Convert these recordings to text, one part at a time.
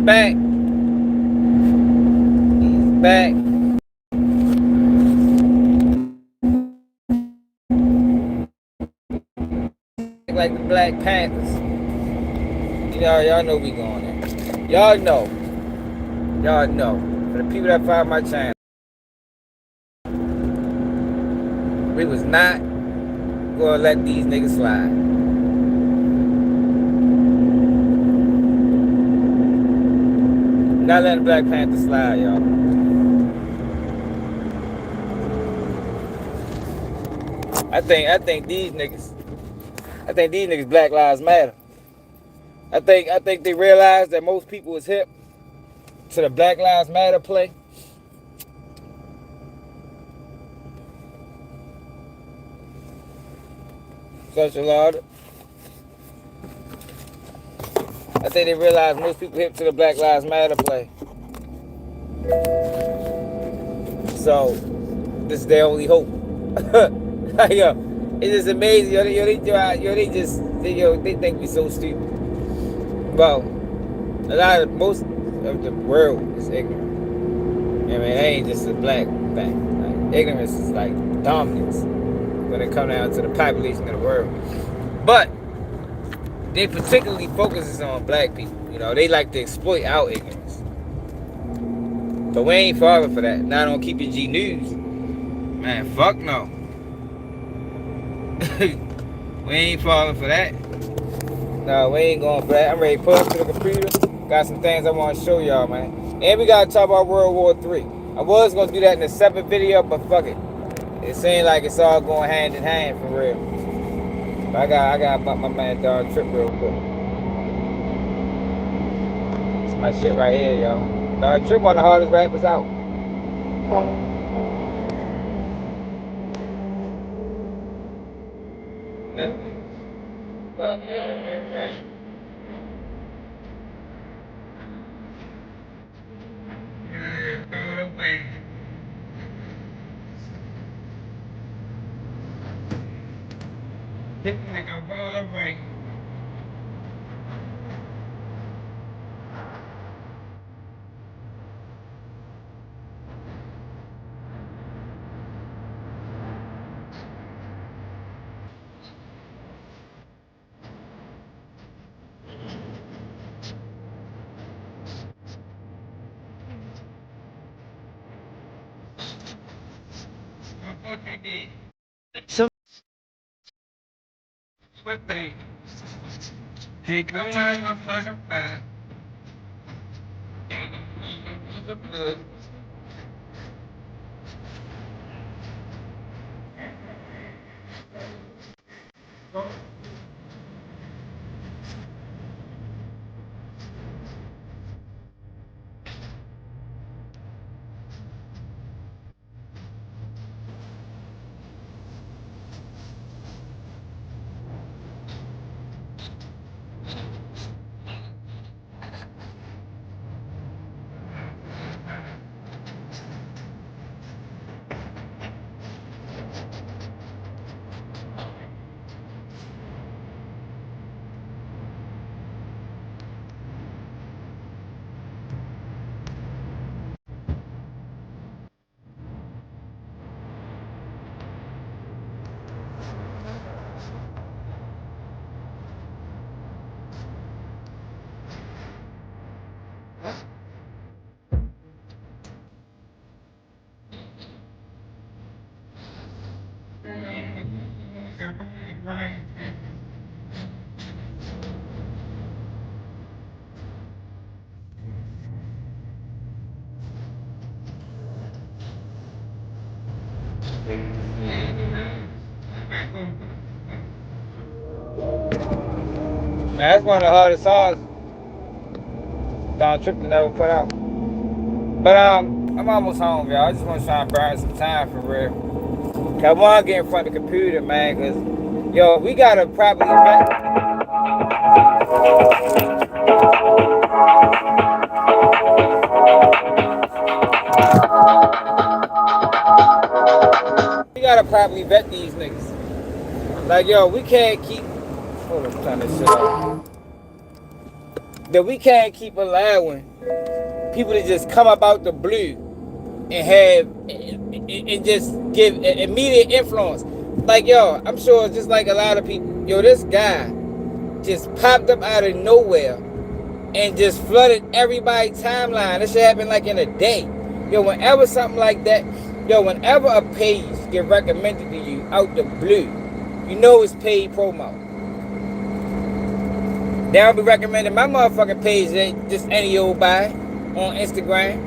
back. He's back. Like the Black Panthers. You know, y'all know we going there. Y'all know. Y'all know. For the people that follow my channel, we was not gonna let these niggas slide. Not letting Black Panther slide, y'all. I think these niggas Black Lives Matter. I think they realize that most people is hip to the Black Lives Matter play. Social order. I think they realize most people hip to the Black Lives Matter play. So this is their only hope. Yo, it's just amazing. They think we so stupid. Well, most of the world is ignorant. I mean, it ain't just a black thing. Like, ignorance is like dominance when it comes down to the population of the world. But they particularly focuses on black people. You know, they like to exploit our ignorance. But we ain't falling for that. Not on Keep It G News. Man, fuck no. We ain't falling for that. No, we ain't going for that. I'm ready to pull up to the computer. Got some things I want to show y'all, man. And we got to talk about World War III. I was going to do that in a separate video, but fuck it. It seems like it's all going hand in hand for real. But I got my man Dog Trip real quick. It's my shit right here, y'all. Dog Trip one of the hardest rappers out. So hey, come on, I'm fucking bad. Man, that's one of the hardest songs Don Trippin never put out. But I'm almost home, y'all. I just want to try and burn some time for real. I want to get in front of the computer, man, because, yo, we got to properly vet. We got to properly vet these niggas. Like, yo, we can't keep... Hold on, turn this shit off. that we can't keep allowing people to just come up out the blue and have and just give immediate influence. Like, yo, I'm sure just like a lot of people, yo, this guy just popped up out of nowhere and just flooded everybody's timeline. This shit happened like in a day. Yo, whenever something like that, yo, whenever a page get recommended to you out the blue, you know it's paid promo. They don't be recommending my motherfucking page ain't just any old buy on Instagram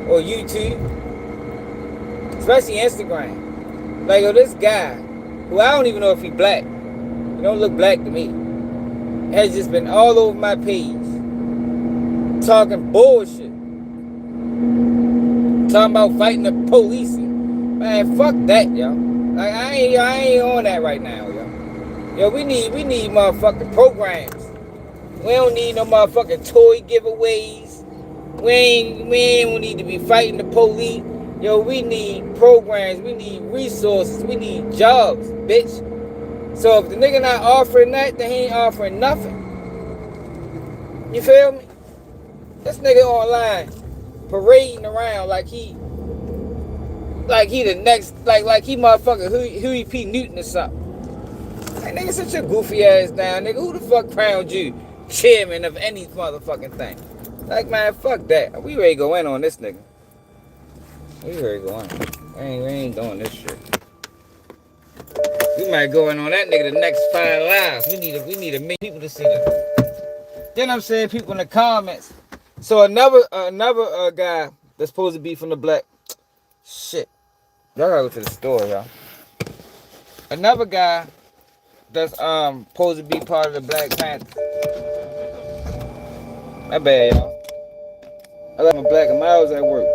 or YouTube, especially Instagram. Like, yo, this guy, who I don't even know if he black, he don't look black to me, has just been all over my page talking bullshit, talking about fighting the police. Man, fuck that, yo. Like, I ain't on that right now, yo. Yo, we need motherfucking programs. We don't need no motherfucking toy giveaways. We ain't need to be fighting the police. Yo, we need programs. We need resources. We need jobs, bitch. So if the nigga not offering that, then he ain't offering nothing. You feel me? This nigga online parading around like he the next, like he motherfucking Huey P. Newton or something. Like, nigga, sit your goofy ass down, nigga. Who the fuck crowned you chairman of any motherfucking thing? Like, man, fuck that. We ready to go in on this nigga. We ready to go in. We ain't doing this shit. We might go in on that nigga the next 5 lives. We need to make people to see that. Then I'm saying people in the comments. So another guy that's supposed to be from the black shit. Y'all gotta go to the store, y'all. Another guy that's supposed to be part of the Black Panthers. My bad, y'all. I left my black and miles at work.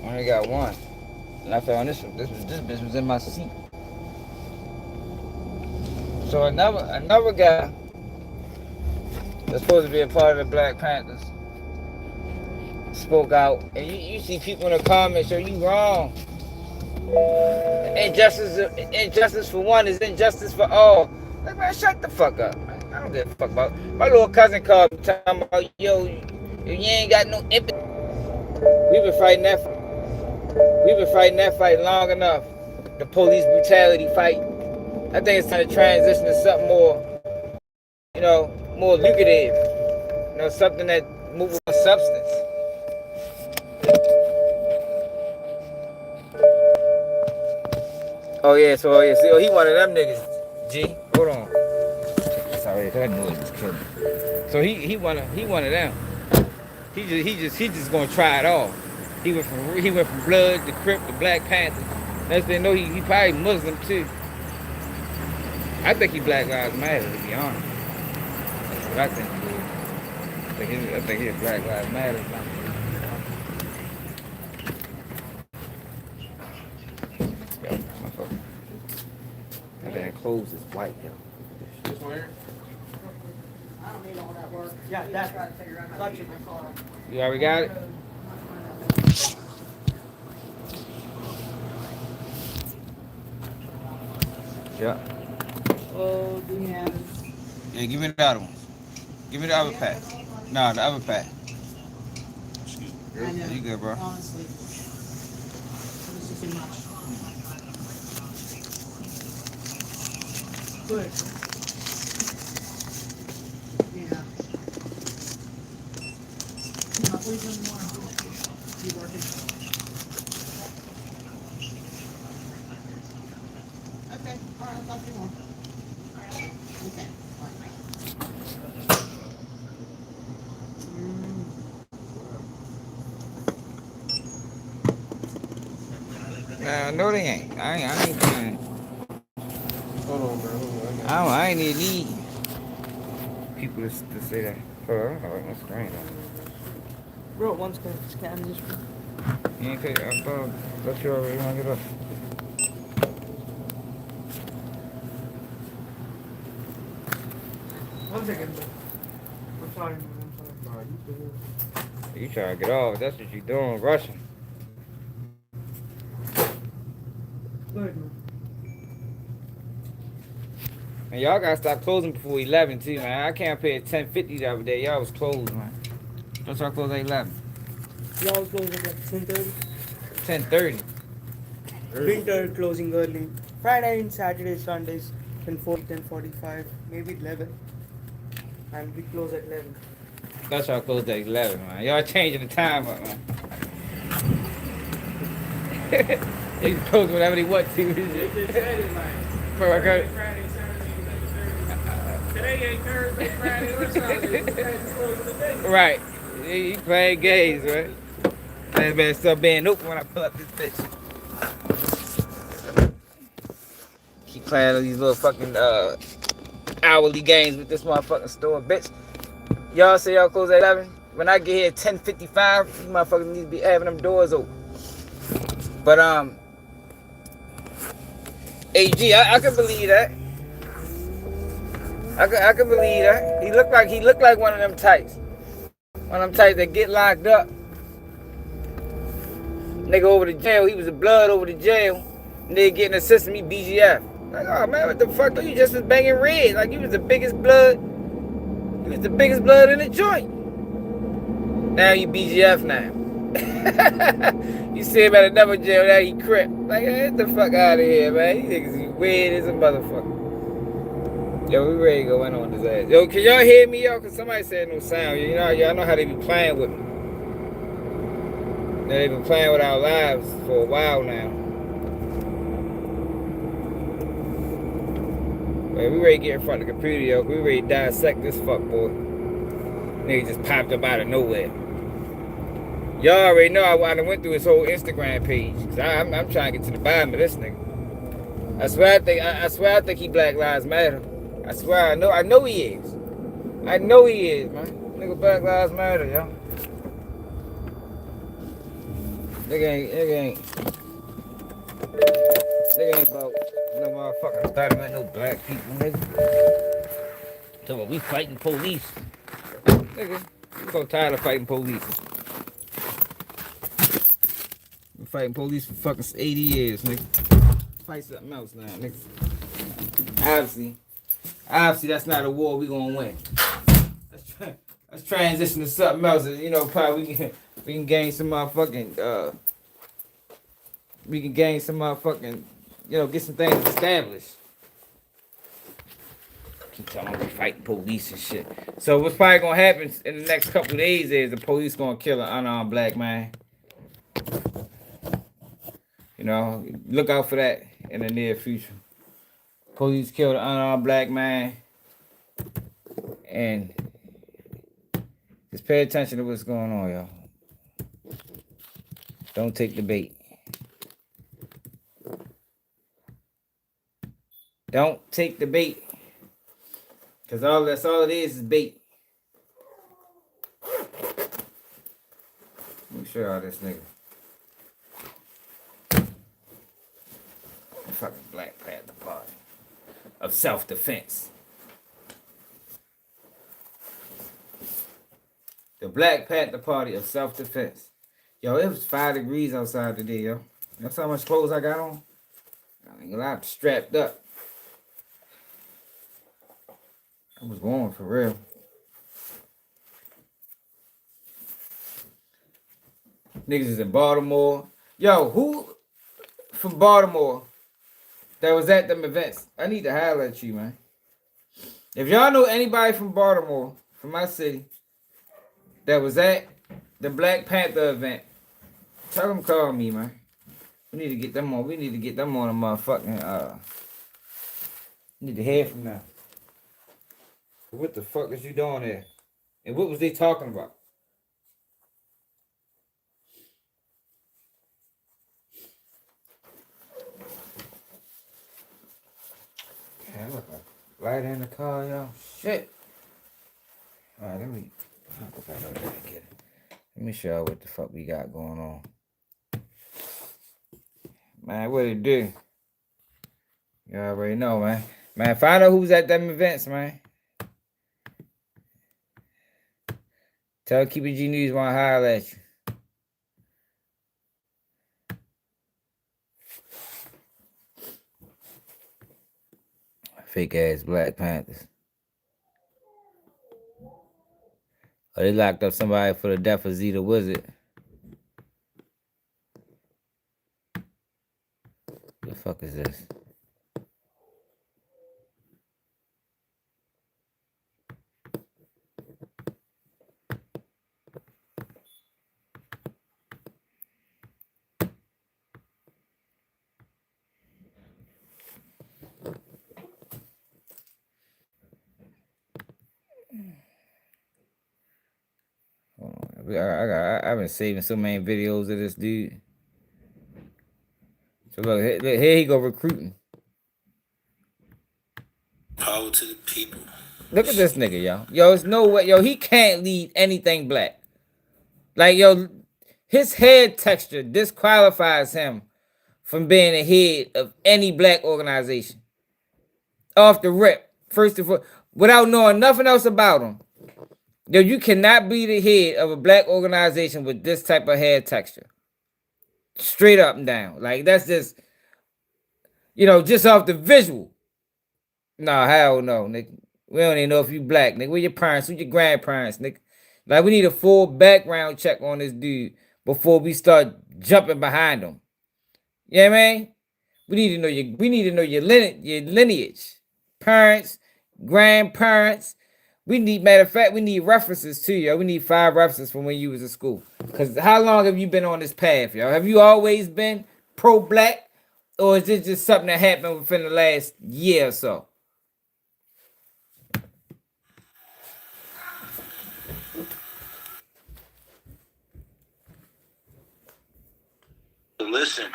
I only got one. And I found this bitch was in my seat. So another guy that's supposed to be a part of the Black Panthers spoke out, and you see people in the comments, so you wrong. Injustice for one is injustice for all. Like, man, shut the fuck up, man. I don't give a fuck about. My little cousin called me talking about, yo, you ain't got no empathy. We've been fighting that fight long enough. The police brutality fight. I think it's time to transition to something more, more lucrative. Something that moves with substance. Oh yeah, see, he one of them niggas. G, hold on. Sorry, that noise is killing me. So he one of them. He just gonna try it all. He went from Blood to Crip to Black Panther. Next thing you know, he probably Muslim too. I think he Black Lives Matter, to be honest. That's what I think he is. I think he's Black Lives Matter. That clothes is white, yo. This one here? I don't need all that work. Yeah, that's right. You already got it? Yeah. Oh, do you have it? Yeah, give me the other one. Give me the other pack. No, the other pack. I know. You good, bro? Honestly. This is too much. Good. Yeah. Not leaving more. You working? Okay. All right. I'll talk to you more. Okay. No, they ain't. I ain't playing. Hold on, bro. I ain't even need people to say that. Hold on, my screen. Bro, one's going to scan this one. You ain't take. I thought you already hung it up. One second, bro. I'm sorry. You trying to get off? That's what you doing, rushing. Good, man. And y'all gotta stop closing before 11 too, man. I can't pay at 10:50 the other day. Y'all was closed, man. Don't y'all close at 11? Y'all was closing at like 10:30. 10:30. Winter closing early. Friday and Saturday, Sundays, 10:40, 10:45, maybe 11. And we close at 11. Thought y'all closed at 11, man. Y'all changing the time up, man. They can close whenever they want to. Bro, I got Today ain't Thursday, Friday, or Sunday. right. You playing games, right? Man, better start being open when I pull up this bitch. Keep playing these little fucking hourly games with this motherfucking store, bitch. Y'all say y'all close at 11. When I get here at 10:55, these motherfuckers need to be having them doors open. But AG, I can believe that. I can believe that. He looked like one of them types. One of them types that get locked up. Nigga over to jail. He was a blood over to jail. Nigga getting a system, he BGF. Like, oh man, what the fuck? You just was banging red. Like you was the biggest blood. You was the biggest blood in the joint. Now you BGF now. You see him at another jail, now he crip. Like, get the fuck out of here, man. These niggas is weird as a motherfucker. Yo, we ready to go in on this ass. Yo, can y'all hear me, yo? Cause somebody said no sound. You know, y'all know how they be playing with me. They've been playing with our lives for a while now. Man, we ready to get in front of the computer, yo. We ready to dissect this fuck boy. Nigga just popped up out of nowhere. Y'all already know I went through his whole Instagram page. Cause I'm trying to get to the bottom of this nigga. I swear I think he Black Lives Matter. I swear I know he is. I know he is, man. Nigga Black Lives Matter, yo. Nigga ain't about no motherfucking starting no black people, nigga. So we fighting police. Nigga, we so tired of fighting police. We fighting police for fucking 80 years, nigga. Fight something else now, nigga. Obviously that's not a war we gonna win. Let's transition to something else. You know, probably we can gain some motherfucking you know, get some things established. Keep telling me we fighting police and shit. So what's probably gonna happen in the next couple of days is the police gonna kill an unarmed black man. You know, look out for that in the near future. Police killed an unarmed black man. And just pay attention to what's going on, y'all. Don't take the bait. Don't take the bait. Cause that's all it is bait. Let me show y'all this nigga. The fucking Black Panther Party of self-defense. The Black Panther Party of self-defense. Yo, it was 5 degrees outside today, yo. That's how much clothes I got on. I ain't gonna lie, I'm strapped up. I was warm for real. Niggas is in Baltimore. Yo, who from Baltimore that was at them events? I need to holler at you, man. If y'all know anybody from Baltimore, from my city, that was at the Black Panther event, tell them call me, man. We need to get them on. We need to get them on a motherfucking need to hear from them. What the fuck is you doing there? And what was they talking about? Yeah, look, light in the car, y'all. Shit. Alright, let me go back over there and get it. Let me show y'all what the fuck we got going on. Man, what it do? You already know, man. Man, find out who's at them events, man. Tell Keep It G News want to holler at you. Fake ass Black Panthers. Oh, they locked up somebody for the death of Zeta Wizard. The fuck is this? I've been saving so many videos of this dude. So look, here he go recruiting. Power to the people. Look at this nigga, yo. Yo, it's no way. Yo, he can't lead anything black. Like, yo, his head texture disqualifies him from being the head of any black organization. Off the rip. First of all, without knowing nothing else about him. Yo, you cannot be the head of a black organization with this type of hair texture. Straight up and down. Like, that's just, just off the visual. Nah, hell no, nigga. We don't even know if you black, nigga. Where your parents? Who your grandparents, nigga? Like, we need a full background check on this dude before we start jumping behind him. You know what I mean? We need to know your lineage. Parents, grandparents. Matter of fact, we need references too, yo. We need 5 references from when you was in school. Because how long have you been on this path, yo? Have you always been pro-black? Or is this just something that happened within the last year or so? Listen,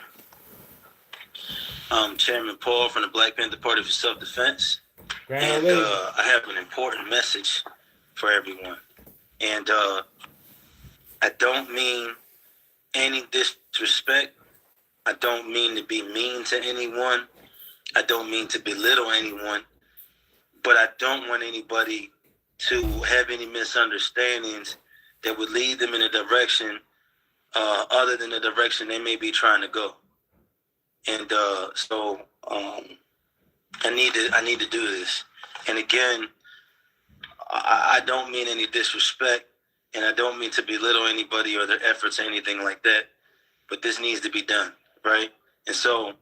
I'm Chairman Paul from the Black Panther Party for Self-Defense. And I have an important message for everyone. And I don't mean any disrespect. I don't mean to be mean to anyone. I don't mean to belittle anyone. But I don't want anybody to have any misunderstandings that would lead them in a direction other than the direction they may be trying to go. And so I need to do this. And again, I don't mean any disrespect, and I don't mean to belittle anybody or their efforts or anything like that. But this needs to be done, right? And so,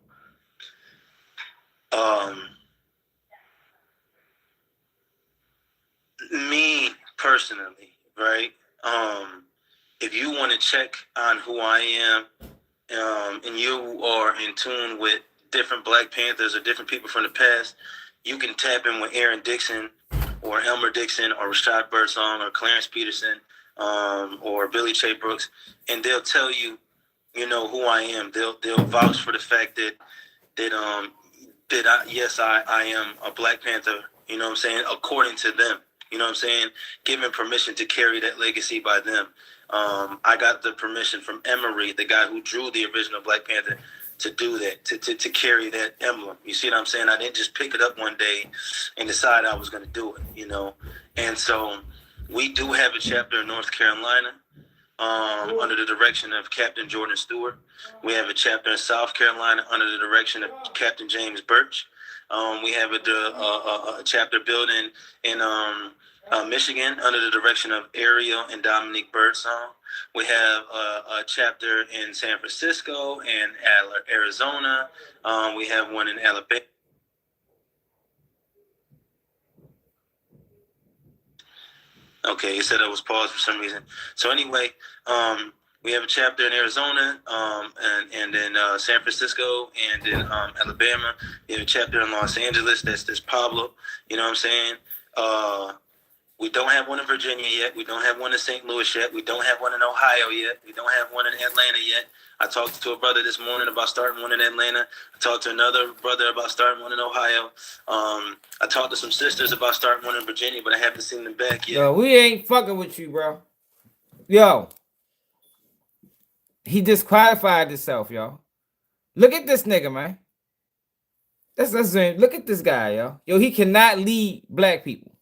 me personally, right? If you want to check on who I am, and you are in tune with different Black Panthers or different people from the past, you can tap in with Aaron Dixon or Elmer Dixon or Rashad Birdsong or Clarence Peterson or Billy Che Brooks, and they'll tell you, who I am. They'll vouch for the fact that I am a Black Panther, you know what I'm saying, according to them. You know what I'm saying? Given permission to carry that legacy by them. I got the permission from Emery, the guy who drew the original Black Panther, to do that, to carry that emblem. You see what I'm saying? I didn't just pick it up one day and decide I was going to do it, And so we do have a chapter in North Carolina under the direction of Captain Jordan Stewart. We have a chapter in South Carolina under the direction of Captain James Birch. We have a chapter building in Michigan under the direction of Ariel and Dominique Birdsong. We have a chapter in San Francisco and Arizona. We have one in Alabama. Okay, you said I was paused for some reason. So anyway, we have a chapter in Arizona, and in San Francisco, and in Alabama. We have a chapter in Los Angeles. That's Pablo. You know what I'm saying? We don't have one in Virginia yet. We don't have one in St. Louis yet. We don't have one in Ohio yet. We don't have one in Atlanta yet. I talked to a brother this morning about starting one in Atlanta. I talked to another brother about starting one in Ohio. I talked to some sisters about starting one in Virginia, but I haven't seen them back yet. Yo, we ain't fucking with you, bro. Yo. He disqualified himself, yo. Look at this nigga, man. Look at this guy, yo. Yo, he cannot lead black people.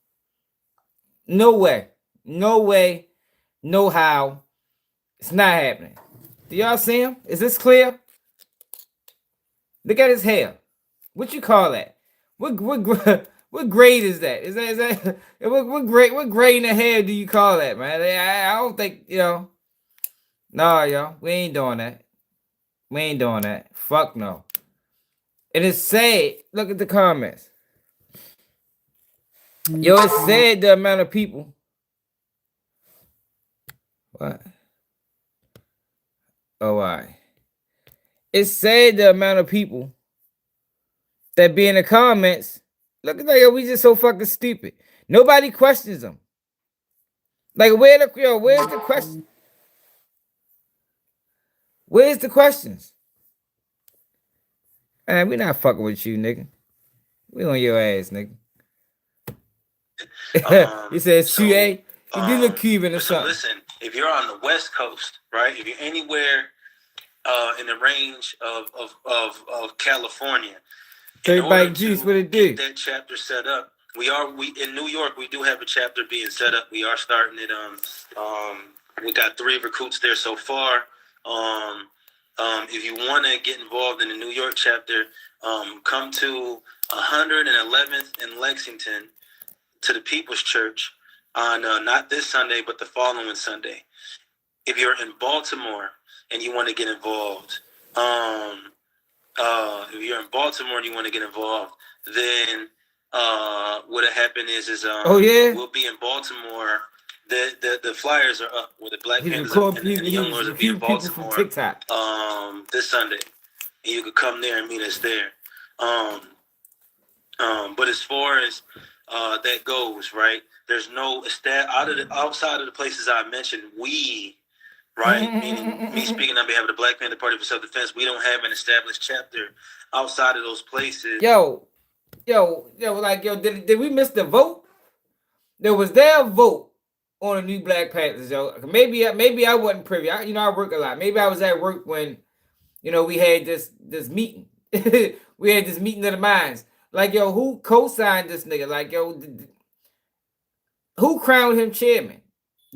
No way. No way. No how. It's not happening. Do y'all see him? Is this clear? Look at his hair. What you call that? what grade is that? Is that what grade in the hell do you call that, man? I don't think No, yo, we ain't doing that. We ain't doing that. Fuck no. And it's sad. Look at the comments. Yo, it's sad the amount of people. What? Oh, why? It's sad the amount of people that be in the comments. Look at that, yo, we just so fucking stupid. Nobody questions them. Like, where's the question? Where's the questions? Man, we not fucking with you, nigga. We on your ass, nigga. You said CA? You do look Cuban or something. Listen, if you're on the West Coast, right? If you're anywhere in the range of California, Everybody juice, what it do? Get that chapter set up. We in New York. We do have a chapter being set up. We are starting it. We got 3 recruits there so far. If you want to get involved in the New York chapter, come to 111th in Lexington to the People's Church on not this Sunday, but the following Sunday. If you're in Baltimore and you want to get involved, then what'll happen is we'll be in Baltimore. The flyers are up where the Black Panthers and the Young Lords will be in Baltimore this Sunday, and you could come there and meet us there. But as far as that goes, right? There's no outside of the places I mentioned. Meaning me speaking on behalf of the Black Panther Party for Self-Defense, we don't have an established chapter outside of those places. Did we miss the vote? There was a vote on the new Black Panthers, yo. Maybe I wasn't privy. I work a lot. Maybe I was at work when, we had this meeting. We had this meeting of the minds. Like, yo, who co-signed this nigga? Like, yo, who crowned him chairman?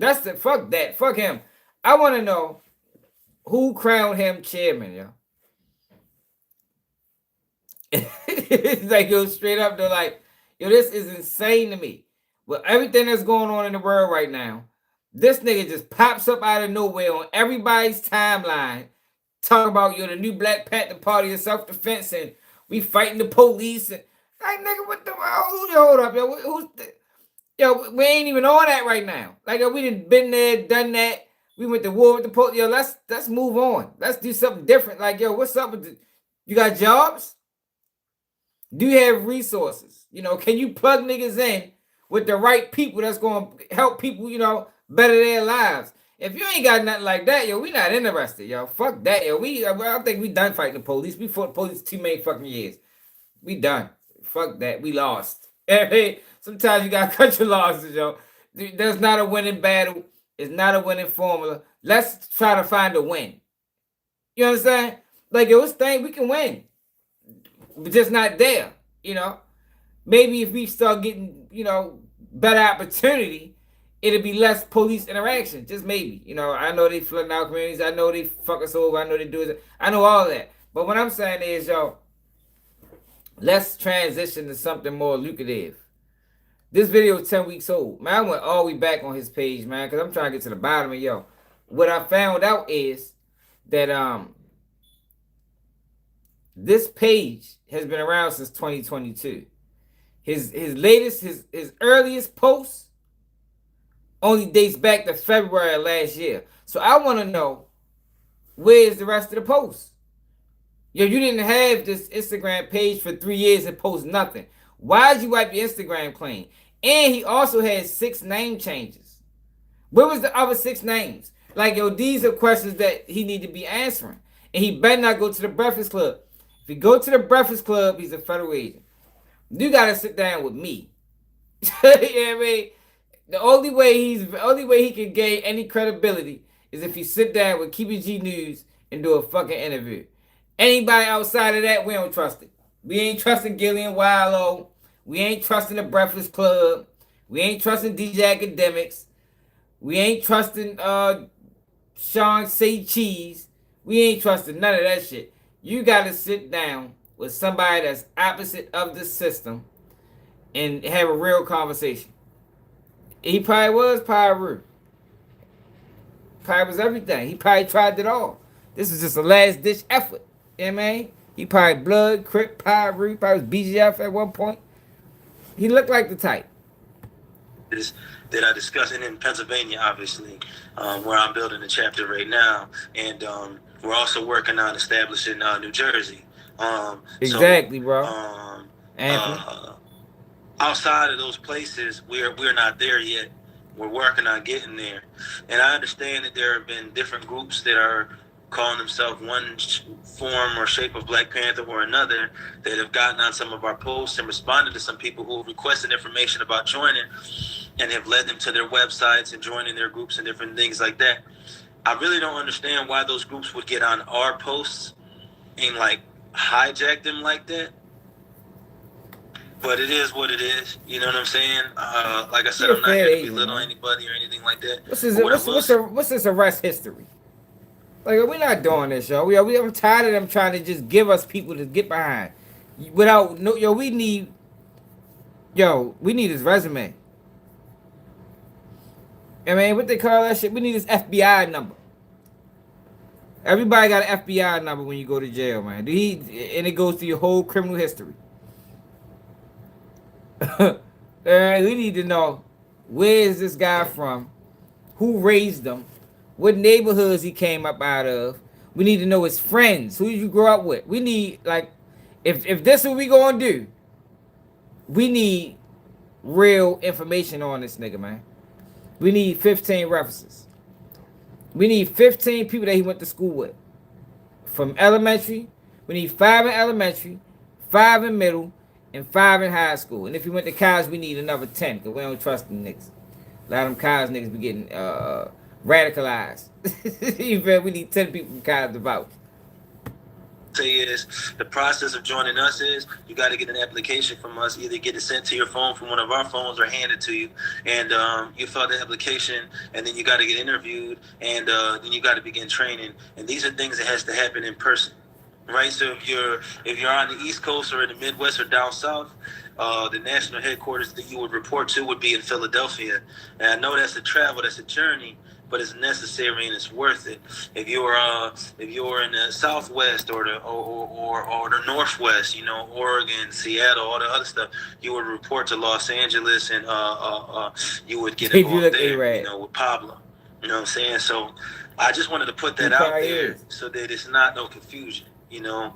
Fuck that. Fuck him. I want to know who crowned him chairman, yo. Like, yo, straight up, they're like, yo, this is insane to me. With everything that's going on in the world right now, this nigga just pops up out of nowhere on everybody's timeline, talking about, the new Black Panther Party of Self-Defense, and we fighting the police, and like, nigga, what the hold up, yo, we ain't even on that right now. Like, yo, we done been there, done that. We went to war with the police. Yo, let's move on. Let's do something different. Like, yo, what's up with you got jobs? Do you have resources? Can you plug niggas in with the right people that's going to help people, better their lives? If you ain't got nothing like that, yo, we not interested, yo. Fuck that, yo. I think we done fighting the police. We fought the police too many fucking years. We done. Fuck that. We lost. Hey, sometimes you got to cut your losses, yo. There's not a winning battle. It's not a winning formula. Let's try to find a win. You understand? Like, yo, we can win. But just not there, Maybe if we start getting, better opportunity, it'll be less police interaction. Just maybe. I know they flooding our communities. I know they fuck us over. I know they do it. I know all that. But what I'm saying is, yo, let's transition to something more lucrative. This video is 10 weeks old. Man, I went all the way back on his page, man, because I'm trying to get to the bottom of, yo. What I found out is that this page has been around since 2022. His earliest post only dates back to February of last year. So I want to know, where's the rest of the posts? Yo, you didn't have this Instagram page for 3 years and post nothing. Why'd you wipe your Instagram clean? And he also had 6 name changes. Where was the other 6 names? Like, yo, these are questions that he need to be answering. And he better not go to the Breakfast Club. If he go to the Breakfast Club, he's a federal agent. You gotta sit down with me. You know what I mean? The only way he can gain any credibility is if he sit down with KBG News and do a fucking interview. Anybody outside of that, we don't trust it. We ain't trusting Gillian Wallow. We ain't trusting the Breakfast Club. We ain't trusting DJ Academics. We ain't trusting Sean Say Cheese. We ain't trusting none of that shit. You gotta sit down with somebody that's opposite of the system and have a real conversation. He probably was Pyru. Probably was everything. He probably tried it all. This is just a last ditch effort. You know what I mean? He probably blood, Crip, Pyru, probably was BGF at one point. He looked like the type. That I discussed in Pennsylvania, obviously, where I'm building a chapter right now, and we're also working on establishing New Jersey. Exactly, bro. Anthony. Outside of those places, we're not there yet. We're working on getting there, and I understand that there have been different groups that are calling themselves one form or shape of Black Panther or another that have gotten on some of our posts and responded to some people who requested information about joining and have led them to their websites and joining their groups and different things like that. I really don't understand why those groups would get on our posts and like hijack them like that. But it is what it is. You know what I'm saying? Like I said, I'm not here to belittle anybody or anything like that. What's this arrest history? Like, we're not doing this, yo. I'm tired of them trying to just give us people to get behind. Without no, we need his resume. I mean, what they call that shit? We need his FBI number. Everybody got an FBI number when you go to jail, man. And it goes through your whole criminal history. We need to know, where is this guy from? Who raised him? What neighborhoods he came up out of? We need to know his friends. Who did you grow up with? We need, like, if this is what we gonna do, we need real information on this nigga, man. We need 15 references. We need 15 people that he went to school with. From elementary, we need 5 in elementary, 5 in middle, and 5 in high school. And if he went to college, we need another 10, because we don't trust them niggas. A lot of them college niggas be getting radicalized. You feel? We need 10 people from college to vouch. Say is the process of joining us is you got to get an application from us, either get it sent to your phone from one of our phones or hand it to you, and you fill out the application, and then you got to get interviewed, and then you got to begin training, and these are things that has to happen in person, right? So if you're on the East Coast or in the Midwest or down south, the national headquarters that you would report to would be in Philadelphia, and I know that's a travel, that's a journey, but it's necessary and it's worth it. If you're in the Southwest or the Northwest, you know, Oregon, Seattle, all the other stuff, you would report to Los Angeles, and you would get involved there, you know, with Pablo. You know what I'm saying? So I just wanted to put that out there so that it's not no confusion. You know,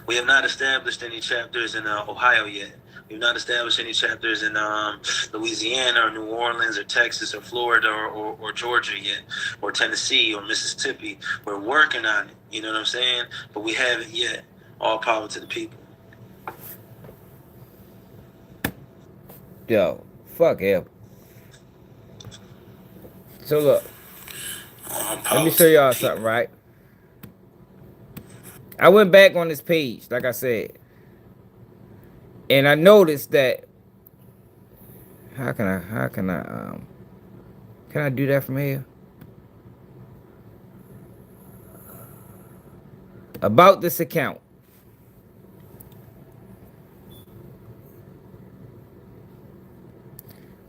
we have not established any chapters in Ohio yet. We've not established any chapters in Louisiana or New Orleans or Texas or Florida or Georgia yet, or Tennessee or Mississippi. We're working on it, you know what I'm saying? But we haven't yet. All power to the people. Yo, fuck him. So look, let me show y'all something, right? I went back on this page, like I said. And I noticed that, can I do that from here? About this account.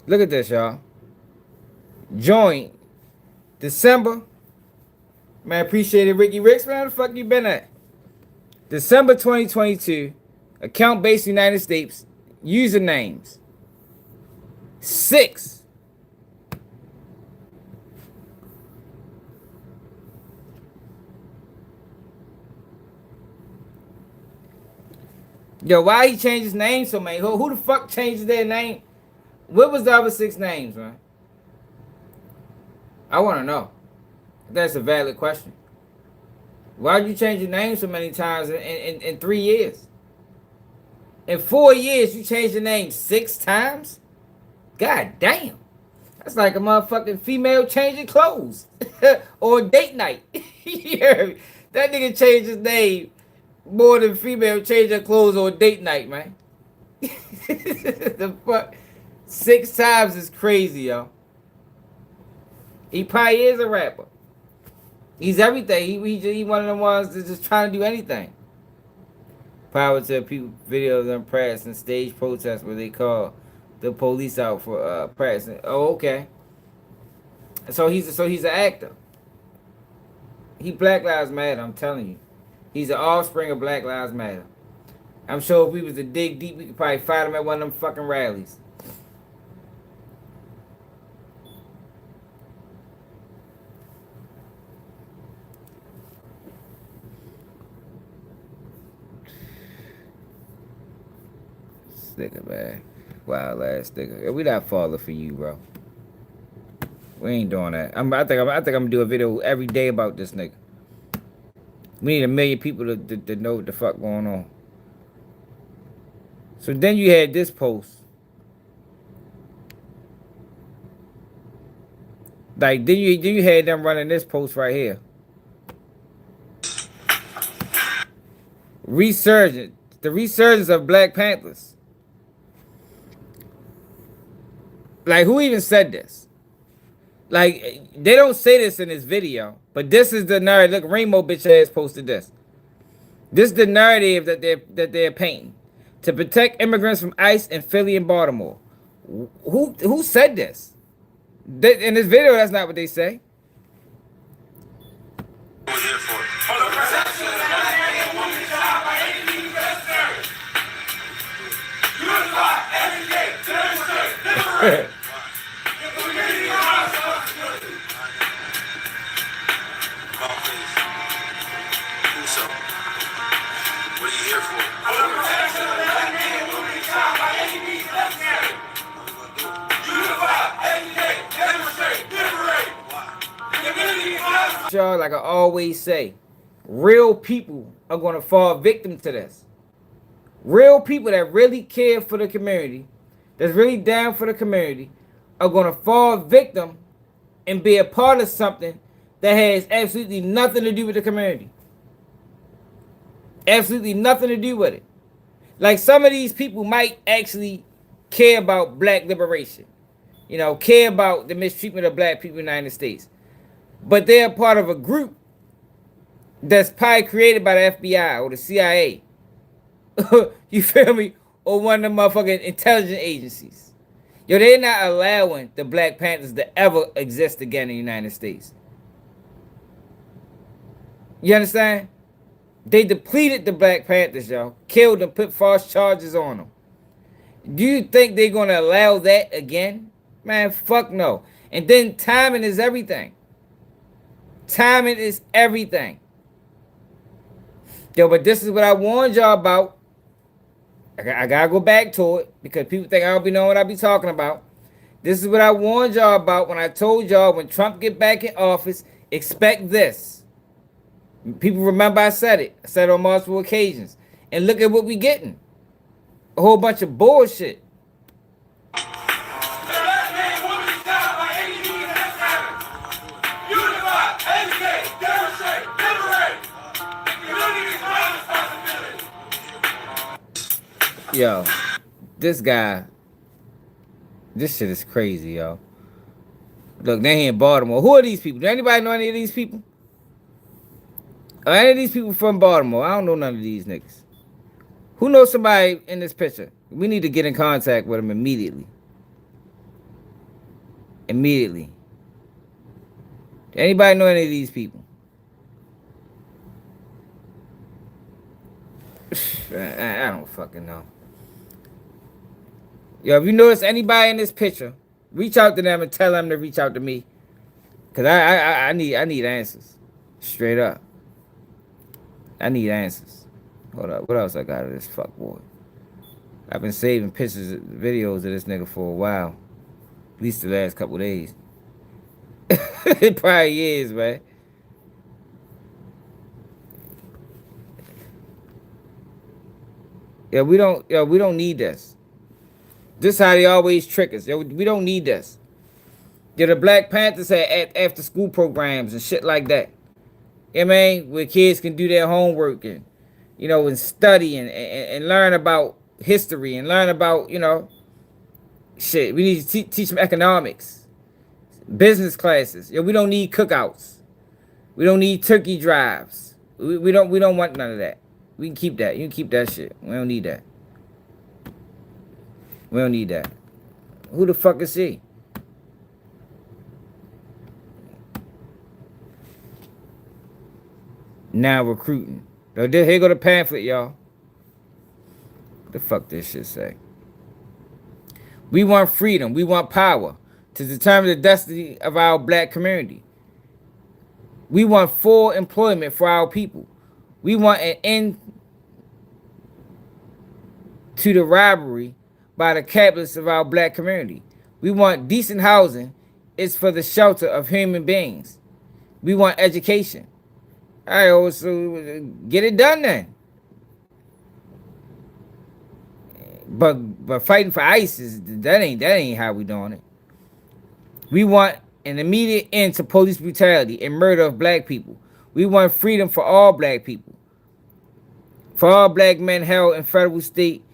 Look at this, y'all. Join December. Man, appreciate it, Ricky Ricks. Where the fuck you been at? December 2022. Account based United States. Usernames. 6. Yo, why he changed his name so many? Who the fuck changed their name? What was the other 6 names, man? I want to know. That's a valid question. Why'd you change your name so many times in 3 years? In 4 years, you changed your name 6 times? God damn. That's like a motherfucking female changing clothes. Or date night. That nigga changed his name more than female change her clothes on date night, man. The fuck? 6 times is crazy, yo. He probably is a rapper. He's everything. He one of the ones that's just trying to do anything. Power to the people. Video of them practicing stage protests where they call the police out for practicing. Oh, okay. So he's an actor. He Black Lives Matter. I'm telling you, he's an offspring of Black Lives Matter. I'm sure if we was to dig deep, we could probably find him at one of them fucking rallies. Nigga, man. Wild ass nigga. We not falling for you, bro. We ain't doing that. I think I'm gonna do a video every day about this nigga. We need 1 million people to know what the fuck going on. So then you had this post. Like then you had them running this post right here. Resurgence. The resurgence of Black Panthers. Like, who even said this? Like, they don't say this in this video, but this is the narrative. Look, Rainbow bitch ass posted this. This is the narrative that they're painting to protect immigrants from ICE in Philly and Baltimore. Who said this? In this video, that's not what they say. Y'all, like I always say, real people are going to fall victim to this. Real people that really care for the community, that's really down for the community, are going to fall victim and be a part of something that has absolutely nothing to do with the community. Absolutely nothing to do with it. Like, some of these people might actually care about black liberation. You know, care about the mistreatment of black people in the United States. But they're part of a group that's probably created by the FBI or the CIA. You feel me? Or one of the motherfucking intelligence agencies. Yo, they're not allowing the Black Panthers to ever exist again in the United States. You understand? They depleted the Black Panthers, yo. Killed them, put false charges on them. Do you think they're going to allow that again? Man, fuck no. And then timing is everything. Timing is everything. Yo, but this is what I warned y'all about. I gotta go back to it because people think I don't be knowing what I be talking about. This is what I warned y'all about when I told y'all when Trump get back in office, expect this. People remember I said it. I said it on multiple occasions. And look at what we getting. A whole bunch of bullshit. Yo, this guy, this shit is crazy, yo. Look, they here in Baltimore. Who are these people? Do anybody know any of these people? Are any of these people from Baltimore? I don't know none of these niggas. Who knows somebody in this picture? We need to get in contact with them immediately. Immediately. Anybody know any of these people? I don't fucking know. Yo, if you notice anybody in this picture, reach out to them and tell them to reach out to me. Cause I need answers. Straight up. I need answers. Hold up. What else I got of this fuck boy? I've been saving pictures, videos of this nigga for a while. At least the last couple days. It probably is, man. Yeah, we don't need this. This how they always trick us. Yo, we don't need this. Yeah, the Black Panthers had after school programs and shit like that. You know what I mean? Where kids can do their homework and, you know, and study and learn about history and learn about, you know, shit. We need to teach them economics, business classes. Yo, we don't need cookouts. We don't need turkey drives. We don't want none of that. We can keep that. You can keep that shit. We don't need that. We don't need that. Who the fuck is he? Now recruiting. Here go the pamphlet, y'all. What the fuck this shit say? We want freedom. We want power to determine the destiny of our black community. We want full employment for our people. We want an end to the robbery by the capitalists of our black community. We want decent housing. It's for the shelter of human beings. We want education. All right, so get it done then. But fighting for ISIS, that ain't how we doing it. We want an immediate end to police brutality and murder of black people. We want freedom for all black people. For all black men held in federal, state,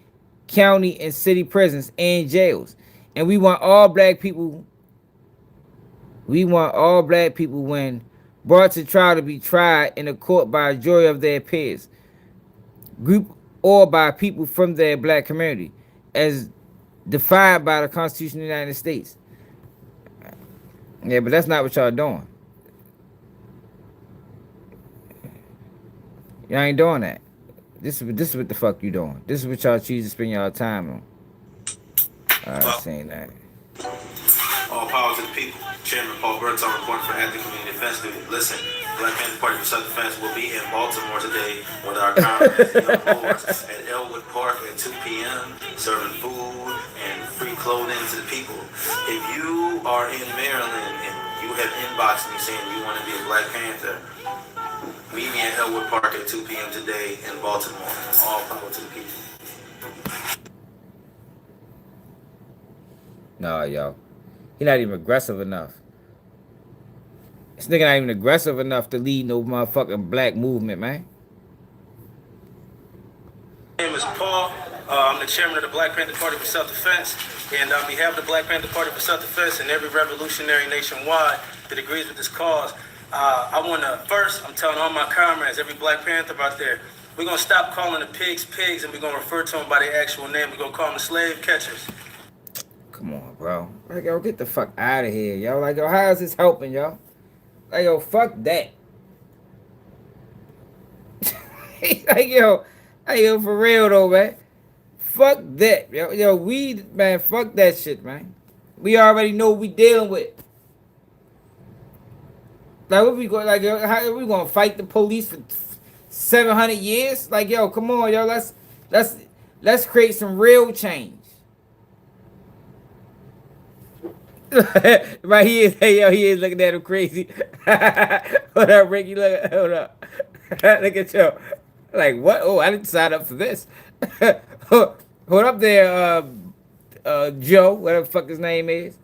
county, and city prisons and jails. And we want all black people when brought to trial to be tried in a court by a jury of their peers, group or by people from their black community, as defined by the Constitution of the United States. Yeah, but that's not what y'all doing. Y'all ain't doing that. This is what the fuck you doing. This is what y'all choose to spend y'all time on. Saying that. All power to the people. Chairman Paul Burton reporting for Active Community Defense Committee. Listen, Black Panther Party for Self-Defense will be in Baltimore today with our comrades Young Boys at Elwood Park at 2 p.m. serving food and free clothing to the people. If you are in Maryland and you have inboxed me saying you want to be a Black Panther, meet me at Elwood Park at 2 p.m. today in Baltimore. All power to the people. Nah, yo. He not even aggressive enough. This nigga not even aggressive enough to lead no motherfucking black movement, man. My name is Paul. I'm the chairman of the Black Panther Party for Self-Defense. And on behalf of the Black Panther Party for Self-Defense and every revolutionary nationwide that agrees with this cause, I want to, first, I'm telling all my comrades, every Black Panther out there, we're going to stop calling the pigs pigs and we're going to refer to them by their actual name. We're going to call them the slave catchers. Come on, bro. Like, yo, get the fuck out of here, yo. Like, yo, how is this helping, yo? Like, yo, fuck that. like, yo, for real, though, man. Fuck that, yo. Yo, man, fuck that shit, man. We already know what we dealing with. Like, what we going, like, yo, how are we gonna fight the police for 700 years? Like, yo, come on, yo, let's create some real change. Right, he is looking at him crazy. Hold up, Ricky, hold up. Look at you. Like, what? Oh, I didn't sign up for this. Hold up there, Joe, whatever the fuck his name is.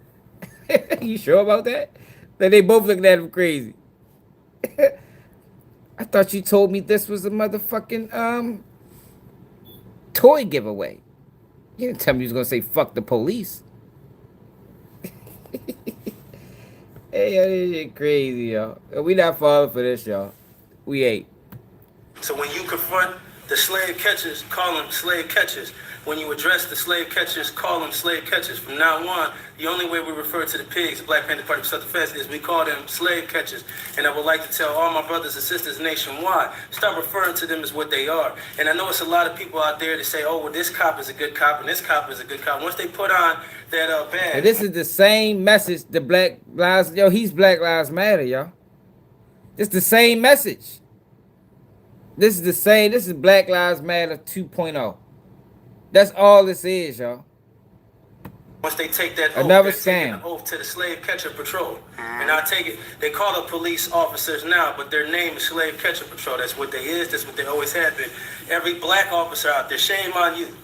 You sure about that? Like, they both looking at him crazy. I thought you told me this was a motherfucking toy giveaway. You didn't tell me you was gonna say fuck the police. Hey, yo, this shit crazy, yo. We not falling for this, y'all. We ain't. So when you confront the slave catchers, call them slave catchers. When you address the slave catchers, call them slave catchers. From now on, the only way we refer to the pigs, the Black Panther Party for Self-Defense, is we call them slave catchers. And I would like to tell all my brothers and sisters nationwide, stop referring to them as what they are. And I know it's a lot of people out there that say, oh, well, this cop is a good cop and this cop is a good cop. Once they put on that badge. And this is the same message the Black Lives, yo, he's Black Lives Matter, y'all. It's the same message. This is Black Lives Matter 2.0. That's all this is, y'all. Once they take that another oath, they're taking scam. an oath to the slave catcher patrol. And I take it, they call them police officers now, but their name is slave catcher patrol. That's what they is. That's what they always have been. Every black officer out there, shame on you. And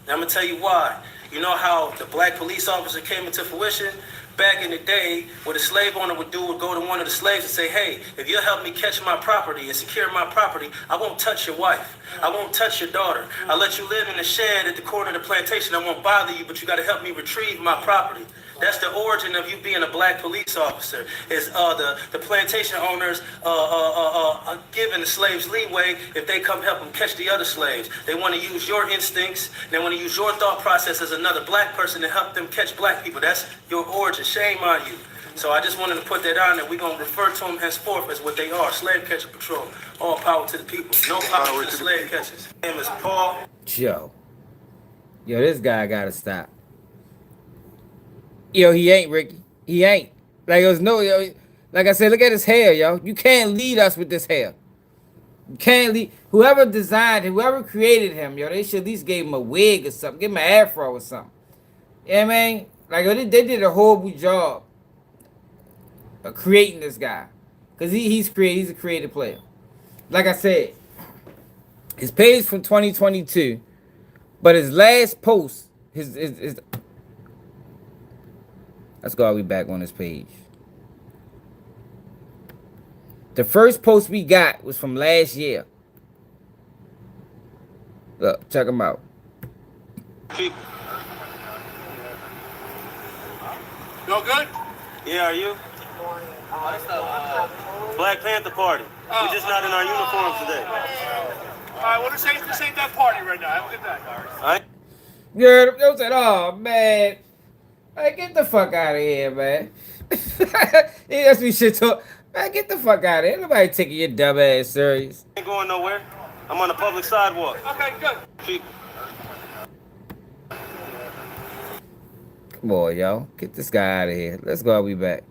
I'm going to tell you why. You know how the black police officer came into fruition? Back in the day, what a slave owner would do would go to one of the slaves and say, hey, if you'll help me catch my property and secure my property, I won't touch your wife. I won't touch your daughter. I'll let you live in the shed at the corner of the plantation. I won't bother you, but you got to help me retrieve my property. That's the origin of you being a black police officer. Is the plantation owners giving the slaves leeway if they come help them catch the other slaves. They want to use your instincts. They want to use your thought process as another black person to help them catch black people. That's your origin. Shame on you. So I just wanted to put that on there. We're going to refer to them henceforth as what they are, slave catcher patrol. All power to the people. No power to the slave catchers. His name is Paul. Yo, this guy gotta stop. Yo, he ain't, Ricky. He ain't. Like, there's no, yo, like I said, look at his hair, yo. You can't lead us with this hair. You can't lead. Whoever designed him, whoever created him, yo, they should at least give him a wig or something. Give him an afro or something. You know what I mean? Like, they did a horrible job of creating this guy. Because he's a creative player. Like I said, his page from 2022, but his last post, his let's go all the way back on this page. The first post we got was from last year. Look, check him out. People. You good? Yeah, are you? Black Panther Party. We're just not in our uniforms today. All right, well, this ain't that party right now. Have a good night. All right. Yeah, they said, oh, man. Hey, get the fuck out of here, man. That's me shit talk. Man, get the fuck out of here. Nobody taking your dumb ass serious. Ain't going nowhere. I'm on the public sidewalk. Okay, good. People. Come on, yo. Get this guy out of here. Let's go. I'll be back.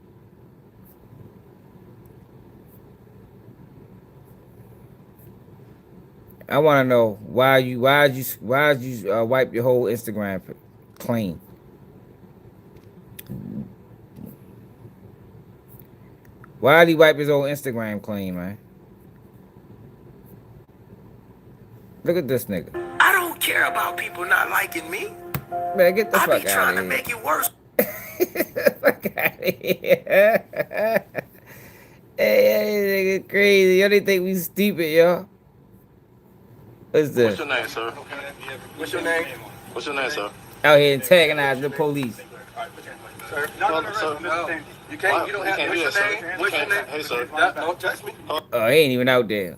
I want to know why'd you wipe your whole Instagram clean? Why'd he wipe his whole Instagram clean, man? Look at this nigga. I don't care about people not liking me. Man, get the fuck out of here. I be trying to make it worse. Fuck out of here. Hey, nigga crazy. Y'all didn't think we stupid, y'all. What's this? What's your name, sir? What's your name? What's your name, sir? Out here antagonizing the police. Sir, no. You can't. You don't have. do What's that, your sir. name? What's your name? Hey, sir. Don't touch me. Oh, he ain't even out there.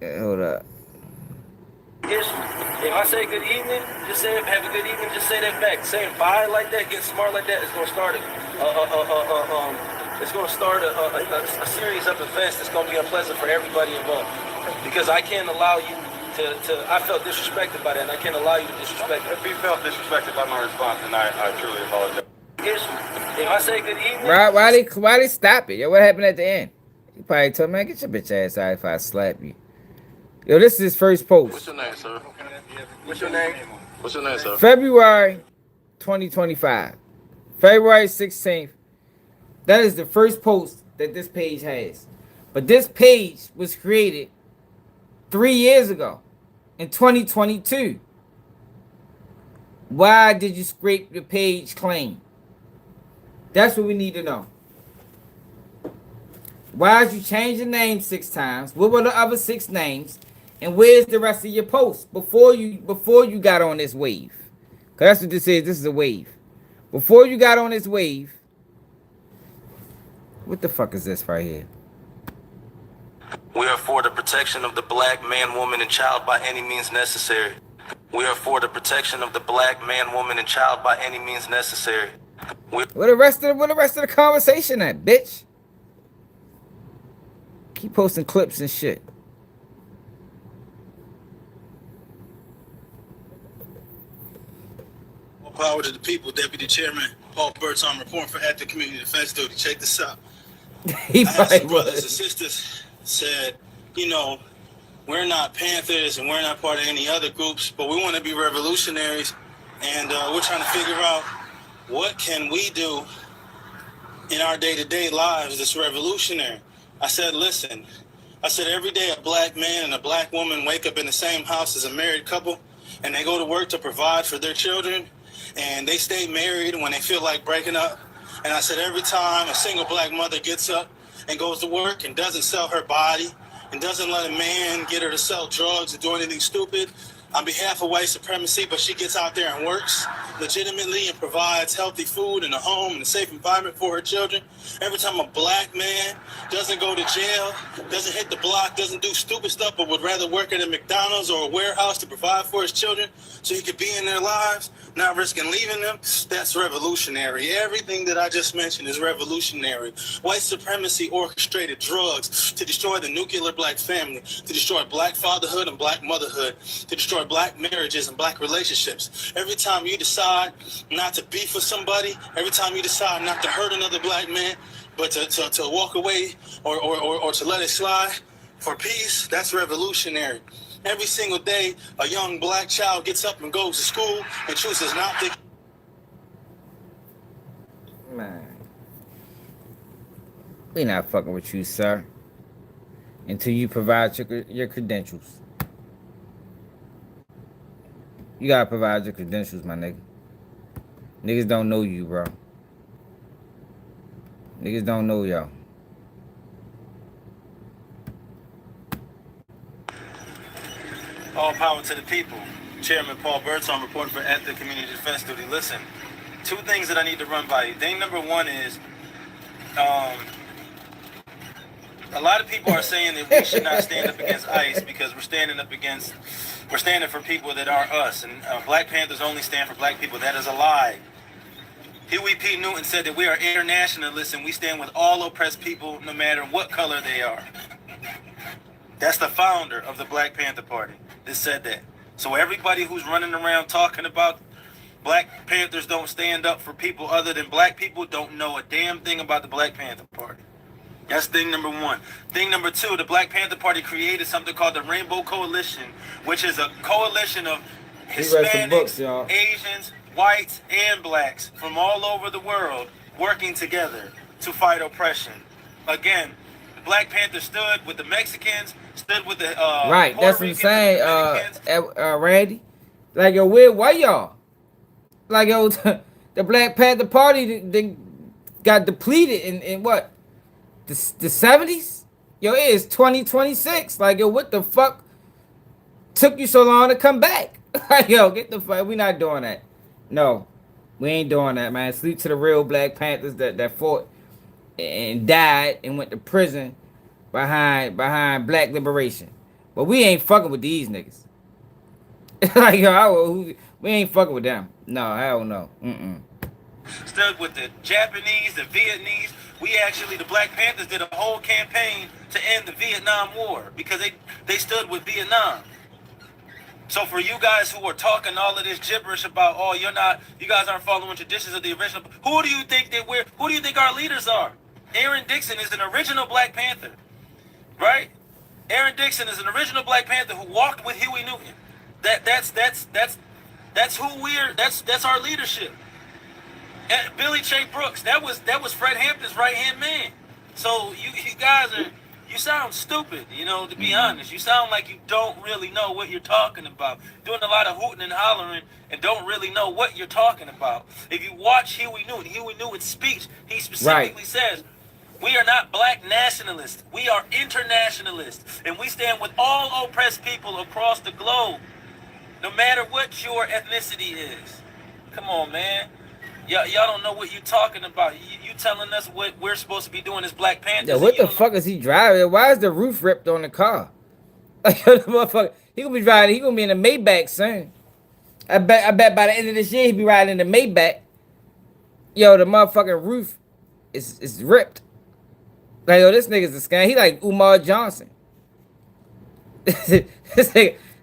Yeah, hold up. If I say good evening, just say have a good evening. Just say that back. Saying bye like that, get smart like that, is gonna start it's gonna start a series of events that's gonna be unpleasant for everybody involved. Because I can't allow you to. I felt disrespected by that, and I can't allow you to disrespect me. If you felt disrespected by my response, then I truly apologize. If I say good evening, Why they stop it? Yo, what happened at the end? He probably told me, man, get your bitch ass out if I slap you. Yo, this is his first post. What's your name, sir? What's your name? What's your name, sir? February 2025. February 16th. That is the first post that this page has. But this page was created 3 years ago in 2022. Why did you scrape the page clean? That's what we need to know. Why did you change the name 6 times? What were the other 6 names? And where's the rest of your posts before you got on this wave? Cause that's what this is. This is a wave. Before you got on this wave, what the fuck is this right here? We are for the protection of the black man, woman, and child by any means necessary. We are for the protection of the black man, woman, and child by any means necessary. Where the rest of the conversation at, bitch? Keep posting clips and shit. More power to the people, Deputy Chairman Paul Burt's on report for active community defense duty. Check this out. He I had probably some brothers and was. sisters said, you know, we're not Panthers and we're not part of any other groups, but we want to be revolutionaries, and we're trying to figure out what can we do in our day-to-day lives that's revolutionary. I said, listen, I said every day a black man and a black woman wake up in the same house as a married couple, and they go to work to provide for their children, and they stay married when they feel like breaking up. And I said every time a single black mother gets up and goes to work and doesn't sell her body and doesn't let a man get her to sell drugs or do anything stupid, on behalf of white supremacy, but she gets out there and works legitimately and provides healthy food and a home and a safe environment for her children. Every time a black man doesn't go to jail, doesn't hit the block, doesn't do stupid stuff, but would rather work at a McDonald's or a warehouse to provide for his children so he could be in their lives, not risking leaving them, that's revolutionary. Everything that I just mentioned is revolutionary. White supremacy orchestrated drugs to destroy the nuclear black family, to destroy black fatherhood and black motherhood, to destroy black marriages and black relationships. Every time you decide not to beef with somebody, every time you decide not to hurt another black man, but to walk away or to let it slide for peace, that's revolutionary. Every single day, a young black child gets up and goes to school and chooses not to. Man, we not fucking with you, sir, until you provide your credentials. You gotta provide your credentials, my nigga. Niggas don't know you, bro. Niggas don't know y'all. All power to the people. Chairman Paul Burton reporting for at the Community Defense Duty. Listen, two things that I need to run by you. Thing number one is, a lot of people are saying that we should not stand up against ICE because we're standing for people that are us. And Black Panthers only stand for black people. That is a lie. Huey P. Newton said that we are internationalists and we stand with all oppressed people no matter what color they are. That's the founder of the Black Panther Party that said that. So everybody who's running around talking about Black Panthers don't stand up for people other than black people don't know a damn thing about the Black Panther Party. That's thing number one. Thing number two, the Black Panther Party created something called the Rainbow Coalition, which is a coalition of Hispanics, Asians, whites, and blacks from all over the world working together to fight oppression. Again, the Black Panthers stood with the Mexicans, stood with the right, Puerto that's what I'm Ricans, saying, Randy. Like, yo, where white y'all? Like, yo, the Black Panther Party, they got depleted in what? The 70s? Yo, it is 2026. Like, yo, what the fuck took you so long to come back? Like, yo, get the fuck. We not doing that. No, we ain't doing that, man. Sleep to the real Black Panthers that fought and died and went to prison behind black liberation. But we ain't fucking with these niggas. Like, yo, we ain't fucking with them. No, hell no. Stood with the Japanese, the Vietnamese. We actually, the Black Panthers did a whole campaign to end the Vietnam War because they stood with Vietnam. So for you guys who are talking all of this gibberish about, oh, you guys aren't following traditions of the original, who do you think our leaders are? Aaron Dixon is an original Black Panther, right? Aaron Dixon is an original Black Panther who walked with Huey Newton. That's who that's our leadership. And Billy J. Brooks, that was Fred Hampton's right-hand man. So you guys you sound stupid, to be honest. You sound like you don't really know what you're talking about. Doing a lot of hooting and hollering and don't really know what you're talking about. If you watch Huey Newton's speech, he specifically says, we are not black nationalists. We are internationalists. And we stand with all oppressed people across the globe, no matter what your ethnicity is. Come on, man. Y'all don't know what you're talking about. You telling us what we're supposed to be doing as Black Panthers. Yeah, what the fuck is he driving? Why is the roof ripped on the car? Like, the motherfucker, he gonna be driving. He gonna be in a Maybach soon. I bet by the end of this year he be riding in the Maybach. Yo, the motherfucking roof is ripped. Like, yo, this nigga's a scam. He like Umar Johnson. That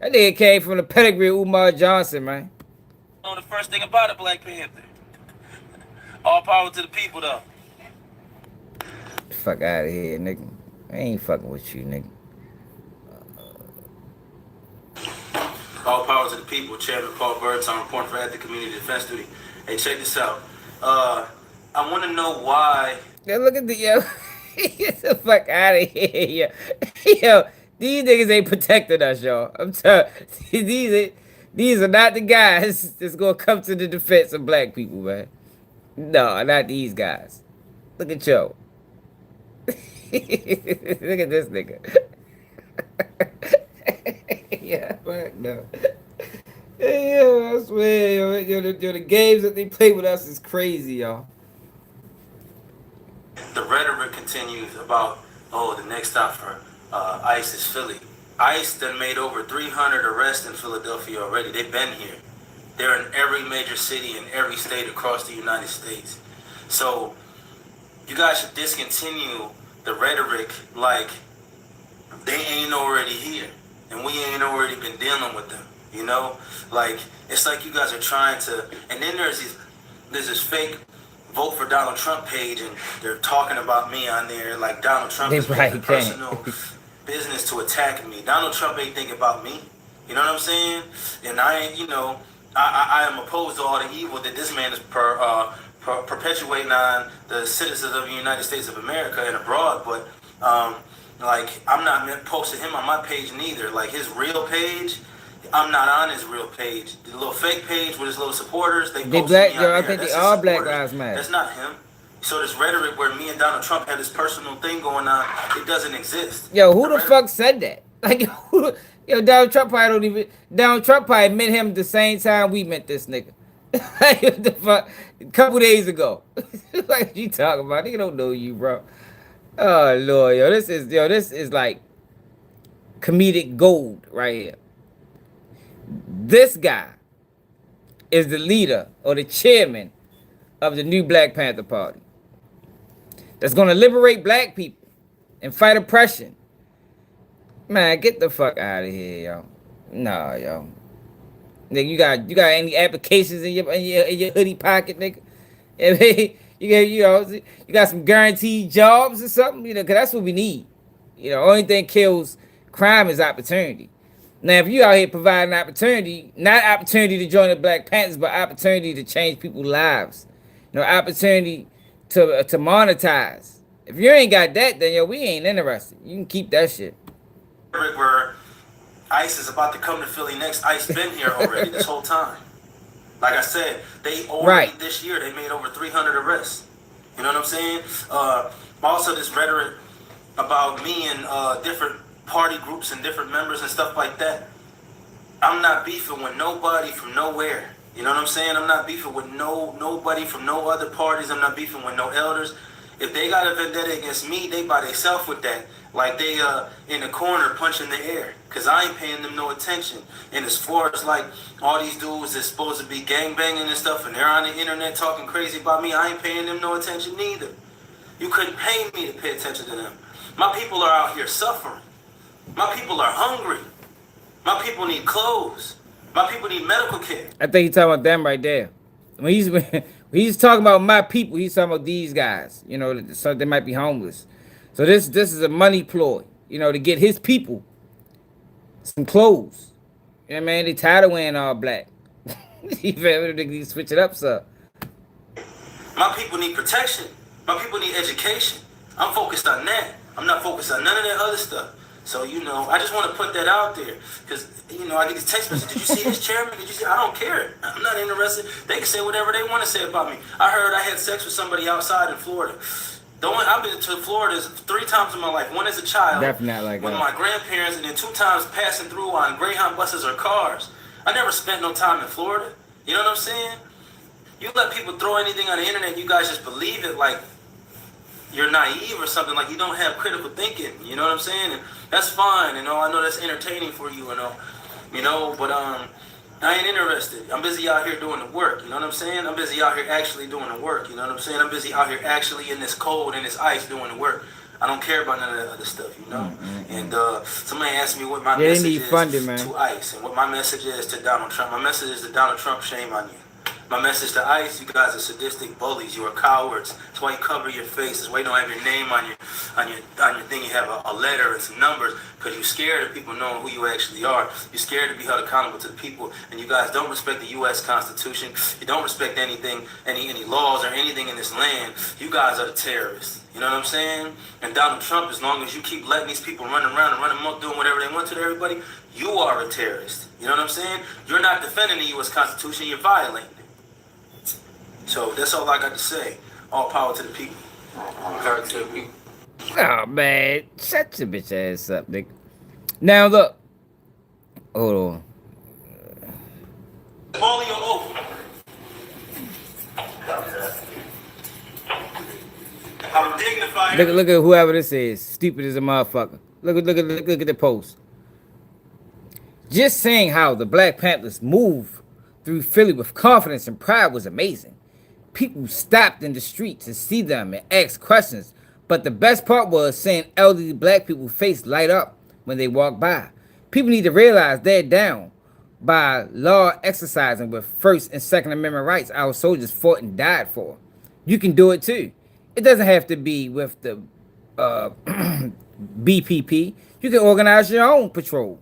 nigga came from the pedigree of Umar Johnson, man. On the first thing about a Black Panther. All power to the people, though. Fuck out of here, nigga. I ain't fucking with you, nigga. All power to the people. Chairman Paul Burton reporting for at the Community Defense Duty. Hey, check this out. I want to know why. Yeah, look at yo. Get the fuck out of here, yo. These niggas ain't protecting us, y'all. I'm telling you, these are not the guys that's gonna come to the defense of black people, man. No, not these guys. Look at yo. Look at this nigga. Yeah, fuck no. Yeah, I swear, the games that they play with us is crazy, y'all. The rhetoric continues about, oh, the next stop for ICE is Philly. ICE done made over 300 arrests in Philadelphia already. They've been here. They're in every major city in every state across the United States. So you guys should discontinue the rhetoric like they ain't already here and we ain't already been dealing with them. You know, like it's like you guys are trying to. And then there's this fake vote for Donald Trump page, and they're talking about me on there like Donald Trump is making personal business to attack me. Donald Trump ain't thinking about me. You know what I'm saying? And I ain't, you know, I am opposed to all the evil that this man is perpetuating on the citizens of the United States of America and abroad. But like, I'm not posting him on my page neither. Like his real page, I'm not on his real page. The little fake page with his little supporters, they post black, me on yo, there. I think That's they his all Black supporters. Lives Matter. That's not him. So this rhetoric where me and Donald Trump had this personal thing going on, it doesn't exist. Yo, who the fuck said that? Like, yo, Donald Trump probably don't even. Donald Trump probably met him the same time we met this nigga. Like, what the fuck? A couple days ago. Like, you talking about? Nigga don't know you, bro. Oh Lord, this is like comedic gold right here. This guy is the leader or the chairman of the new Black Panther Party that's gonna liberate black people and fight oppression. Man, get the fuck out of here, yo. Nah, yo. Nigga, you got any applications in your hoodie pocket, nigga? You got some guaranteed jobs or something, you know, cause that's what we need. You know, only thing kills crime is opportunity. Now, if you out here providing opportunity, not opportunity to join the Black Panthers, but opportunity to change people's lives. You know, opportunity to monetize. If you ain't got that, then yo, we ain't interested. You can keep that shit. Where ICE is about to come to Philly next. ICE been here already this whole time. Like I said, they already this year they made over 300 arrests. You know what I'm saying? Also, this rhetoric about me and different party groups and different members and stuff like that. I'm not beefing with nobody from nowhere. You know what I'm saying? I'm not beefing with nobody from no other parties. I'm not beefing with no elders. If they got a vendetta against me, they by themselves with that. Like they in the corner punching the air. Cause I ain't paying them no attention. And as far as like all these dudes that's supposed to be gangbanging and stuff and they're on the internet talking crazy about me, I ain't paying them no attention neither. You couldn't pay me to pay attention to them. My people are out here suffering. My people are hungry. My people need clothes. My people need medical care. I think he's talking about them right there. When he's talking about my people, he's talking about these guys. You know, so they might be homeless. So this is a money ploy. You know, to get his people some clothes. You know what I mean? They tired of wearing all black. They switch it up, sir. My people need protection. My people need education. I'm focused on that. I'm not focused on none of that other stuff. So, you know, I just want to put that out there. Because, you know, I get these text messages. Did you see this chairman? Did you see? I don't care. I'm not interested. They can say whatever they want to say about me. I heard I had sex with somebody outside in Florida. I've been to Florida 3 times in my life. One as a child. Definitely like with that. my grandparents. And then 2 times passing through on Greyhound buses or cars. I never spent no time in Florida. You know what I'm saying? You let people throw anything on the internet, you guys just believe it like you're naive or something, like you don't have critical thinking. You know what I'm saying? And that's fine, you know. I know that's entertaining for you, you know. But I ain't interested. I'm busy out here doing the work. You know what I'm saying? I'm busy out here actually doing the work. You know what I'm saying? I'm busy out here actually in this cold and this ice doing the work. I don't care about none of that other stuff, you know. And somebody asked me what my message is to ICE and what my message is to Donald Trump. My message is to Donald Trump, shame on you. My message to ICE, you guys are sadistic bullies. You are cowards. That's why you cover your face. That's why you don't have your name on your thing. You have a letter and some numbers because you're scared of people knowing who you actually are. You're scared to be held accountable to the people. And you guys don't respect the U.S. Constitution. You don't respect anything, any laws or anything in this land. You guys are the terrorists. You know what I'm saying? And Donald Trump, as long as you keep letting these people run around and run amok doing whatever they want to everybody, you are a terrorist. You know what I'm saying? You're not defending the U.S. Constitution. You're violating it. So that's all I got to say. All power to the people. Power to the people. Oh man, shut your bitch ass up, nigga. Now look, hold on. Call your oath. I'm dignified. Look at whoever this is. Stupid as a motherfucker. Look at the post. Just saying how the Black Panthers moved through Philly with confidence and pride was amazing. People stopped in the street to see them and ask questions. But the best part was seeing elderly black people's face light up when they walk by. People need to realize they're down by law exercising with First and Second Amendment rights our soldiers fought and died for. You can do it too. It doesn't have to be with the BPP. You can organize your own patrol.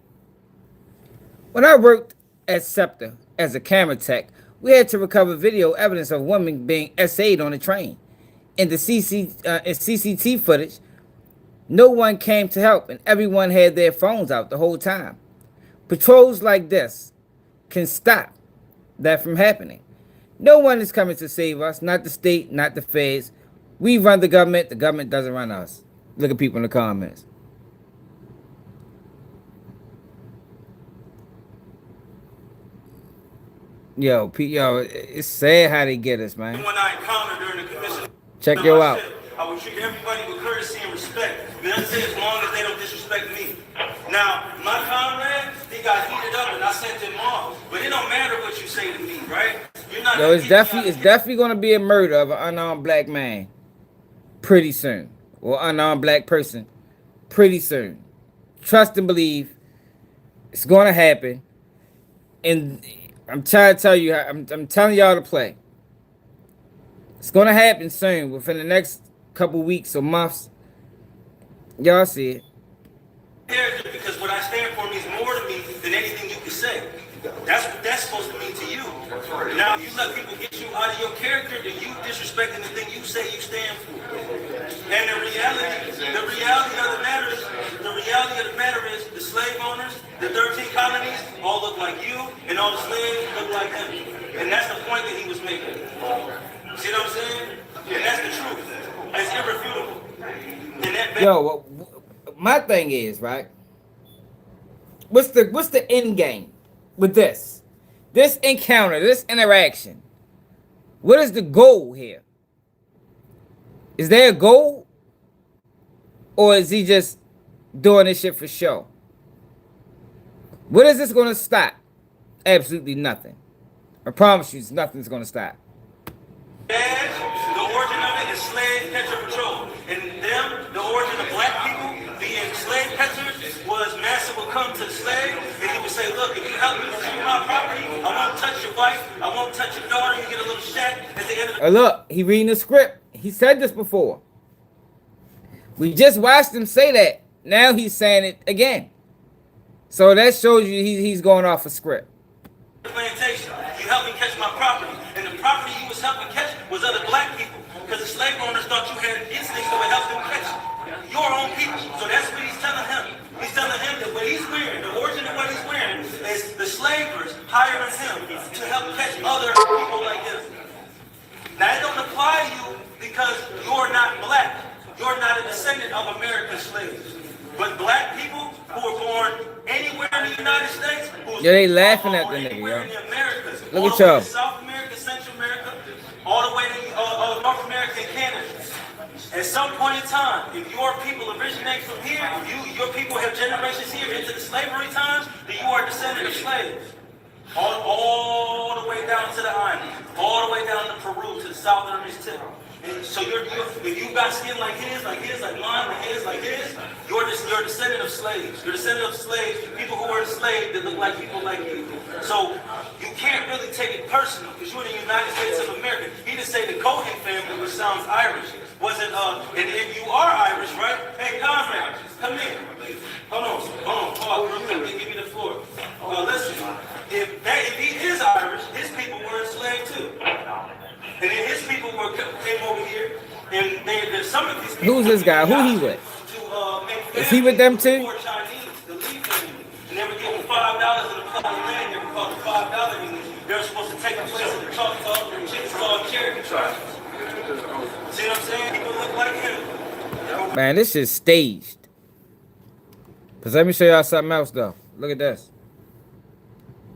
When I worked at SEPTA as a camera tech, we had to recover video evidence of women being SA'd on the train. In the CCT footage, no one came to help and everyone had their phones out the whole time. Patrols like this can stop that from happening. No one is coming to save us, not the state, not the feds. We run the government doesn't run us. Look at people in the comments. Yo, it's sad how they get us, man. When I encountered during the commission, Check yo out. I would treat everybody with courtesy and respect. But that's it, as long as they don't disrespect me. Now, my comrade, he got heated up and I sent him off. But it don't matter what you say to me, right? You're not. Yo, it's definitely gonna be a murder of an unarmed black man pretty soon, or unarmed black person pretty soon. Trust and believe it's gonna happen. And I'm trying to tell you, I'm telling y'all to play. It's gonna happen soon, within the next couple weeks or months. Y'all see it. Because what I stand for means more to me than anything you can say. That's what that's supposed to mean to you. Now, if you let people get you out of your character, then you disrespecting the thing you say you stand for. And the reality of the matter is, the slave owners, the 13 colonies, all look like you, and all the slaves look like him. And that's the point that he was making. See what I'm saying? And that's the truth. It's irrefutable. Yo, my thing is, right? What's the end game with this encounter, this interaction? What is the goal here? Is there a goal, or is he just doing this shit for show? What is this going to stop? Absolutely nothing. I promise you, nothing's going to stop. The origin of it is slave catcher patrol. And them, the origin of black people being slave catchers was master would come to the slave and he would say, look, if you help me retrieve my property, I won't touch your wife, I won't touch your daughter, you get a little shack at the end of the look, he reading the script. He said this before. We just watched him say that. Now he's saying it again. So that shows you he's going off a script. plantation. You helped me catch my property. And the property you was helping catch was other black people. Because the slave owners thought you had instincts that would help them catch your own people. So that's what he's telling him. He's telling him that what he's wearing, the origin of what he's wearing, is the slavers hiring him to help catch other people like him. Now it don't apply to you because you're not black. You're not a descendant of American slaves. But black people who were born anywhere in the United States, yeah, they laughing at the nigga, yo. in the Americas, look at y'all. South America, Central America, all the way to North America and Canada. At some point in time, if your people originate from here, if your people have generations here into the slavery times, then you are a descendant of slaves. All the way down to the island, all the way down to Peru, to the southernmost tip. And so if you got skin like his, like mine, like his, you're a descendant of slaves. You're a descendant of slaves, people who were enslaved that look like people like you. So you can't really take it personal because you're in the United States of America. He didn't say the Cohen family, which sounds Irish. Wasn't and if you are Irish, right? Hey, comrade, come here. Hold on, real quick, give me the floor. Listen, if he is Irish, his people were enslaved too. And then his people came over here, and there's some of these people. Who's this guy? Who he with? Is he with them too? Chinese, the Lee family. And they were getting $5 in a plot of land. They were called the $5 English. They were supposed to take the place of the Choctaw and Chickasaw and Cherokee tribes. See what I'm saying? People look like him. Man, this is staged. Cause let me show y'all something else though. Look at this.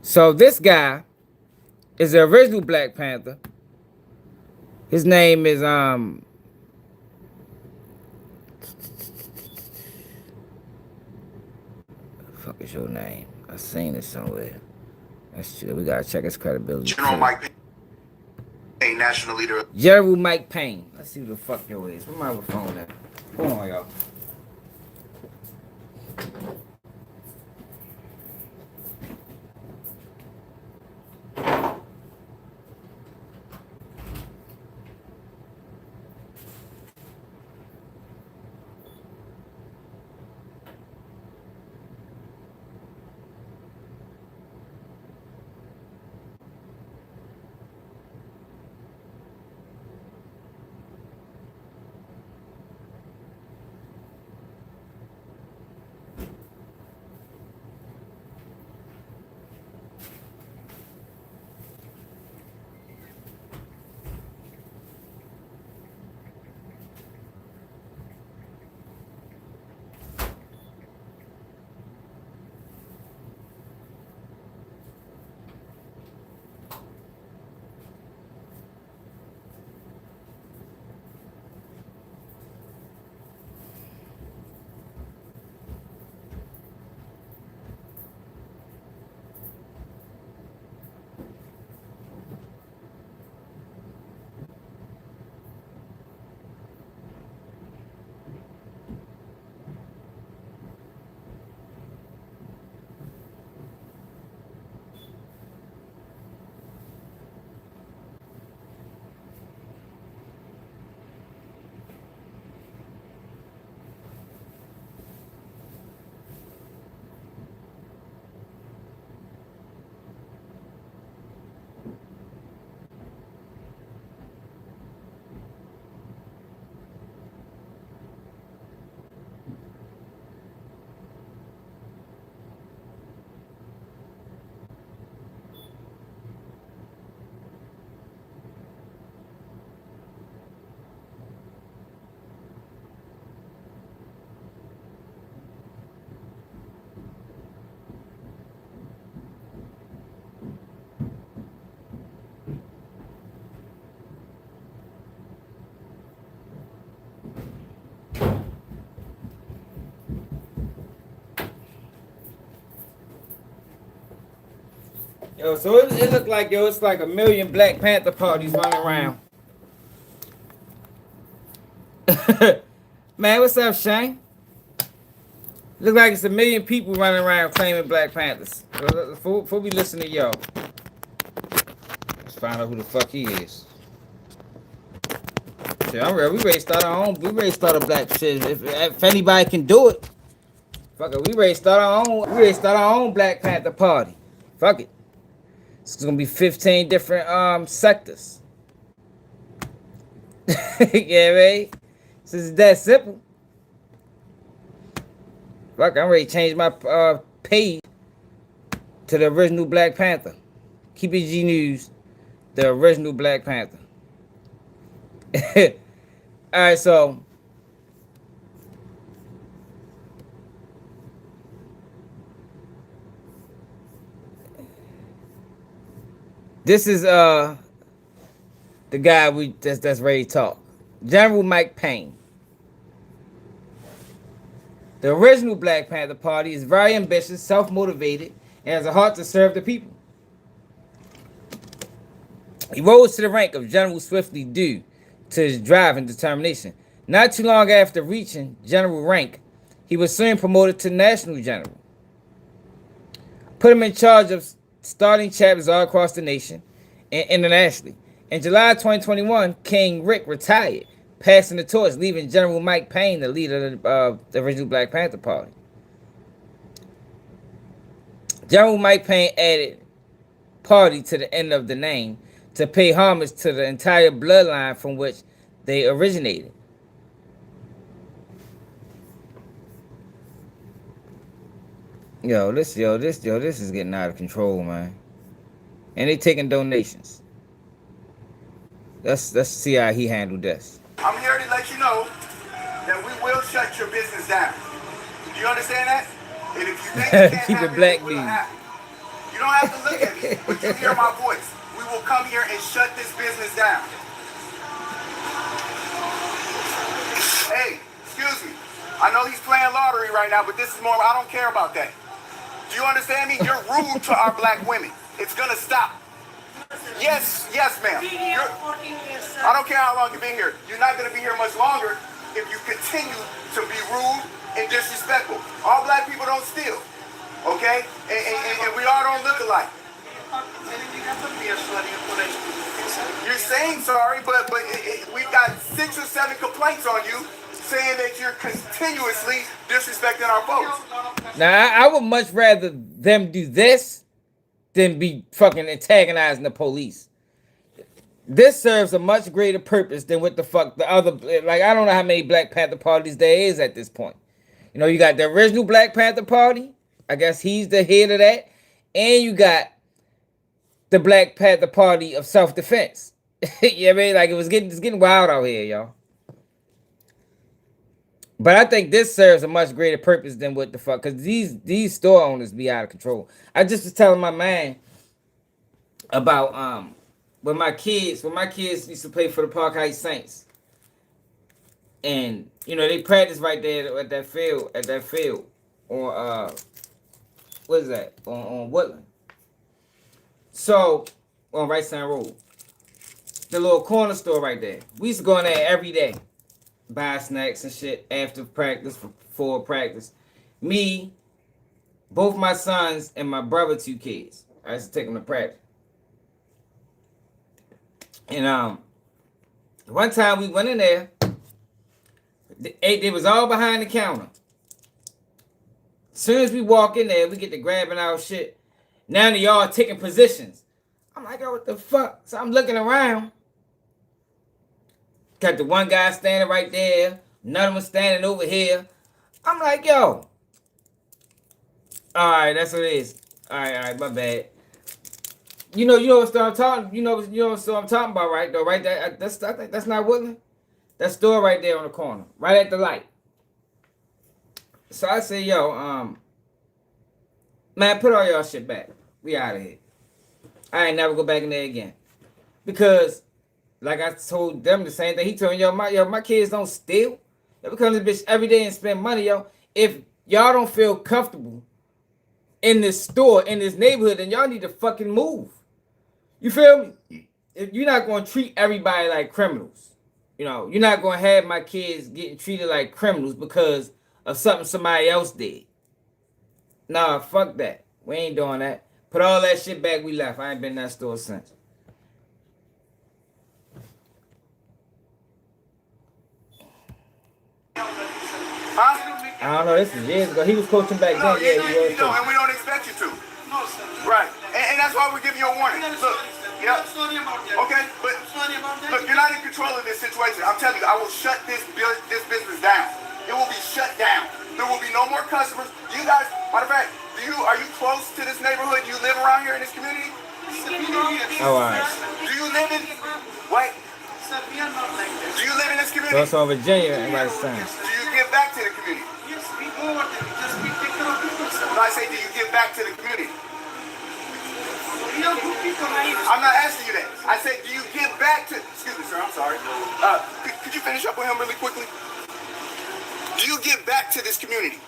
So this guy is the original Black Panther. His name is fuck is your name? I seen it somewhere. That's true. We gotta check his credibility. General Mike Payne, national leader. General Mike Payne. Let's see who the fuck your is. Where my phone at? Hold on, y'all. Yo, so it looked like, yo, it's like a million Black Panther parties running around. Man, what's up, Shane? Look like it's a million people running around claiming Black Panthers. Before we listen to y'all, let's find out who the fuck he is. Shit, I'm ready. We ready to start our own. We ready to start a black shit. If anybody can do it, fuck it. We ready to start our own. We ready to start our own Black Panther party. Fuck it. It's gonna be 15 different sectors. Yeah, right? So it's that simple. Fuck, I'm ready to change my page to the original Black Panther. Keep it G News, the original Black Panther. Alright, so this is the guy that's ready to talk. General Mike Payne. The original Black Panther Party is very ambitious, self-motivated, and has a heart to serve the people. He rose to the rank of general swiftly due to his drive and determination. Not too long after reaching general rank, he was soon promoted to national general. Put him in charge of starting chapters all across the nation and internationally. In July 2021, King Rick retired, passing the torch, leaving General Mike Payne the leader of the original Black Panther Party. General Mike Payne added party to the end of the name to pay homage to the entire bloodline from which they originated. This is getting out of control, man. And they taking donations. Let's see how he handled this. I'm here to let you know that we will shut your business down. Do you understand that? And if you think you can't Keep have it black, it, we'll dude. have it. You don't have to look at me, but you hear my voice. We will come here and shut this business down. Hey, excuse me. I know he's playing lottery right now, but this is more, I don't care about that. Do you understand me? You're rude to our black women. It's gonna stop. Yes, ma'am. I don't care how long you've been here. You're not gonna be here much longer if you continue to be rude and disrespectful. All black people don't steal, okay? And we all don't look alike. You're saying sorry, but we've got 6 or 7 complaints on you saying that you're continuously disrespecting our folks. Now, I would much rather them do this than be fucking antagonizing the police. This serves a much greater purpose than what the fuck the other, like, I don't know how many Black Panther parties there is at this point. You know, you got the original Black Panther Party. I guess he's the head of that. And you got the Black Panther Party of self-defense. You know what I mean? Like, it's getting wild out here, y'all. But I think this serves a much greater purpose than what the fuck, because these store owners be out of control. I just was telling my man about when my kids used to play for the Park Heights Saints, and you know they practice right there at that field on what is that on Woodland? So on Right Side Road, the little corner store right there. We used to go in there every day. Buy snacks and shit after practice, before practice. Me, both my sons, and my brother 2 kids. I used to take them to practice. And one time we went in there. They was all behind the counter. As soon as we walk in there, we get to grabbing our shit. Now they all taking positions. I'm like, oh, what the fuck? So I'm looking around. Got the one guy standing right there, another one standing over here. I'm like, yo. All right, that's what it is. All right, my bad. You know what I'm talking. You know what I'm talking about, right? Though, right there. I think that's not Woodland. That store right there on the corner, right at the light. So I say, yo, man, put all y'all shit back. We out of here. I ain't never go back in there again, because. Like I told them the same thing. He told me, my kids don't steal. They become this bitch every day and spend money, yo. If y'all don't feel comfortable in this store, in this neighborhood, then y'all need to fucking move. You feel me? If you're not going to treat everybody like criminals. You know, you're not going to have my kids getting treated like criminals because of something somebody else did. Nah, fuck that. We ain't doing that. Put all that shit back, we left. I ain't been in that store since. Huh? I don't know, this is years ago. He was coaching back then. Yeah, he was. And we don't expect you to. No, sir. Right. And that's why we're giving you a warning. Look, yeah. I'm sorry about that. Okay, but I'm sorry about that. look, you're not in control of this situation. I'm telling you, I will shut this business down. It will be shut down. There will be no more customers. You guys, matter of fact, are you close to this neighborhood? You live around here in this community? Oh, all right. Do you live in, wait, Sir, we are not like that. do you live in this So community? it's on Virginia and right side. Do you give back to the community? Yes, we go over there. We take care of people, sir. No, I say, do you give back to the community? We are good people, right? I'm not asking you that. I said, do you give back to, excuse me, sir, I'm sorry. Could you finish up with him really quickly? Do you give back to this community?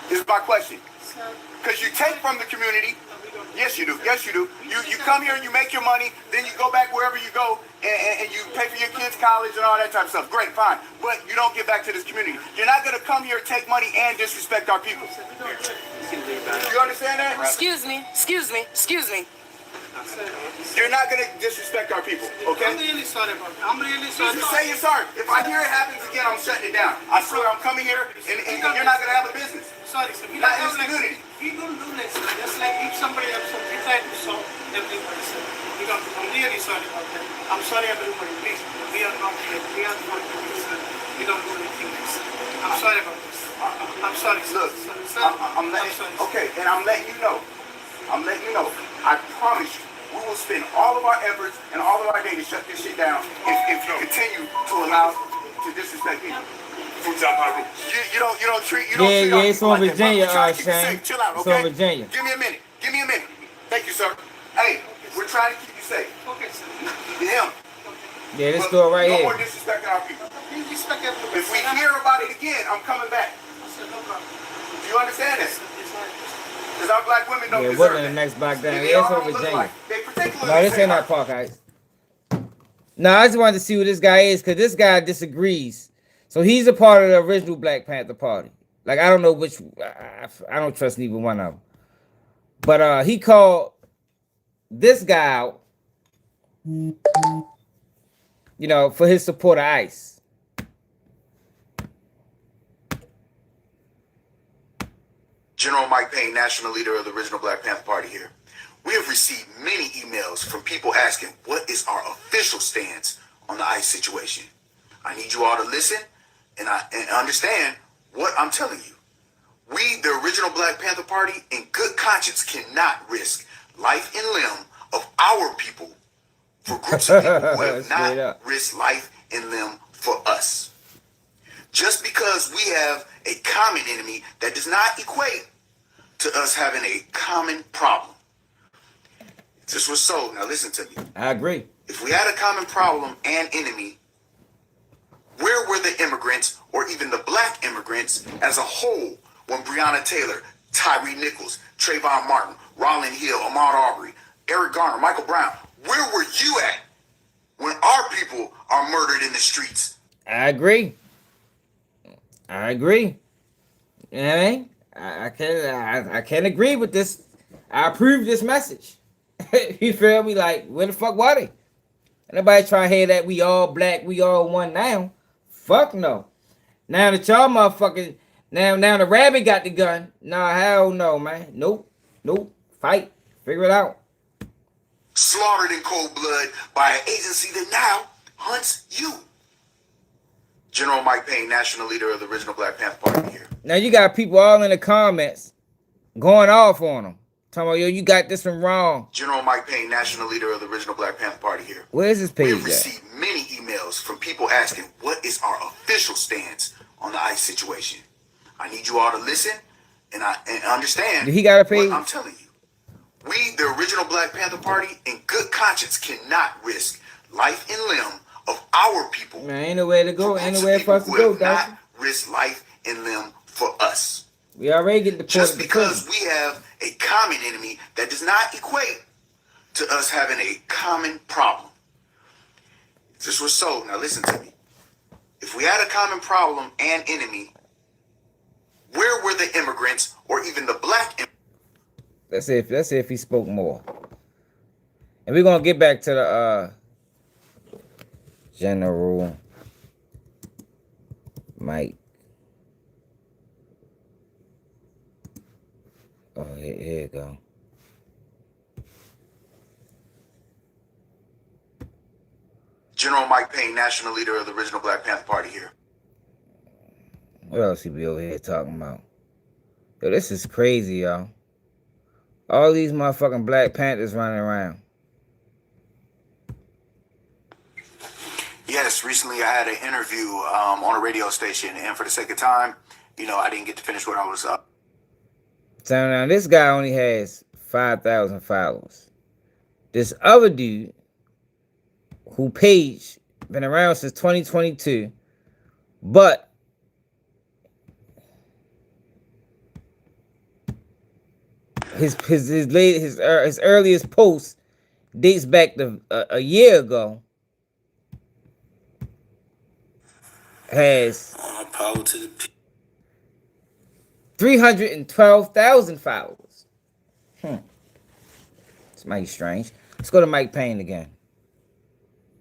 Is my question. Sir, Because you take from the community. Yes, you do. Yes, you do. You come here and you make your money, then you go back wherever you go, and you pay for your kids' college and all that type of stuff. Great, fine. But you don't give back to this community. You're not going to come here, take money, and disrespect our people. You understand that? Excuse me. You're not going to disrespect our people, okay? I'm really sorry about that. I'm really sorry. Just say you're sorry. If I hear it happens again, I'm shutting it down. I swear, I'm coming here, and you're not going to have a business. Sorry, sir. We Not don't in this have community. we don't do like, sir. Just like if somebody else, we try to solve everybody, sir. We don't. I'm really sorry about that. I'm sorry, everybody. Please, we are not here. We are not here, sir. We don't do anything like this. I'm sorry about this. I'm sorry, sir. Look, Sir, I'm letting, okay, and I'm letting you know. I promise you, we will spend all of our efforts and all of our day to shut this shit down if you continue to allow to disrespect people. You don't treat Yeah, it's on like that, Virginia, bro. We're trying to keep you Shane. safe. Chill out, It's okay? on Virginia. Give me a minute. Thank you, sir. Hey, we're trying to keep you say? Okay, sir. Him. Yeah, this store right no here. more disrespecting our people. We respect everybody. If we hear about it again, I'm coming back. Sir, no problem. Do you understand this? It's not. Because our black women don't Yeah, deserve Woodland, that. the next block down. And they Yeah, it's all on don't look Virginia. like. They particularly No, this say ain't our- that Park Heights. No, I just wanted to see who this guy is because this guy disagrees. So he's a part of the original Black Panther Party. Like, I don't know which, I don't trust neither one of them. But he called this guy out, you know, for his support of ICE. General Mike Payne, national leader of the original Black Panther Party here. We have received many emails from people asking, what is our official stance on the ICE situation? I need you all to listen and understand what I'm telling you. We, the original Black Panther Party, in good conscience cannot risk life and limb of our people for groups of people who have not risked life and limb for us. Just because we have a common enemy, that does not equate to us having a common problem. If this was so, now listen to me. I agree. If we had a common problem and enemy, where were the immigrants or even the black immigrants as a whole when Breonna Taylor, Tyree Nichols, Trayvon Martin, Rollin Hill, Ahmaud Arbery, Eric Garner, Michael Brown, where were you at when our people are murdered in the streets? I agree. I agree. You know what I mean? I can't agree with this. I approve this message. You feel me? Like, where the fuck were they? Nobody trying to hear that we all black, we all one now. Fuck no. Now that y'all motherfucking, now the rabbit got the gun. Nah, hell no, man. Nope. Fight. Figure it out. Slaughtered in cold blood by an agency that now hunts you. General Mike Payne, national leader of the original Black Panther Party here. Now you got people all in the comments going off on them. Talking about, yo, you got this one wrong. General Mike Payne, national leader of the original Black Panther Party here. Where's this page We have at? received many emails from people asking, what is our official stance on the ICE situation? I need you all to listen and understand Did he got a page? what I'm telling you. We, the original Black Panther Party, in good conscience cannot risk life and limb of our people. Man, ain't nowhere to go. Ain't nowhere for us to who go, have guys. not risked life and limb for us. We already get deported. Just because we have a common enemy, that does not equate to us having a common problem. If this was so, now listen to me. If we had a common problem and enemy, where were the immigrants or even the black Let's see if he spoke more. And we're gonna get back to the General Mike. Oh, here you go. General Mike Payne, national leader of the original Black Panther Party here. What else he be over here talking about? Yo, this is crazy, y'all. All these motherfucking Black Panthers running around. Yes, recently I had an interview on a radio station, and for the sake of time, I didn't get to finish what I was up. So now this guy only has 5,000 followers. This other dude, who page been around since 2022, but his earliest post dates back to a year ago. Has 312,000 followers. It's mighty strange. Let's go to Mike Payne again.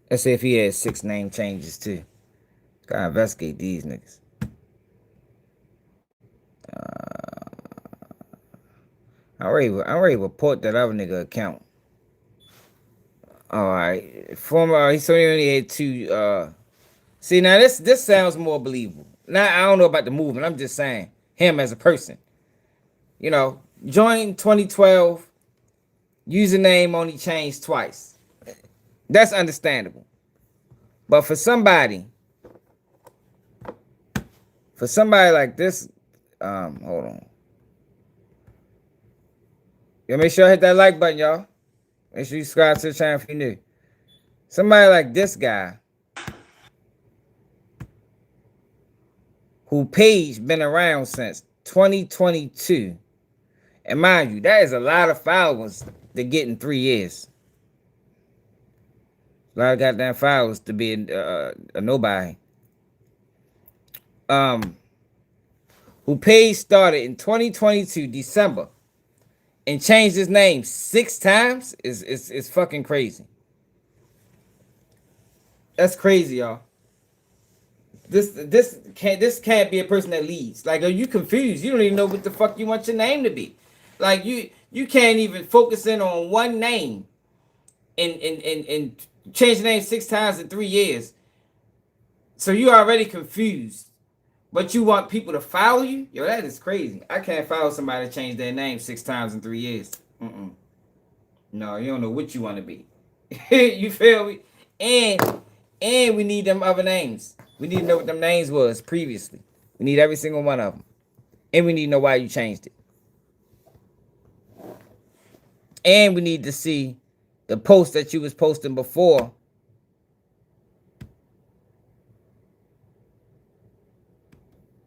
Let's see if he has 6 name changes too. Gotta investigate these niggas. I already report that other nigga account. All right, former. He only had 2. See, now this sounds more believable. Now I don't know about the movement. I'm just saying him as a person. Joined 2012. Username only changed twice. That's understandable. But for somebody like this, hold on. Make sure I hit that like button, y'all. Make sure you subscribe to the channel if you're new. Somebody like this guy, who page been around since 2022. And mind you, that is a lot of followers to get in 3 years. A lot of goddamn followers to be a nobody. Who page started in 2022 December and changed his name 6 times is fucking crazy. That's crazy, y'all. This can't be a person that leads. Like, are you confused? You don't even know what the fuck you want your name to be. Like, you can't even focus in on one name and change the name 6 times in 3 years. So you already confused. But you want people to follow you? Yo, that is crazy. I can't follow somebody to change their name 6 times in 3 years. No, you don't know what you want to be. You feel me? And we need them other names. We need to know what them names was previously. We need every single one of them. And we need to know why you changed it. And we need to see the post that you was posting before.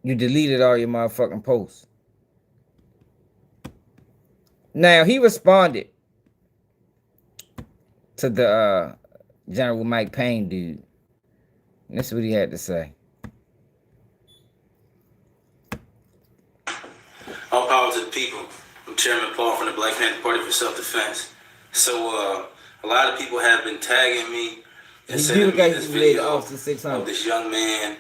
You deleted all your motherfucking posts. Now, he responded to the General Mike Payne dude. And this is what he had to say. All power to the people. I'm Chairman Paul from the Black Panther Party for Self-Defense. So, a lot of people have been tagging me and sending me this video of this young man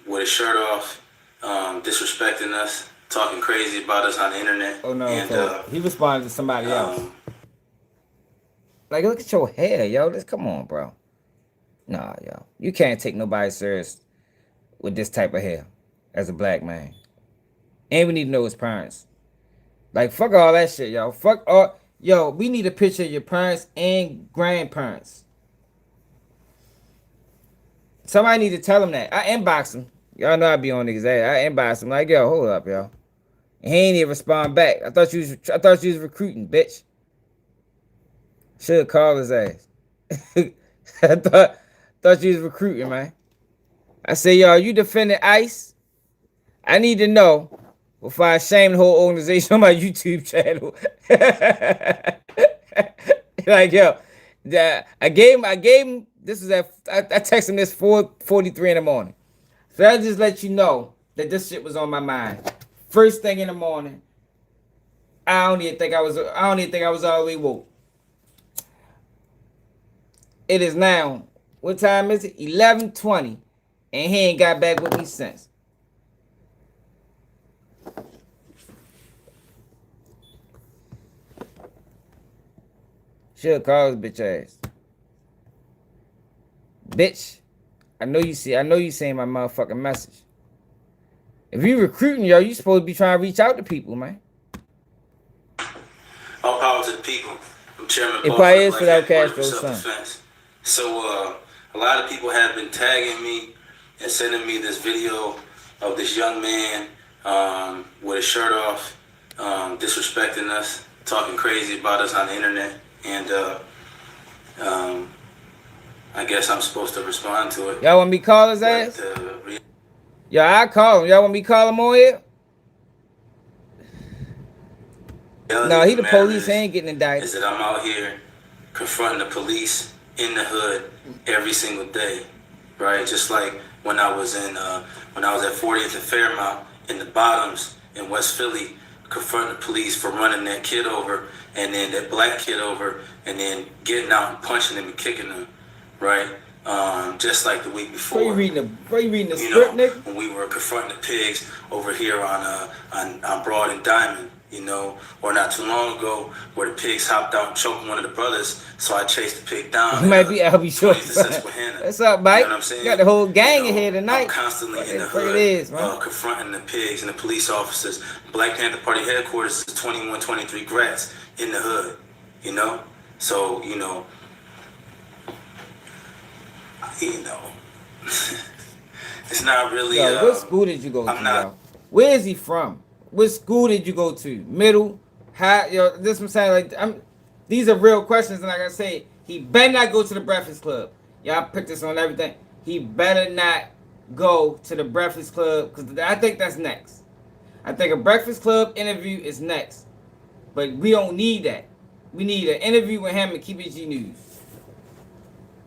with his shirt off, disrespecting us, talking crazy about us on the internet. Oh, no. And, So he responded to somebody else. Like, look at your hair, yo. Come on, bro. Nah, yo. You can't take nobody serious with this type of hair as a black man. And we need to know his parents. Like, fuck all that shit, yo. Fuck all. Yo, we need a picture of your parents and grandparents. Somebody need to tell him that. I inbox him. Y'all know I be on niggas' ass. I inbox him like, yo, hold up, yo. And he ain't even respond back. I thought you was recruiting, bitch. Should call his ass. I thought you was recruiting, man. I say, yo, you defending ICE? I need to know before I shame the whole organization on my YouTube channel. Like, yo, I gave him, this was I texted him this 4:43 in the morning. So I just let you know that this shit was on my mind. First thing in the morning. I don't even think I was all the way woke. It is now, what time is it? 11:20. And he ain't got back with me since. Should call his bitch ass. Bitch, I know you saying my motherfucking message. If you recruiting, yo, you supposed to be trying to reach out to people, man. all power to the people. I'm Chairman It Paul probably is for Fidel the Black Panther Castro's Party for Self-Defense. So a lot of people have been tagging me and sending me this video of this young man with his shirt off, disrespecting us, talking crazy about us on the internet, and I guess I'm supposed to respond to it. Y'all want me to call his ass? Yeah, I call him. Y'all want me to call him on here? No, he the police. He ain't getting indicted. Is that I'm out here confronting the police in the hood every single day, right? Just like when I was at 40th and Fairmount in the Bottoms in West Philly, confronting the police for running that kid over, and then that black kid over, and then getting out and punching him and kicking him, right? Just like the week before. Where you reading the script, nigga? When we were confronting the pigs over here on Broad and Diamond, or not too long ago, where the pigs hopped out and choked one of the brothers, so I chased the pig down. It might be Albie Short. What's up, Mike? You know what I'm saying? Got the whole gang in here tonight. I'm constantly in the hood, confronting the pigs and the police officers. Black Panther Party headquarters is 2123 Gratz in the hood, So, it's not really. Yo, what school did you go to? Where is he from? What school did you go to? Middle, high? Yo, this I'm saying. Like, these are real questions, and like I say, he better not go to the Breakfast Club. Y'all put this on everything. He better not go to the Breakfast Club, because I think that's next. I think a Breakfast Club interview is next. But we don't need that. We need an interview with him and KBG News.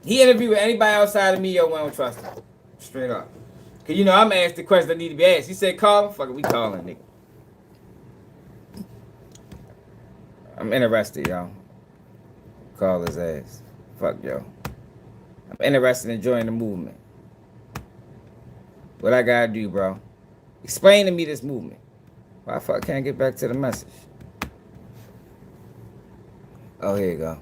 He interviewed with anybody outside of me, yo, we don't trust him. Straight up. Because, you know, I'm asked the questions that need to be asked. He said, call him? Fuck it, we calling, nigga. I'm interested, y'all. Call his ass. Fuck, yo. I'm interested in joining the movement. What I gotta do, bro? Explain to me this movement. Why the fuck can't I get back to the message? Oh, here you go.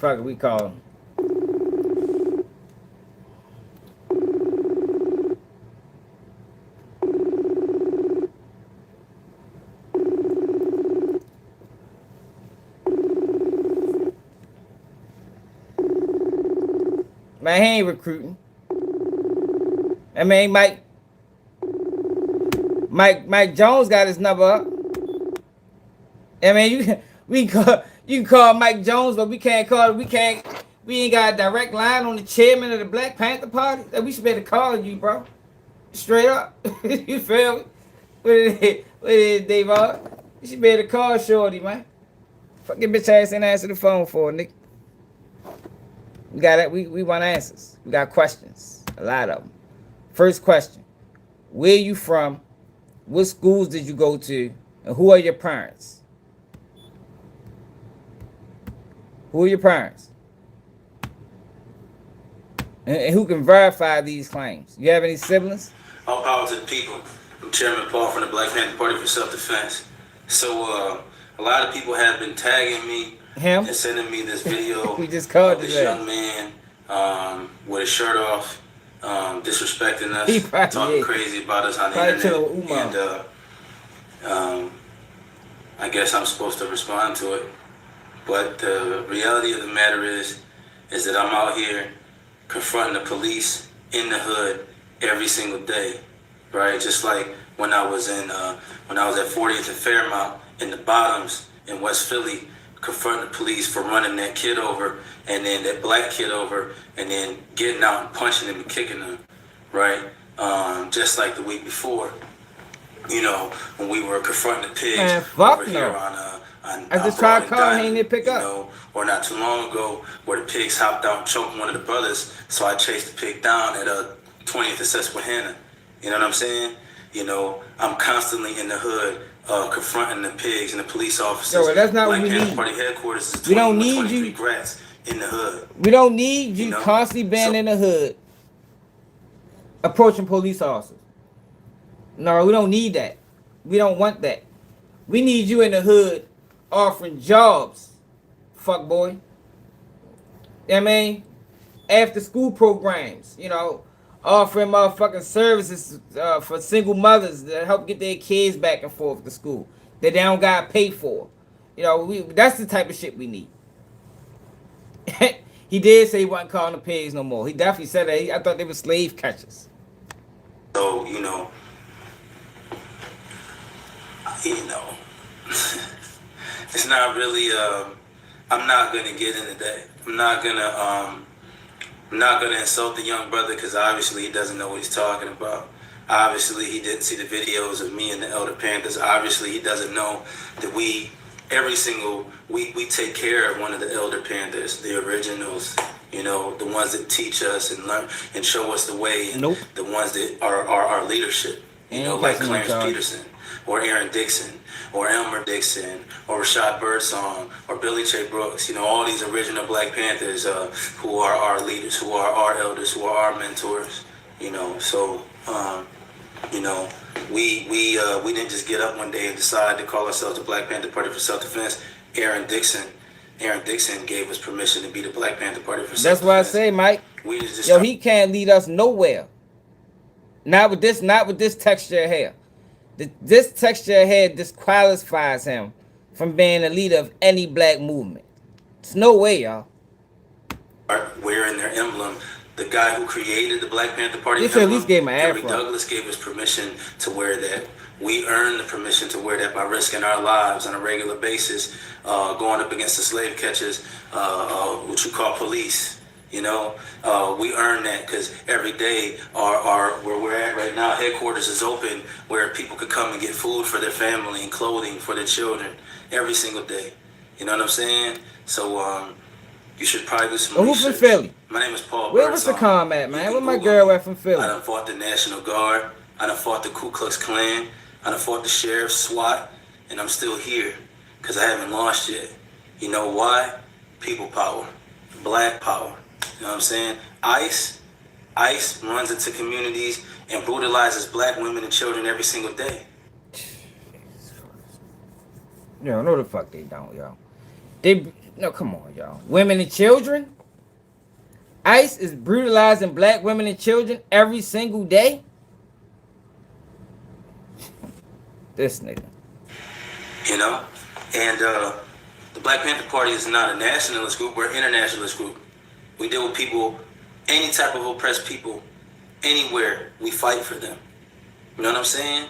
Fuck it, we call him. Man, he ain't recruiting. I mean, Mike Jones got his number up. I mean, you can call Mike Jones, but we ain't got a direct line on the chairman of the Black Panther Party. That we should be able to call you, bro. Straight up. You feel me? What it is, Dave? You should be able to call Shorty, man. Fucking bitch ass ain't answer the phone for, nigga. We got it. We want answers. We got questions. A lot of them. First question. Where you from? What schools did you go to? And who are your parents? Who are your parents? And who can verify these claims? You have any siblings? All power to the people. I'm Chairman Paul from the Black Panther Party for Self-Defense. So a lot of people have been tagging me Him? and sending me this video We just called of this today. young man with his shirt off, disrespecting He us, probably talking is. crazy about us on the Probably internet. killed Umar. And I guess I'm supposed to respond to it. But the reality of the matter is that I'm out here confronting the police in the hood every single day, right? Just like when I was at 40th and Fairmount in the Bottoms in West Philly, confronting the police for running that kid over, and then that black kid over, and then getting out and punching him and kicking him, right? Just like the week before, you know, when we were confronting the pigs Man, fuck over no. here on I just tried calling, he didn't pick up. know, or not too long ago, where the pigs hopped out and choked one of the brothers, so I chased the pig down at 20th and Susquehanna. You know what I'm saying? You know, I'm constantly in the hood confronting the pigs and the police officers. Yo, well, that's not Black what we Panther need. Party headquarters is We don't 21, need 23 you. grats in the hood. We don't need you, You know? constantly being So- in the hood, approaching police officers. No, we don't need that. We don't want that. We need you in the hood offering jobs, fuck boy. You know what I mean? After school programs, you know, offering motherfucking services for single mothers that help get their kids back and forth to school that they don't gotta pay for. You know, that's the type of shit we need. He did say he wasn't calling the pigs no more. He definitely said that. I thought they were slave catchers. So, you know, it's not really, I'm not going to get into that. I'm not going to insult the young brother because obviously he doesn't know what he's talking about. Obviously he didn't see the videos of me and the Elder Panthers. Obviously he doesn't know that every single week we take care of one of the Elder Panthers, the originals, you know, the ones that teach us and learn and show us the way, and Nope. the ones that are our leadership, you know, like catching Clarence no charge. Peterson or Aaron Dixon or Elmer Dixon or Rashad Birdsong or Billy J. Brooks, you know, all these original Black Panthers who are our leaders, who are our elders, who are our mentors, you know. So, you know, we didn't just get up one day and decide to call ourselves the Black Panther Party for Self-Defense. Aaron Dixon gave us permission to be the Black Panther Party for Self-Defense. That's why I say, Mike. We just Yo, he can't lead us nowhere. Not with this texture of hair. This texture of hair disqualifies him from being a leader of any black movement. It's no way, y'all. Wearing their emblem. The guy who created the Black Panther Party They should at least emblem, gave him an Henry afro. Douglas, gave us permission to wear that. We earned the permission to wear that by risking our lives on a regular basis, going up against the slave catchers, what you call police. You know, we earn that because every day where we're at right now, headquarters is open where people could come and get food for their family and clothing for their children every single day. You know what I'm saying? So you should probably do some Who research. from Philly? My name is Paul. Where was the calm at, man? Where my girl at from Philly? I done fought the National Guard. I done fought the Ku Klux Klan. I done fought the sheriff, SWAT, and I'm still here because I haven't lost yet. You know why? People power, black power. You know what I'm saying? ICE runs into communities and brutalizes black women and children every single day. Yo, no the fuck they don't, yo. No, come on, y'all. Women and children? ICE is brutalizing black women and children every single day? This nigga. You know? And the Black Panther Party is not a nationalist group, we're an internationalist group. We deal with people, any type of oppressed people, anywhere, we fight for them. You know what I'm saying?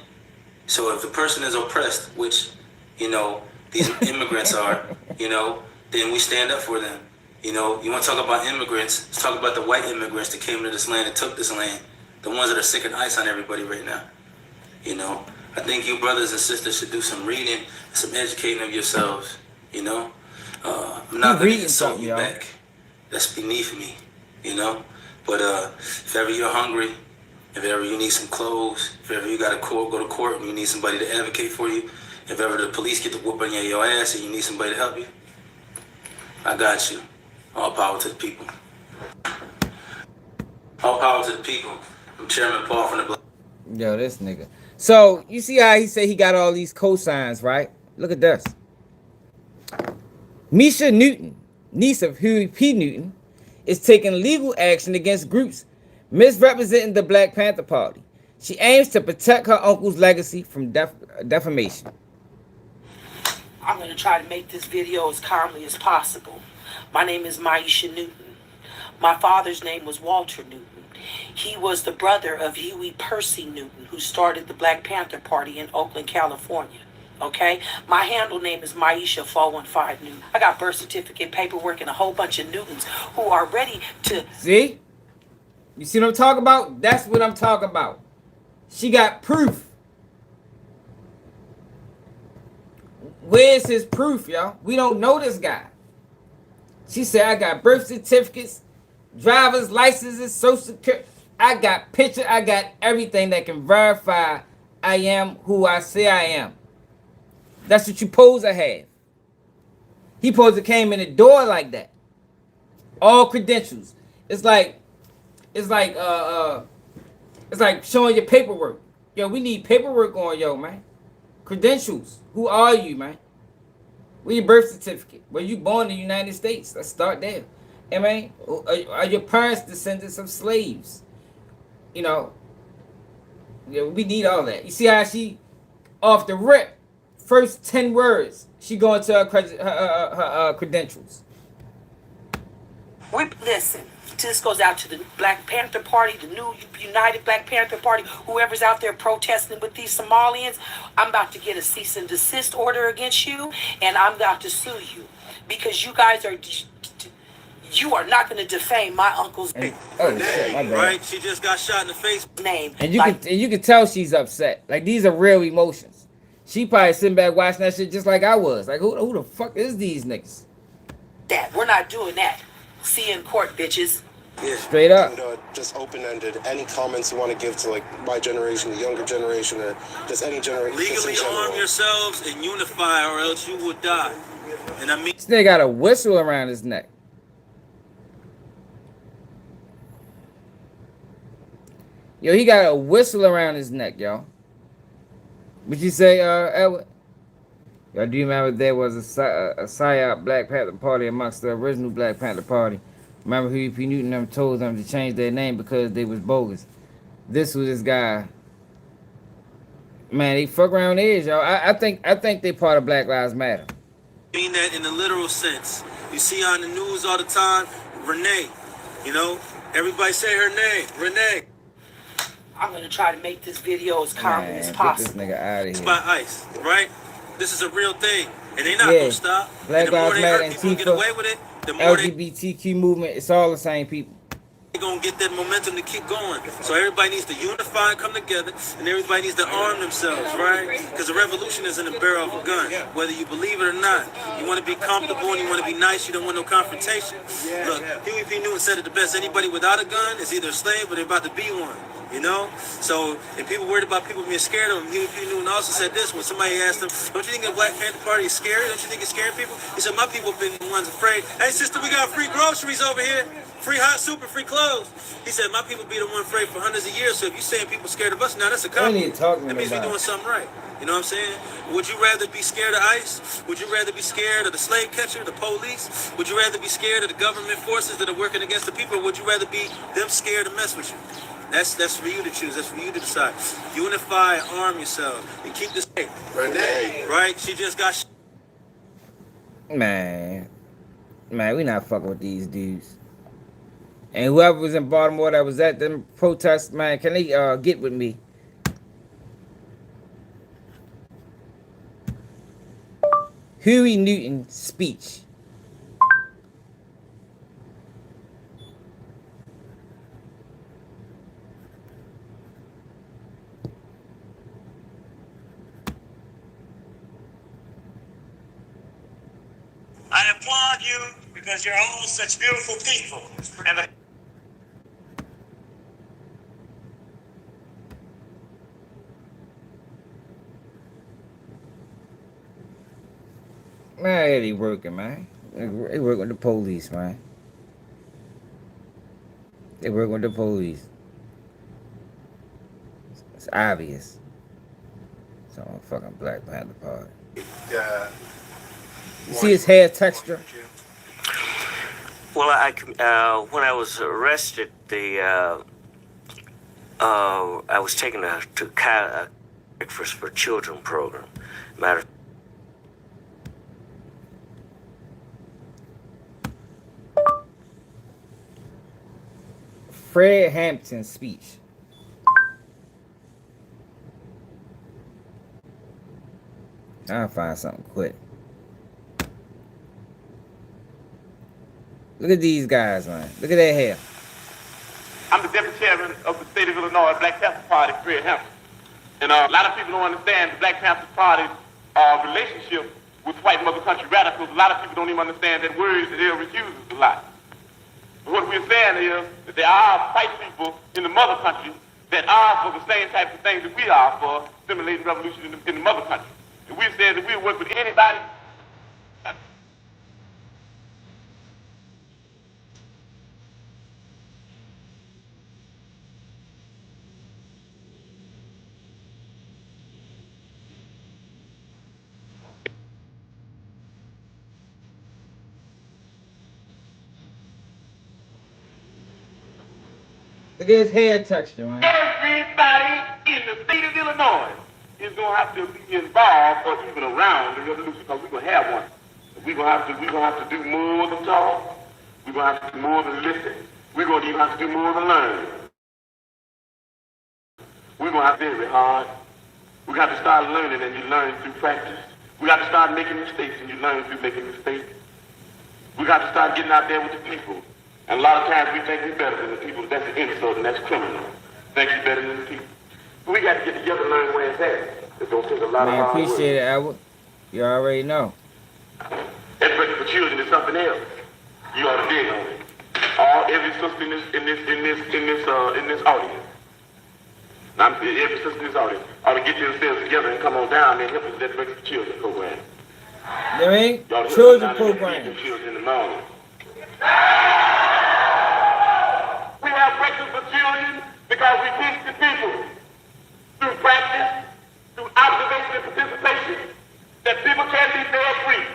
So if the person is oppressed, which, you know, these immigrants are, you know, then we stand up for them. You know, you want to talk about immigrants, let's talk about the white immigrants that came to this land and took this land. The ones that are sicking ice on everybody right now. You know, I think you brothers and sisters should do some reading, some educating of yourselves. You know, I'm not going to insult you back. That's beneath me, you know. But if ever you're hungry, if ever you need some clothes, if ever you got to go to court and you need somebody to advocate for you, if ever the police get to whooping your ass and you need somebody to help you, I got you. All power to the people. All power to the people. I'm Chairman Paul from the Black. Yo, this nigga. So, you see how he said he got all these cosigns, right? Look at this. Misha Newton, niece of Huey P. Newton, is taking legal action against groups misrepresenting the Black Panther Party. She aims to protect her uncle's legacy from defamation. I'm going to try to make this video as calmly as possible. My name is Maisha Newton. My father's name was Walter Newton. He was the brother of Huey Percy Newton, who started the Black Panther Party in Oakland, California. Okay? My handle name is Maisha 415 Newton. I got birth certificate, paperwork, and a whole bunch of Newtons who are ready to... See? You see what I'm talking about? That's what I'm talking about. She got proof. Where's his proof, y'all? We don't know this guy. She said, I got birth certificates, driver's licenses, social security. I got picture. I got everything that can verify I am who I say I am. That's what you supposed to have. He supposed to came in the door like that. All credentials. It's like showing your paperwork. Yo, we need paperwork on yo, man. Credentials. Who are you, man? Where your birth certificate? Were you born in the United States? Let's start there. I mean, are your parents descendants of slaves? You know, yeah, we need all that. You see how she, off the rip, first 10 words, she going to her credentials. Listen, this goes out to the Black Panther Party, the new United Black Panther Party, whoever's out there protesting with these Somalians. I'm about to get a cease and desist order against you, and I'm about to sue you because you guys are... You are not going to defame my uncle's name. Oh shit, my bad. Right? She just got shot in the face. Name. And you can tell she's upset. Like, these are real emotions. She probably sitting back watching that shit just like I was. Like, who the fuck is these niggas? That we're not doing that. See you in court, bitches. Yeah. Straight up. And, just open-ended. Any comments you want to give to like my generation, the younger generation, or just any generation? Legally arm yourselves and unify, or else you will die. And I mean, This nigga got a whistle around his neck. Yo, he got a whistle around his neck, yo. What you say, Edward? Y'all do you remember there was a PSYOP Black Panther Party amongst the original Black Panther Party? Remember Huey P. Newton them told them to change their name because they was bogus. This was this guy. Man, they fuck around the edge, y'all. I think they part of Black Lives Matter. mean that in the literal sense. You see on the news all the time, Renee, you know, everybody say her name, Renee. I'm gonna try to make this video as calmly as Man, get this possible. nigga out of It's here. by ICE, right? This is a real thing, and they not Yeah. gonna stop. Black And the more Lives they Matter, hurt people and get away Antifa, with it, the more they LGBTQ movement, it's all the same people. gonna get that momentum to keep going. So everybody needs to unify and come together, and everybody needs to arm themselves, right? Because the revolution is in the barrel of a gun, whether you believe it or not. You want to be comfortable and you want to be nice. You don't want no confrontation. Look, Huey P. Newton said it the best. Anybody without a gun is either a slave or they're about to be one. You know? So if people worried about people being scared of him, Huey P. Newton also said this when somebody asked him, don't you think the Black Panther Party is scary? Don't you think it's scaring people? He said, my people have been the ones afraid. Hey, sister, we got free groceries over here. Free hot soup and free clothes. He said, my people be the one afraid for hundreds of years. So if you're saying people scared of us, now that's a compliment. That means we're doing something right. You know what I'm saying? Would you rather be scared of ICE? Would you rather be scared of the slave catcher, the police? Would you rather be scared of the government forces that are working against the people? Or would you rather be them scared to mess with you? That's for you to choose. That's for you to decide. Unify and arm yourself and keep this safe. Right? She just got. Man, we not fucking with these dudes. And whoever was in Baltimore that was at them protests, man, can they get with me? Huey Newton's speech. I applaud you because you're all such beautiful people. And Man, they working, man. They work with the police, man. They work with the police. It's obvious. Some fucking Black Panther Party. Yeah. You see his hair texture? well, when I was arrested, I was taken to breakfast for children program. Matter. Fred Hampton's speech. I'll find something quick. Look at these guys, man. Look at their hair. I'm the deputy chairman of the state of Illinois Black Panther Party, Fred Hampton. And a lot of people don't understand the Black Panther Party's relationship with white mother country radicals. A lot of people don't even understand that word that Ill uses a lot. But what we're saying is that there are white people in the mother country that are for the same types of things that we are for stimulating revolution in the mother country. And we said that we'll work with anybody. Look at his hair texture, man. Everybody in the state of Illinois is going to have to be involved or even around the revolution because we're going to have one. We're going to have to do more than talk. We're going to have to do more than listen. We're going to even have to do more than learn. We're going to have to be very hard. We got to start learning, and you learn through practice. We got to start making mistakes, and you learn through making mistakes. We got to start getting out there with the people. And a lot of times we think we're better than the people. That's an insult, and that's criminal. Think you're better than the people. But we got to get together and learn where it's at. It's going to take a lot of hard work. Appreciate it, Albert. You already know. Education for children is something else. You ought to dig on it. Every sister in this audience. Now, every sister in this audience ought to get yourselves together and come on down and help us with that Breakfast for Children program. There ain't children program. Children in the morning. We have Breakfast for Children because we teach the people through practice, through observation and participation, that people can be fair free.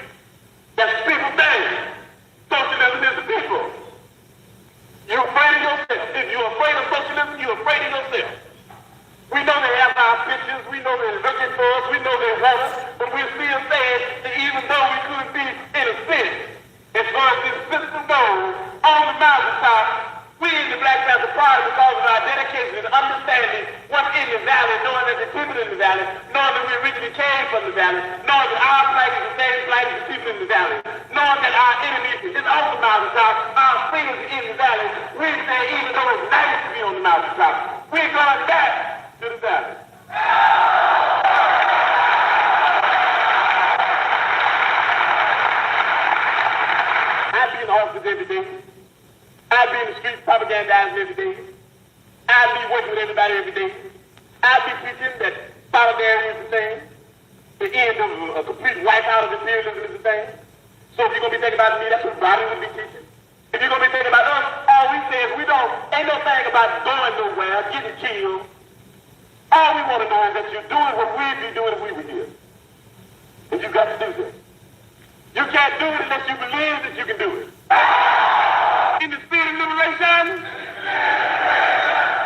That's the people thing. Socialism is the people. You're afraid of yourself. If you're afraid of socialism, you're afraid of yourself. We We know they have our pictures. We know they're looking for us. We know they want us. But we're still saying that even though we could be in a sense, as far as this system goes, on the mountaintop, we in the Black Panther Party, because of our dedication and understanding what's in the valley, knowing that the people in the valley, knowing that we originally came from the valley, knowing that our flag is the same flag as the people in the valley, knowing that our enemy is on the mountaintop, our friends are in the valley, we say even though it's nice to be on the mountaintop, we're going back to the valley. I be in the office every day. I be in the streets propagandizing every day. I be working with everybody every day. I be preaching that solidarity is the thing. The end of a complete wipeout of imperialism is the thing. So if you're going to be thinking about me, that's what Bobby would be teaching. If you're going to be thinking about us, all we say is ain't no thing about going nowhere, getting killed. All we want to know is that you're doing what we'd be doing if we were here. And you got to do that. You can't do it unless you believe that you can do it. In the spirit of liberation,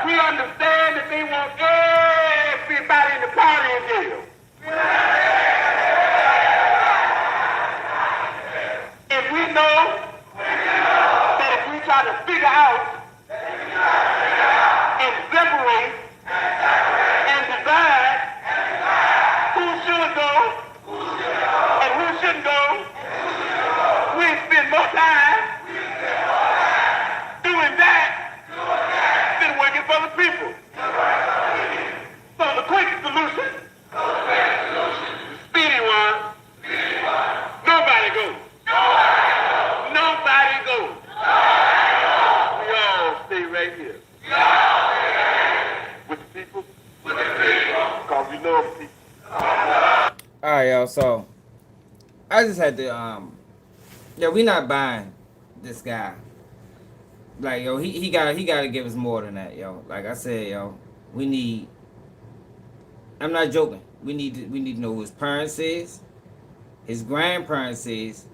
we understand that they want everybody in the party in jail. And we know that if we try to figure out and separate and divide who should go and who shouldn't go, we spend more time doing that than working for the people. So the quick solution, the speedy one, nobody goes. Nobody goes. We all stay right here. With the people. Because we know the people. Alright, y'all, so I just had to we not buying this guy. Like, yo, he gotta give us more than that, yo. Like I said, yo, I'm not joking. We need to know who his parents is, his grandparents is.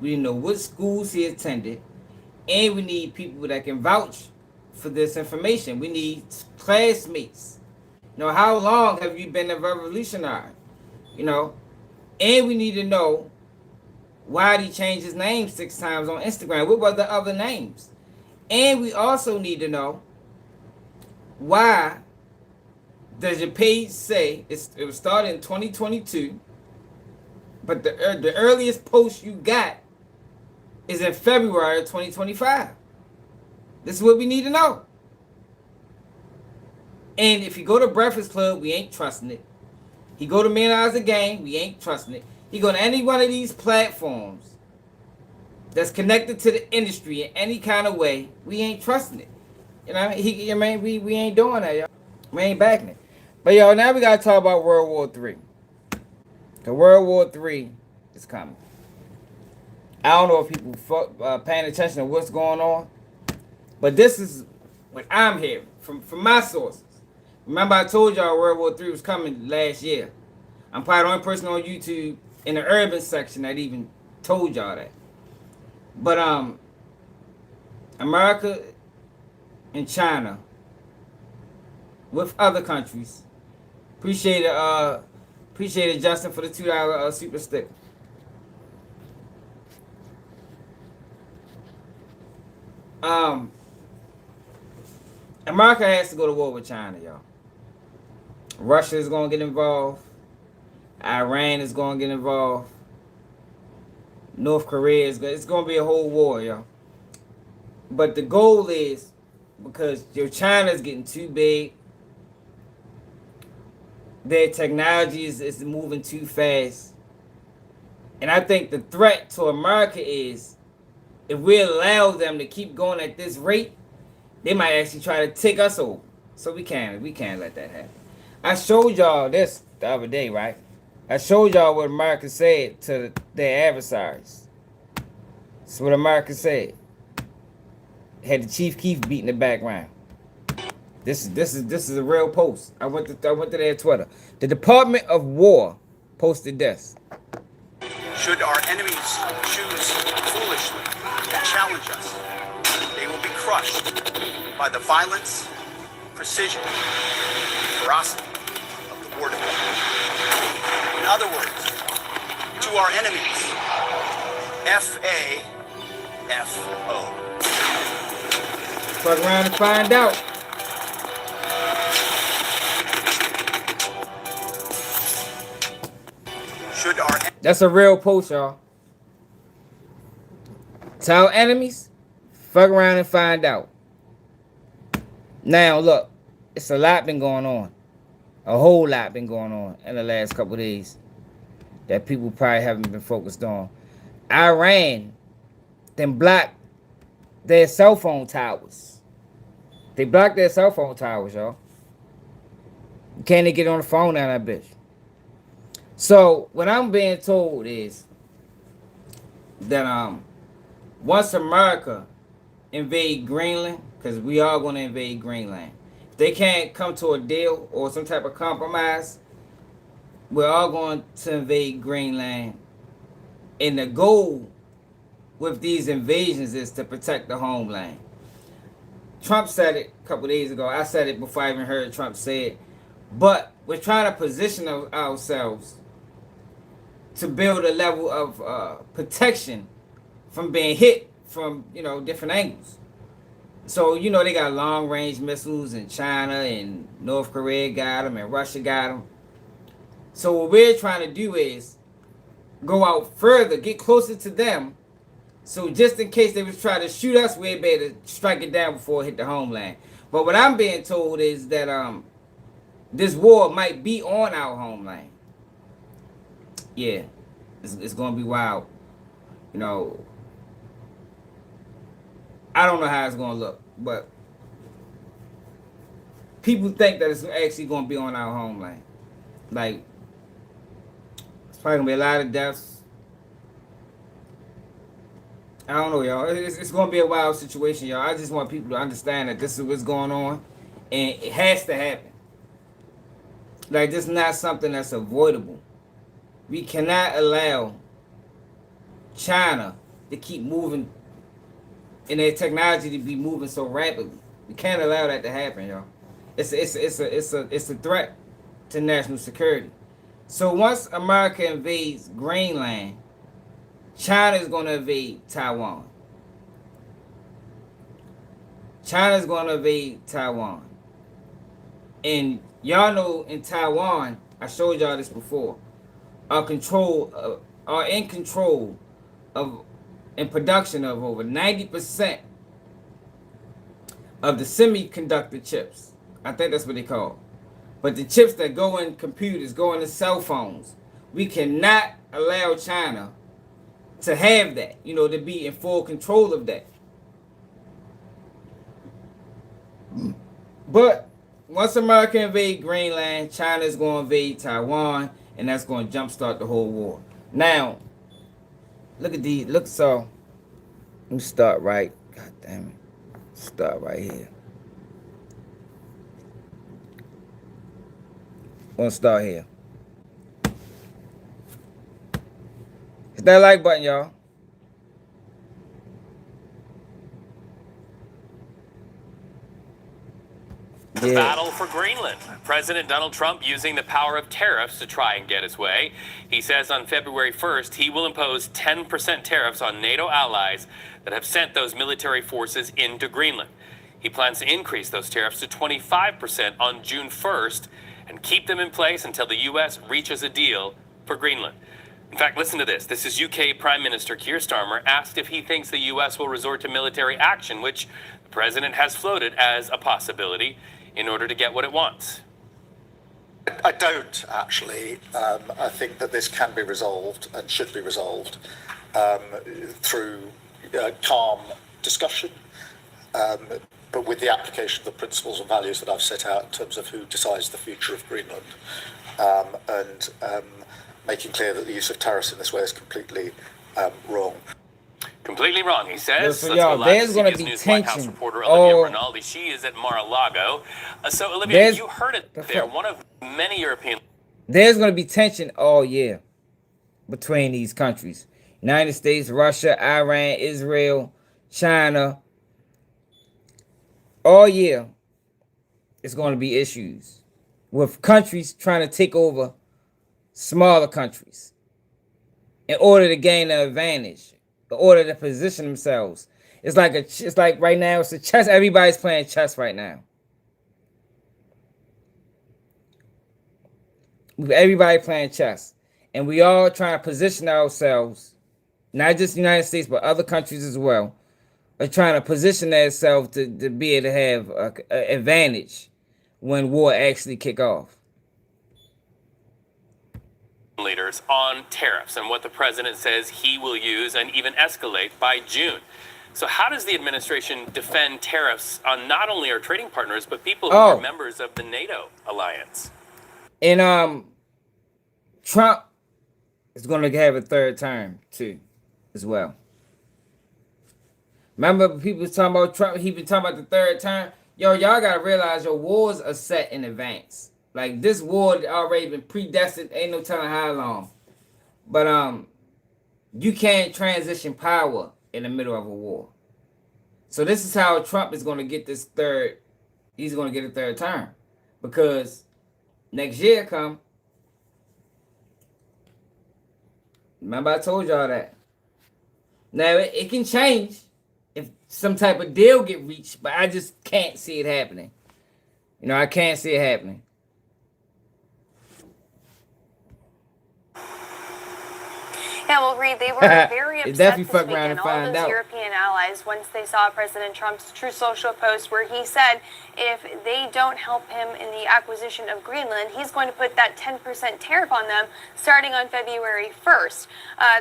We need to know what schools he attended, and we need people that can vouch for this information. We need classmates. You know, how long have you been a revolutionary? You know, and we need to know why did he change his name 6 times on Instagram? What were the other names? And we also need to know why does your page say it was started in 2022, but the earliest post you got is in February of 2025. This is what we need to know. And if you go to Breakfast Club, we ain't trusting it. He go to Man Eyes Again, we ain't trusting it. He go to any one of these platforms that's connected to the industry in any kind of way, we ain't trusting it. You know what I mean? We ain't doing that, y'all. We ain't backing it. But, y'all, now we got to talk about World War III. Because World War III is coming. I don't know if people paying attention to what's going on, but this is what I'm hearing from my sources. Remember I told y'all World War III was coming last year. I'm probably the only person on YouTube in the urban section that even told y'all that. But America and China with other countries. Appreciate it, Justin, for the $2 super sticker. America has to go to war with China, y'all. Russia is gonna get involved. Iran is gonna get involved. North Korea it's gonna be a whole war, y'all. But the goal is, because China is getting too big, their technology is moving too fast, and I think the threat to America is, if we allow them to keep going at this rate, they might actually try to take us over. So we can't let that happen. I showed y'all this the other day, right? I showed y'all what America said to their adversaries. That's what America said. Had the Chief Keef beat in the background. This is a real post. I went to their Twitter. The Department of War posted this. Should our enemies choose foolishly to challenge us, they will be crushed by the violence, precision, ferocity of the war department. In other words, to our enemies, F-A-F-O. Fuck around and find out. Should our That's a real post, y'all. Tell enemies, fuck around and find out. Now, look, it's a lot been going on. A whole lot been going on in the last couple of days that people probably haven't been focused on. Iran then blocked their cell phone towers. They blocked their cell phone towers, y'all. Can't they get on the phone now, that bitch? So, what I'm being told is that once America invade Greenland, because we are going to invade Greenland, if they can't come to a deal or some type of compromise, we're all going to invade Greenland. And the goal with these invasions is to protect the homeland. Trump said it a couple days ago. I said it before I even heard Trump say it. But we're trying to position ourselves to build a level of protection from being hit from, different angles. So, they got long-range missiles in China, and North Korea got them, and Russia got them. So what we're trying to do is go out further, get closer to them, so just in case they was trying to shoot us, we'd be able to strike it down before it hit the homeland. But what I'm being told is that this war might be on our homeland. Yeah, it's going to be wild. I don't know how it's going to look, but people think that it's actually going to be on our homeland. Like, it's probably going to be a lot of deaths. I don't know, y'all. It's going to be a wild situation, y'all. I just want people to understand that this is what's going on, and it has to happen. Like, this is not something that's avoidable. We cannot allow China to keep moving and their technology to be moving so rapidly. We can't allow that to happen, y'all. It's a threat to national security. So once America invades Greenland, China is going to invade Taiwan. China is going to invade Taiwan. And y'all know in Taiwan, I showed y'all this before, are in control of and production of over 90% of the semiconductor chips. I think that's what they call. But the chips that go in computers, go into cell phones, we cannot allow China to have that, to be in full control of that. But once America invade Greenland, China is going to invade Taiwan, and that's going to jumpstart the whole war. Now, look at these. So let me start right. God damn it. Start right here. I'm going to start here. Hit that like button, y'all. The battle for Greenland. President Donald Trump using the power of tariffs to try and get his way. He says on February 1st, he will impose 10% tariffs on NATO allies that have sent those military forces into Greenland. He plans to increase those tariffs to 25% on June 1st and keep them in place until the U.S. reaches a deal for Greenland. In fact, listen to this. This is UK Prime Minister Keir Starmer asked if he thinks the U.S. will resort to military action, which the president has floated as a possibility in order to get what it wants. I don't, actually. I think that this can be resolved and should be resolved through calm discussion, but with the application of the principles and values that I've set out in terms of who decides the future of Greenland, and making clear that the use of tariffs in this way is completely wrong. Completely wrong, he says. So y'all, there's going to be White House tension. reporter Olivia Rinaldi, she is at Mar-a-Lago. So Olivia, you heard it there. One of many European. There's going to be tension all year between these countries. United States, Russia, Iran, Israel, China. All year. it's going to be issues with countries trying to take over smaller countries in order to gain an advantage, in order to position themselves. It's like right now it's a chess. Everybody's playing chess right now. Everybody playing chess, and we all trying to position ourselves, not just the United States but other countries as well, are trying to position themselves to be able to have an advantage when war actually kick off. Leaders on tariffs and what the president says he will use and even escalate by June. So how does the administration defend tariffs on not only our trading partners, but people who are members of the NATO alliance? And Trump is going to have a third term too, as well. Remember, people was talking about Trump. He been talking about the third term. Yo, y'all gotta realize your wars are set in advance. Like this war already been predestined. Ain't no telling how long. But you can't transition power in the middle of a war. So this is how Trump is going to get this third. He's going to get a third term, because next year come. Remember I told y'all that. Now it can change if some type of deal get reached, but I just can't see it happening. You know, I can't see it happening. Yeah, well, Reed, they were very upset this weekend, all of those European allies, once they saw President Trump's True Social post where he said if they don't help him in the acquisition of Greenland, he's going to put that 10% tariff on them starting on February 1st.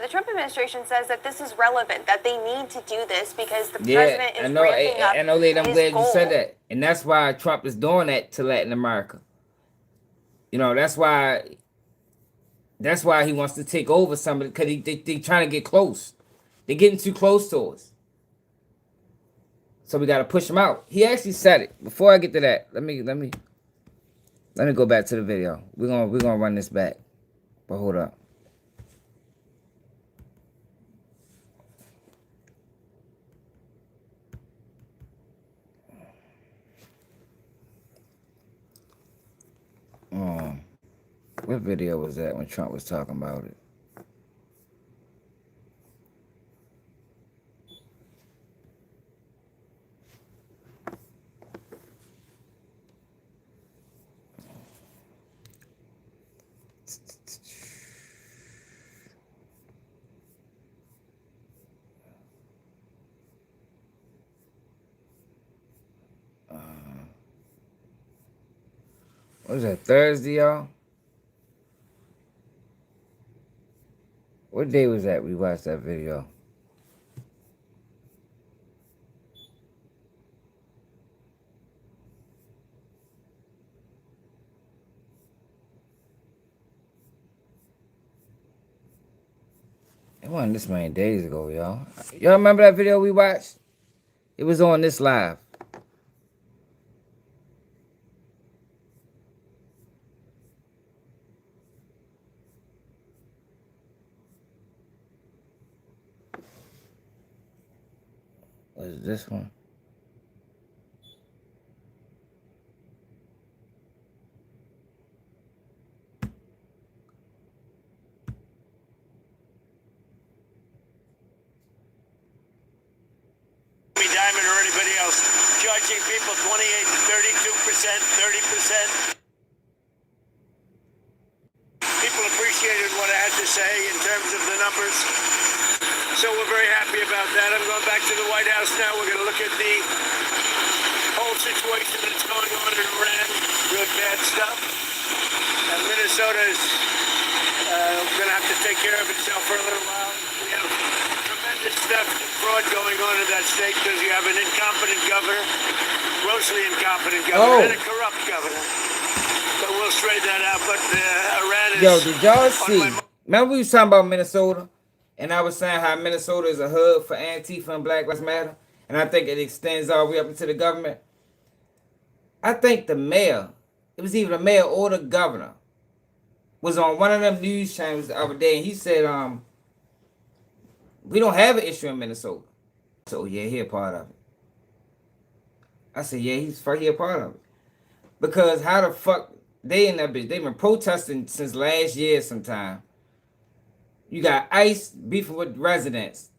The Trump administration says that this is relevant, that they need to do this because the president is ramping up I know, lady, I'm glad goal. you said that. And that's why Trump is doing that to Latin America. You know, that's why he wants to take over somebody, because they trying to get close. They're getting too close to us. So we got to push him out. He actually said it. Before I get to that, let me go back to the video. We're gonna run this back. But hold up. What video was that when Trump was talking about it? What was that, Thursday, y'all? What day was that we watched that video? It wasn't this many days ago, y'all. Y'all remember that video we watched? It was on this live. Was this one? Diamond or anybody else charging people 28 to 32%, 30%. People appreciated what I had to say in terms of the numbers. So we're very happy about that. I'm going back to the White House now. We're going to look at the whole situation that's going on in Iran. Good, bad stuff. And Minnesota is going to have to take care of itself for a little while. We have tremendous stuff, fraud going on in that state because you have an incompetent governor, grossly incompetent governor, and a corrupt governor. But we'll straighten that out. But Iran is... Yo, did y'all see? Remember we was talking about Minnesota? And I was saying how Minnesota is a hub for Antifa and Black Lives Matter. And I think it extends all the way up into the government. I think the mayor, it was either the mayor or the governor, was on one of them news channels the other day. And he said, we don't have an issue in Minnesota. So, yeah, he a part of it. I said, yeah, he a part of it. Because how the fuck they in that bitch? They've been protesting since last year sometime. You got ICE beefing with residents.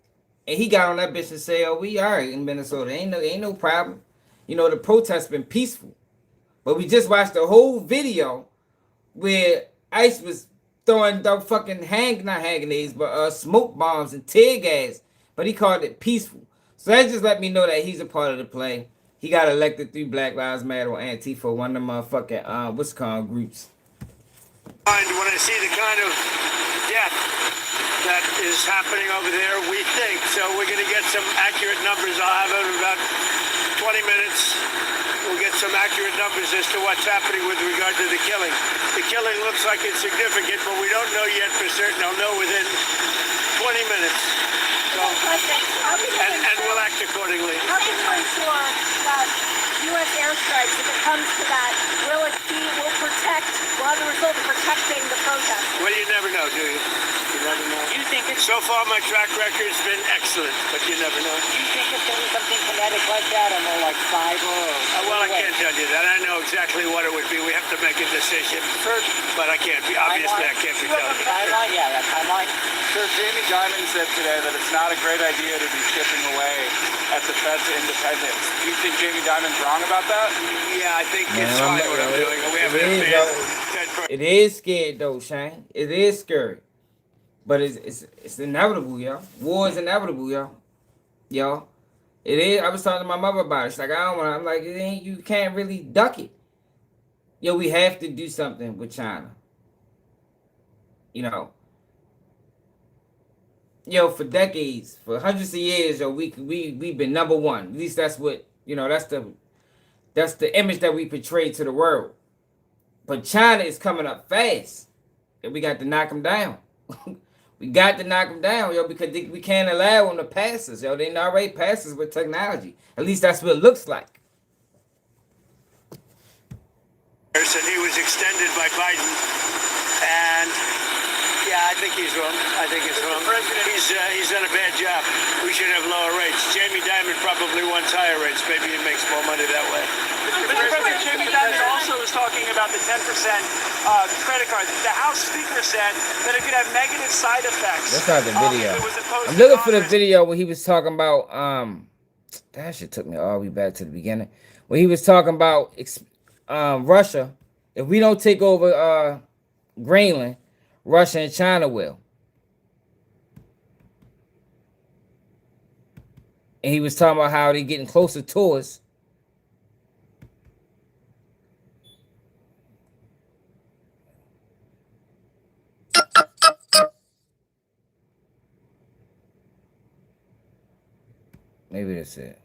And he got on that bitch and say, oh, we all right in Minnesota. Ain't no problem. You know, the protest been peaceful. But we just watched the whole video where ICE was throwing the fucking not hand grenades, but smoke bombs and tear gas. But he called it peaceful. So that just let me know that he's a part of the play. He got elected through Black Lives Matter or Antifa, one of the motherfucking what's it called groups. When I see the kind of death that is happening over there, we think. So we're going to get some accurate numbers. I'll have it in about 20 minutes. We'll get some accurate numbers as to what's happening with regard to the killing. The killing looks like it's significant, but we don't know yet for certain. I'll know within 20 minutes. So, and we'll act accordingly. How can you ensure that U.S. airstrikes, if it comes to that, will have the result of protecting the protest? Well, you never know, do you? You never know. You think it's... So far, my track record's been excellent, but you never know. Do you think it's going to be something kinetic like that, or more like cyber? Well, I can't tell you that. I know exactly what it would be. We have to make a decision. But I can't be, obviously, I can't be telling you. Timeline? Yeah, that timeline. Sir, Jamie Dimon said today that it's not a great idea to be chipping away at the Fed's independence. Do you think Jamie Dimon's wrong about that? Yeah, I think it's fine what I'm doing. We have It is scared though, Shane. It is scary. But it's inevitable, y'all. War is inevitable, y'all. Y'all. It is. I was talking to my mother about it. She's like, I don't want to. I'm like, it ain't, you can't really duck it. Yo, we have to do something with China. You know. Yo, for decades, for hundreds of years, yo, we've been number one. At least that's what, you know, that's the image that we portray to the world. But China is coming up fast. And we got to knock them down. We got to knock them down, yo, because we can't allow them to pass us, yo. They already pass us with technology. At least that's what it looks like. And he was extended by Biden. And yeah, I think he's wrong. I think it's wrong. He's done a bad job. We should have lower rates. Jamie Dimon probably wants higher rates. Maybe he makes more money that way. Mr. President, Jamie Dimon also was talking about the 10% credit card. The House Speaker said that it could have negative side effects. That's not the video. I'm looking for the video where he was talking about that shit took me all the way back to the beginning. When he was talking about Russia, if we don't take over Greenland, Russia and China will. And he was talking about how they're getting closer to us. Maybe that's it.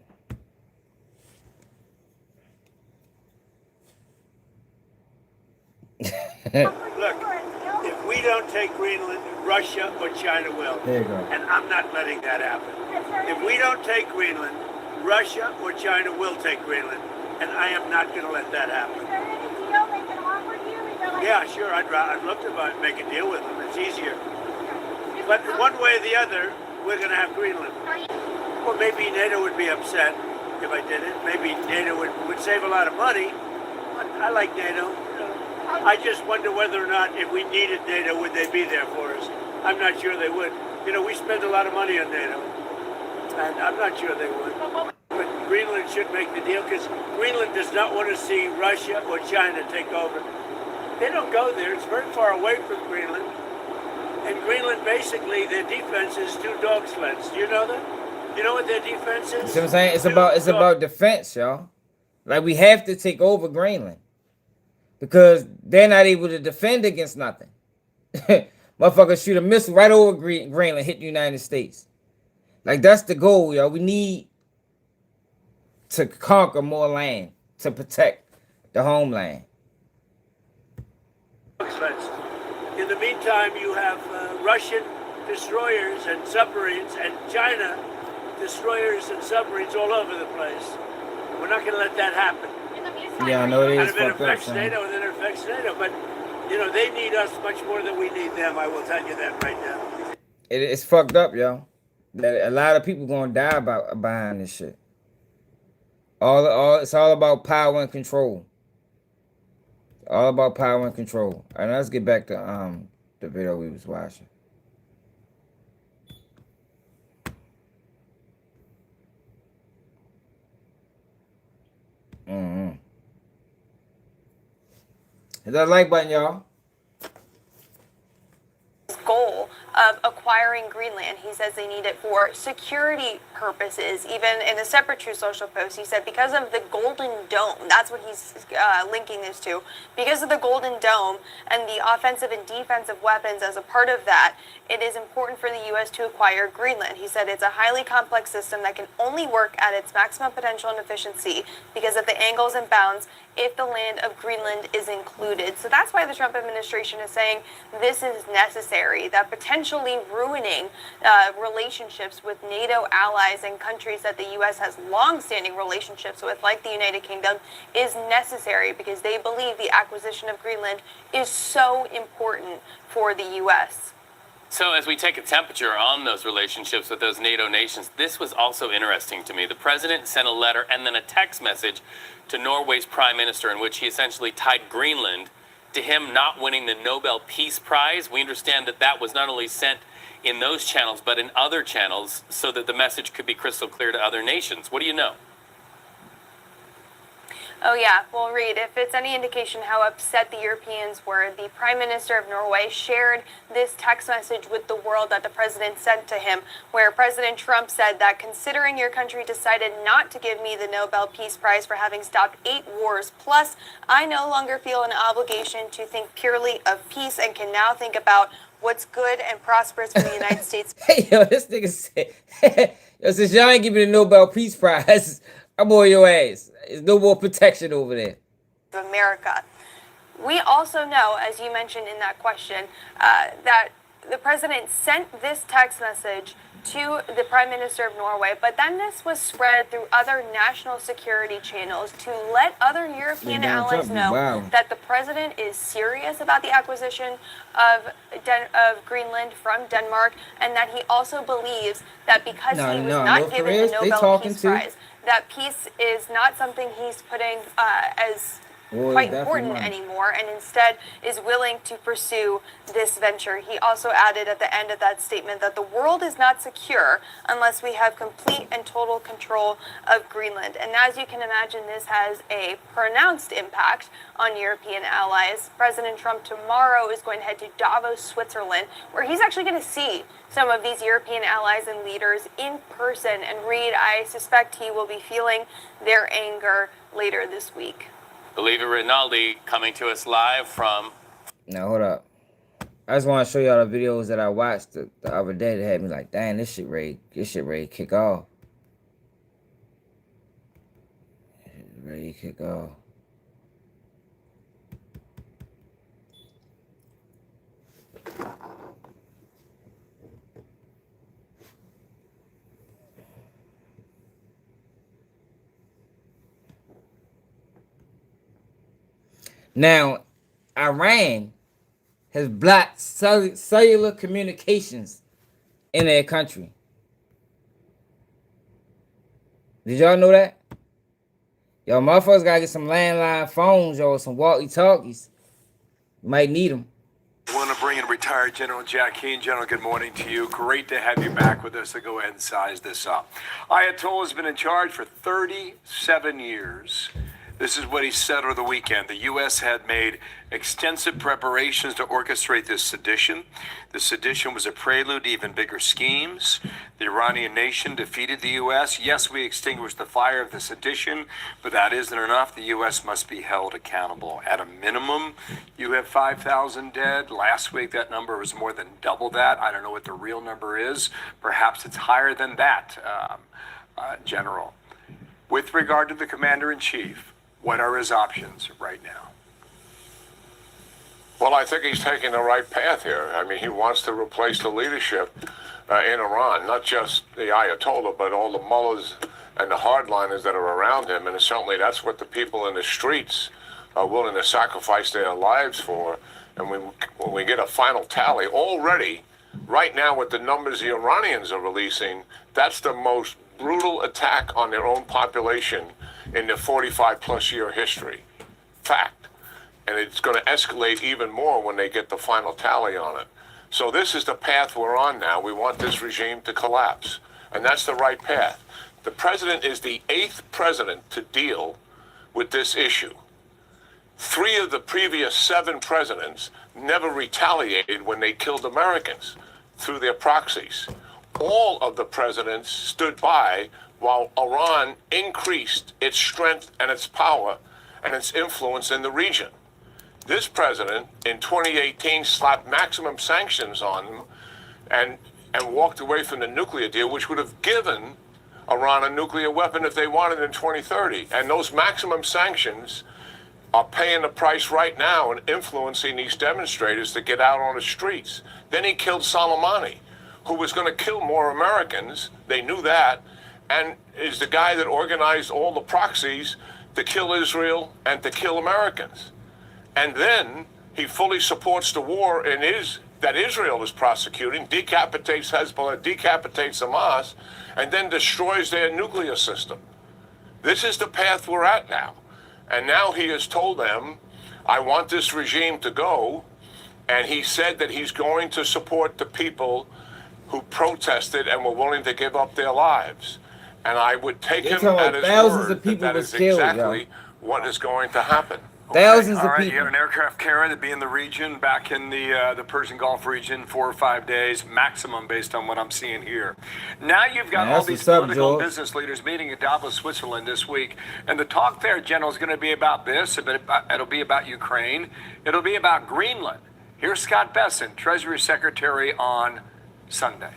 Look, if we don't take Greenland, Russia or China will. There you go. And I'm not letting that happen. If we don't take Greenland, Russia or China will take Greenland. And I am not going to let that happen. Yeah, sure. I'd love to make a deal with them. It's easier. But one way or the other, we're going to have Greenland. Well, maybe NATO would be upset if I did it. Maybe NATO would save a lot of money. I like NATO. I just wonder whether or not if we needed NATO, would they be there for us? I'm not sure they would. You know, we spend a lot of money on NATO. And I'm not sure they would. But Greenland should make the deal because Greenland does not want to see Russia or China take over. They don't go there. It's very far away from Greenland. And Greenland, basically, their defense is 2 dog sleds. Do you know that? You know what their defense is? See what I'm saying? It's about defense, y'all. Like, we have to take over Greenland. Because they're not able to defend against nothing. Motherfuckers shoot a missile right over Greenland, hit the United States. Like, that's the goal, y'all. We need to conquer more land to protect the homeland. In the meantime, you have Russian destroyers and submarines and China destroyers and submarines all over the place. We're not going to let that happen. Yeah, I know it is and if it fucked up, affects son. NATO, then it affects NATO. But, you know, they need us much more than we need them. I will tell you that right now. It's fucked up, y'all. That a lot of people gonna die behind this shit. It's all about power and control. All about power and control. All right, now let's get back to the video we was watching. Hit that like button, y'all. Goal of acquiring Greenland. He says they need it for security purposes. Even in a separate True Social post, he said because of the Golden Dome, that's what he's linking this to. Because of the Golden Dome and the offensive and defensive weapons as a part of that, it is important for the U.S. to acquire Greenland. He said it's a highly complex system that can only work at its maximum potential and efficiency because of the angles and bounds if the land of Greenland is included. So that's why the Trump administration is saying this is necessary, that potentially ruining relationships with NATO allies and countries that the U.S. has long-standing relationships with, like the United Kingdom, is necessary because they believe the acquisition of Greenland is so important for the U.S. So as we take a temperature on those relationships with those NATO nations, this was also interesting to me. The president sent a letter and then a text message to Norway's prime minister in which he essentially tied Greenland to him not winning the Nobel Peace Prize. We understand that that was not only sent in those channels, but in other channels so that the message could be crystal clear to other nations. What do you know? Oh yeah, well Reed, if it's any indication how upset the Europeans were, the Prime Minister of Norway shared this text message with the world that the president sent to him, where President Trump said that considering your country decided not to give me the Nobel Peace Prize for having stopped 8 wars, plus I no longer feel an obligation to think purely of peace and can now think about what's good and prosperous for the United States. Hey, yo, this nigga said, yo, since y'all ain't giving the Nobel Peace Prize, I'm on your ass. There's no more protection over there. Of America. We also know, as you mentioned in that question, that the president sent this text message to the Prime Minister of Norway, but then this was spread through other national security channels to let other European allies know that the president is serious about the acquisition of Greenland from Denmark, and that he also believes that because he was not given the Nobel Peace Prize, that peace is not something he's putting as quite important anymore, and instead is willing to pursue this venture. He also added at the end of that statement that the world is not secure unless we have complete and total control of Greenland. And as you can imagine, this has a pronounced impact on European allies. President Trump tomorrow is going to head to Davos, Switzerland, where he's actually going to see some of these European allies and leaders in person. And Reed, I suspect he will be feeling their anger later this week. Believer Rinaldi coming to us live from... Now, hold up. I just want to show y'all the videos that I watched the other day that had me like, dang, this shit ready to kick off. Ready to kick off. Now, Iran has blocked cellular communications in their country. Did y'all know that? Y'all motherfuckers gotta get some landline phones, y'all, some walkie-talkies. You might need them. I want to bring in retired General Jack Keane. General, good morning to you. Great to have you back with us to go ahead and size this up. Ayatollah has been in charge for 37 years. This is what he said over the weekend. The U.S. had made extensive preparations to orchestrate this sedition. The sedition was a prelude to even bigger schemes. The Iranian nation defeated the U.S. Yes, we extinguished the fire of the sedition, but that isn't enough. The U.S. must be held accountable. At a minimum, you have 5,000 dead. Last week, that number was more than double that. I don't know what the real number is. Perhaps it's higher than that, General. With regard to the commander-in-chief, what are his options right now? Well, I think he's taking the right path here. I mean, he wants to replace the leadership in Iran, not just the Ayatollah, but all the mullahs and the hardliners that are around him. And certainly that's what the people in the streets are willing to sacrifice their lives for. And when we get a final tally, already, right now with the numbers the Iranians are releasing, that's the most brutal attack on their own population in their 45-plus year history. Fact. and it's going to escalate even more when they get the final tally on it. So this is the path we're on now. We want this regime to collapse, and that's the right path. The president is the 8th president to deal with this issue. 3 of the previous 7 presidents never retaliated when they killed Americans through their proxies. All of the presidents stood by while Iran increased its strength and its power and its influence in the region. This president in 2018 slapped maximum sanctions on them and walked away from the nuclear deal, which would have given Iran a nuclear weapon if they wanted in 2030. And those maximum sanctions are paying the price right now and influencing these demonstrators to get out on the streets. Then he killed Soleimani, who was going to kill more Americans. They knew that, and is the guy that organized all the proxies to kill Israel and to kill Americans. And then he fully supports the war that Israel is prosecuting, decapitates Hezbollah, decapitates Hamas, and then destroys their nuclear system. This is the path we're at now. And now he has told them, I want this regime to go, and he said that he's going to support the people who protested and were willing to give up their lives. And I would take him at his word that that is exactly what is going to happen. Thousands of people. You have an aircraft carrier that be in the region, back in the Persian Gulf region, 4 or 5 days maximum, based on what I'm seeing here. Now you've got all these political business leaders meeting in Davos, Switzerland this week, and the talk there, General, is going to be about this. It'll be about Ukraine. It'll be about Greenland. Here's Scott Bessent, Treasury Secretary, on Sunday.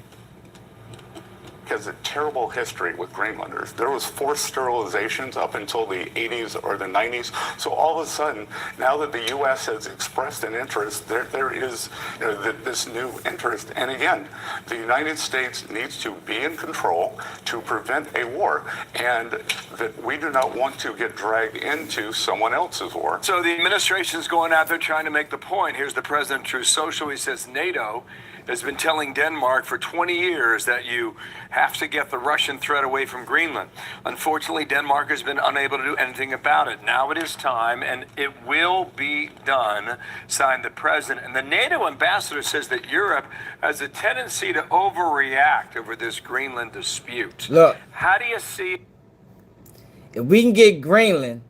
Has a terrible history with Greenlanders. There was forced sterilizations up until the 80s or the 90s. So all of a sudden, now that the U.S. has expressed an interest, there is this new interest. And again, the United States needs to be in control to prevent a war, and that we do not want to get dragged into someone else's war. So the administration's going out there trying to make the point. Here's the president, Truth Social. He says NATO has been telling Denmark for 20 years that you have to get the Russian threat away from Greenland. Unfortunately, Denmark has been unable to do anything about it. Now it is time, and it will be done, signed the president. And the NATO ambassador says that Europe has a tendency to overreact over this Greenland dispute. Look, how do you see? If we can get Greenland,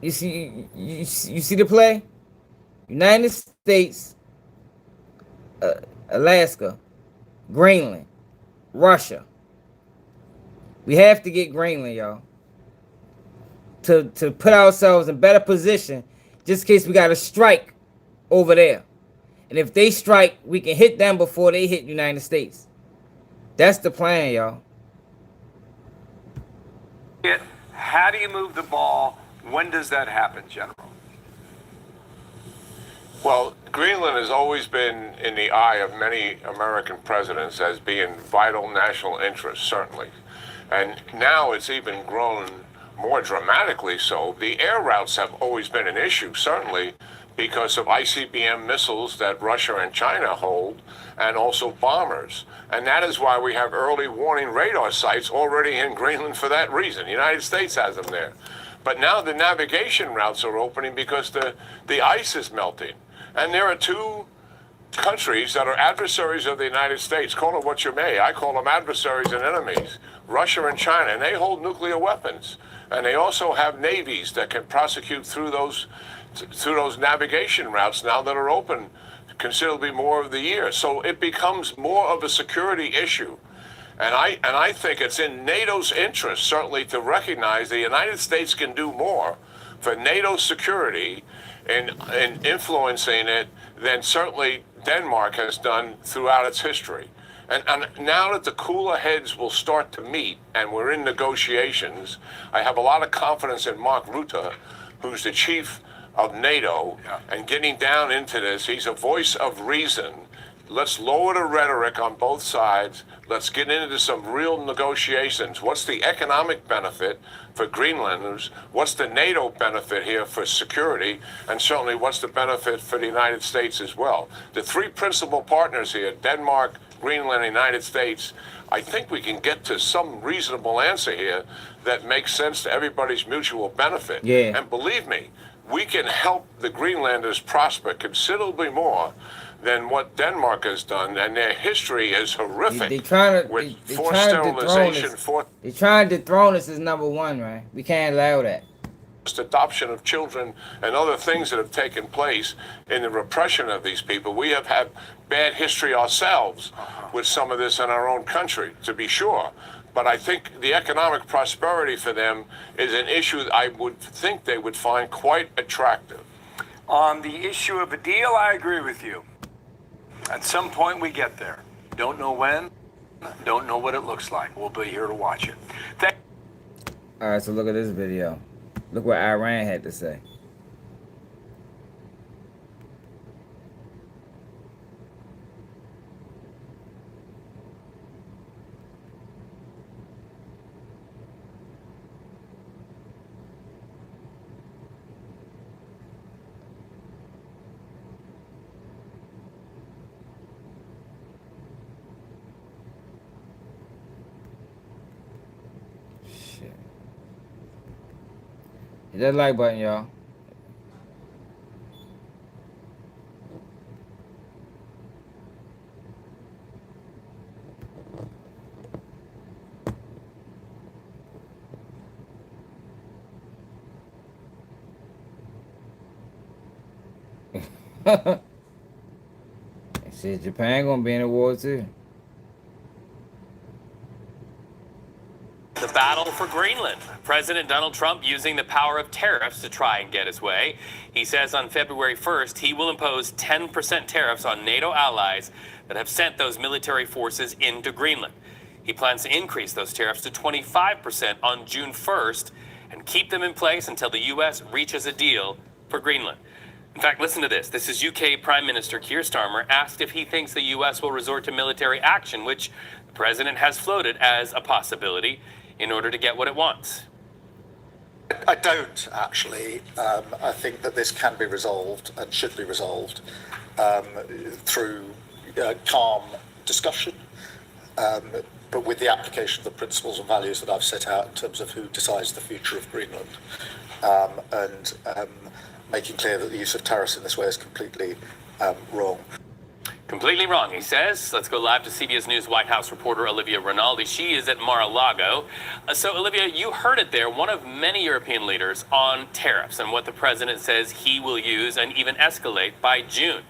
you see the play? United States, Alaska, Greenland, Russia. We have to get Greenland, y'all, to put ourselves in better position just in case we got a strike over there. And if they strike, we can hit them before they hit United States. That's the plan, y'all. How do you move the ball? When does that happen, General? Well, Greenland has always been in the eye of many American presidents as being vital national interest, certainly. And now it's even grown more dramatically so. The air routes have always been an issue, certainly, because of ICBM missiles that Russia and China hold, and also bombers. And that is why we have early warning radar sites already in Greenland for that reason. The United States has them there. But now the navigation routes are opening because the ice is melting. And there are 2 countries that are adversaries of the United States. Call it what you may. I call them adversaries and enemies. Russia and China. And they hold nuclear weapons. And they also have navies that can prosecute through those navigation routes now that are open considerably more of the year. So it becomes more of a security issue. And I think it's in NATO's interest, certainly, to recognize the United States can do more for NATO's security in influencing it than certainly Denmark has done throughout its history. And now that the cooler heads will start to meet and we're in negotiations, I have a lot of confidence in Mark Rutte, who's the chief of NATO, and getting down into this. He's a voice of reason. let's lower the rhetoric on both sides. Let's get into some real negotiations. What's the economic benefit for Greenlanders? What's the NATO benefit here for security? And certainly what's the benefit for the United States as well? The three principal partners here, Denmark, Greenland, and the United States, I think we can get to some reasonable answer here that makes sense to everybody's mutual benefit. Yeah. And believe me, we can help the Greenlanders prosper considerably more than what Denmark has done, and their history is horrific. They trying to with they forced trying to dethrone sterilization, us. They trying to dethrone us as number one, right? We can't allow that. forced adoption of children, and other things that have taken place in the repression of these people. We have had bad history ourselves with some of this in our own country, to be sure. But I think the economic prosperity for them is an issue that I would think they would find quite attractive. On the issue of a deal, I agree with you. At some point, we get there. Don't know when, don't know what it looks like. We'll be here to watch it. All right, so look at this video. Look what Iran had to say. Hit that like button, y'all. Shit, Japan gonna be in the war too. The battle for Greenland. President Donald Trump using the power of tariffs to try and get his way. He says on February 1st, he will impose 10% tariffs on NATO allies that have sent those military forces into Greenland. He plans to increase those tariffs to 25% on June 1st and keep them in place until the U.S. reaches a deal for Greenland. In fact, listen to this. This is UK Prime Minister Keir Starmer asked if he thinks the U.S. will resort to military action, which the president has floated as a possibility in order to get what it wants. I don't, actually. I think that this can be resolved and should be resolved through calm discussion, but with the application of the principles and values that I've set out in terms of who decides the future of Greenland, and making clear that the use of tariffs in this way is completely wrong. Completely wrong, he says. Let's go live to CBS News White House reporter Olivia Rinaldi. She is at Mar-a-Lago. So, Olivia, you heard it there. One of many European leaders on tariffs and what the president says he will use and even escalate by June.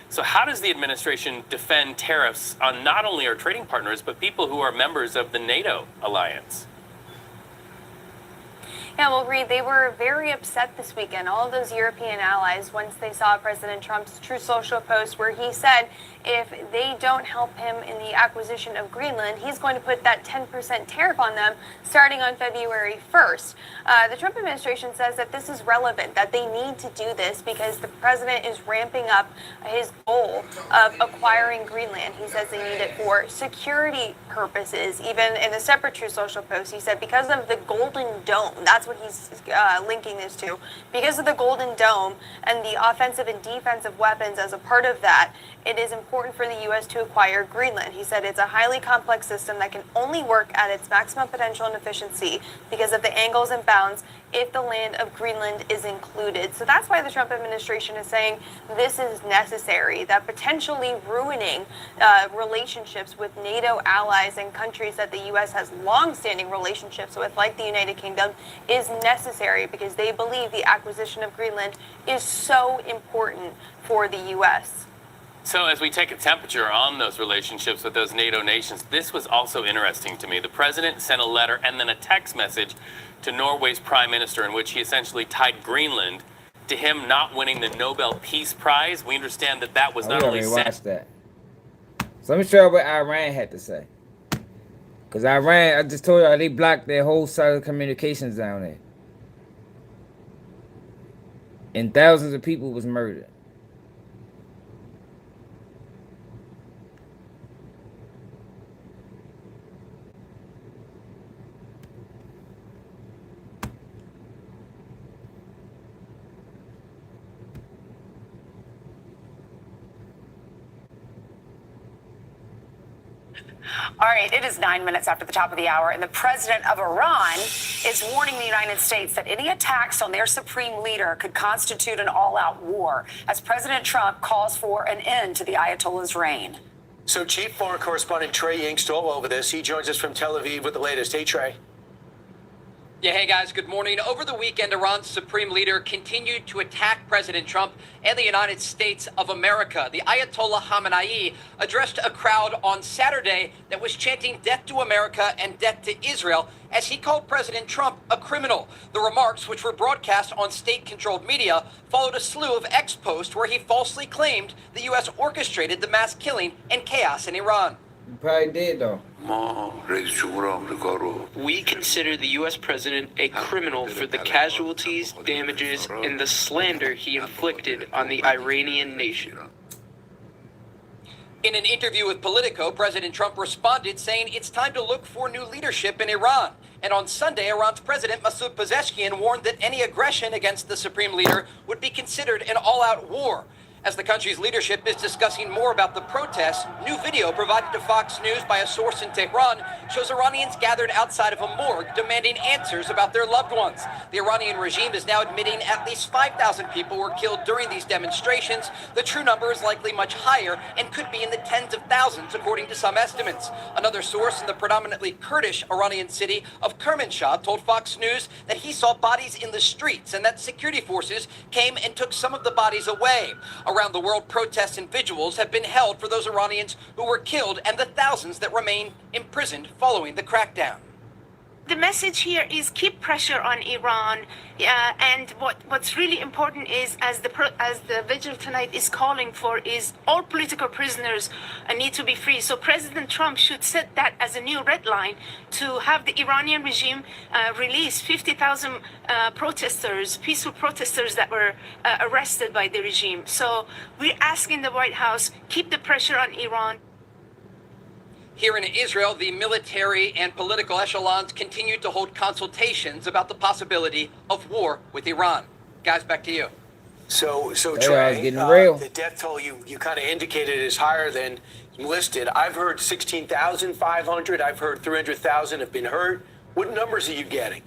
So how does the administration defend tariffs on not only our trading partners, but people who are members of the NATO alliance? Yeah, well, Reed, they were very upset this weekend, all of those European allies, once they saw President Trump's True Social post where he said if they don't help him in the acquisition of Greenland, he's going to put that 10% tariff on them starting on February 1st. The Trump administration says that this is relevant, that they need to do this because the president is ramping up his goal of acquiring Greenland. He says they need it for security purposes. Even in a separate True Social post, he said because of the Golden Dome, that's what he's linking this to. Because of the Golden Dome and the offensive and defensive weapons as a part of that, it is important for the U.S. to acquire Greenland. He said it's a highly complex system that can only work at its maximum potential and efficiency because of the angles and bounds if the land of Greenland is included. So that's why the Trump administration is saying this is necessary, that potentially ruining relationships with NATO allies and countries that the U.S. has long-standing relationships with, like the United Kingdom, is necessary because they believe the acquisition of Greenland is so important for the U.S. So as we take a temperature on those relationships with those NATO nations, this was also interesting to me. The president sent a letter and then a text message to Norway's prime minister in which he essentially tied Greenland to him not winning the Nobel Peace Prize. We understand that that was not only watch that. So let me show you what Iran had to say. Because Iran, I just told you, they blocked their whole side of communications down there. And thousands of people was murdered. All right, it is 9 minutes after the top of the hour, and the president of Iran is warning the United States that any attacks on their supreme leader could constitute an all-out war, as President Trump calls for an end to the Ayatollah's reign. So Chief Foreign Correspondent Trey Yingst all over this. He joins us from Tel Aviv with the latest. Hey, Trey. Yeah, hey guys, good morning. Over the weekend, Iran's supreme leader continued to attack President Trump and the United States of America. The Ayatollah Khamenei addressed a crowd on Saturday that was chanting death to America and death to Israel as he called President Trump a criminal. The remarks, which were broadcast on state-controlled media, followed a slew of X posts where he falsely claimed the U.S. orchestrated the mass killing and chaos in Iran. You probably did, though. We consider the U.S. president a criminal for the casualties, damages, and the slander he inflicted on the Iranian nation. In an interview with Politico, President Trump responded saying it's time to look for new leadership in Iran. And on Sunday, Iran's President Masoud Pezeshkian warned that any aggression against the supreme leader would be considered an all-out war. As the country's leadership is discussing more about the protests, new video provided to Fox News by a source in Tehran shows Iranians gathered outside of a morgue demanding answers about their loved ones. The Iranian regime is now admitting at least 5,000 people were killed during these demonstrations. The true number is likely much higher and could be in the tens of thousands, according to some estimates. Another source in the predominantly Kurdish Iranian city of Kermanshah told Fox News that he saw bodies in the streets and that security forces came and took some of the bodies away. Around the world, protests and vigils have been held for those Iranians who were killed and the thousands that remain imprisoned following the crackdown. The message here is keep pressure on Iran, and what's really important is, as the vigil tonight is calling for, is all political prisoners need to be free. So President Trump should set that as a new red line to have the Iranian regime release 50,000 protesters, peaceful protesters that were arrested by the regime. So we're asking the White House, keep the pressure on Iran. Here in Israel, the military and political echelons continue to hold consultations about the possibility of war with Iran. Guys, back to you. So Trey, the death toll you kind of indicated is higher than listed. I've heard 16,500. I've heard 300,000 have been hurt. What numbers are you getting?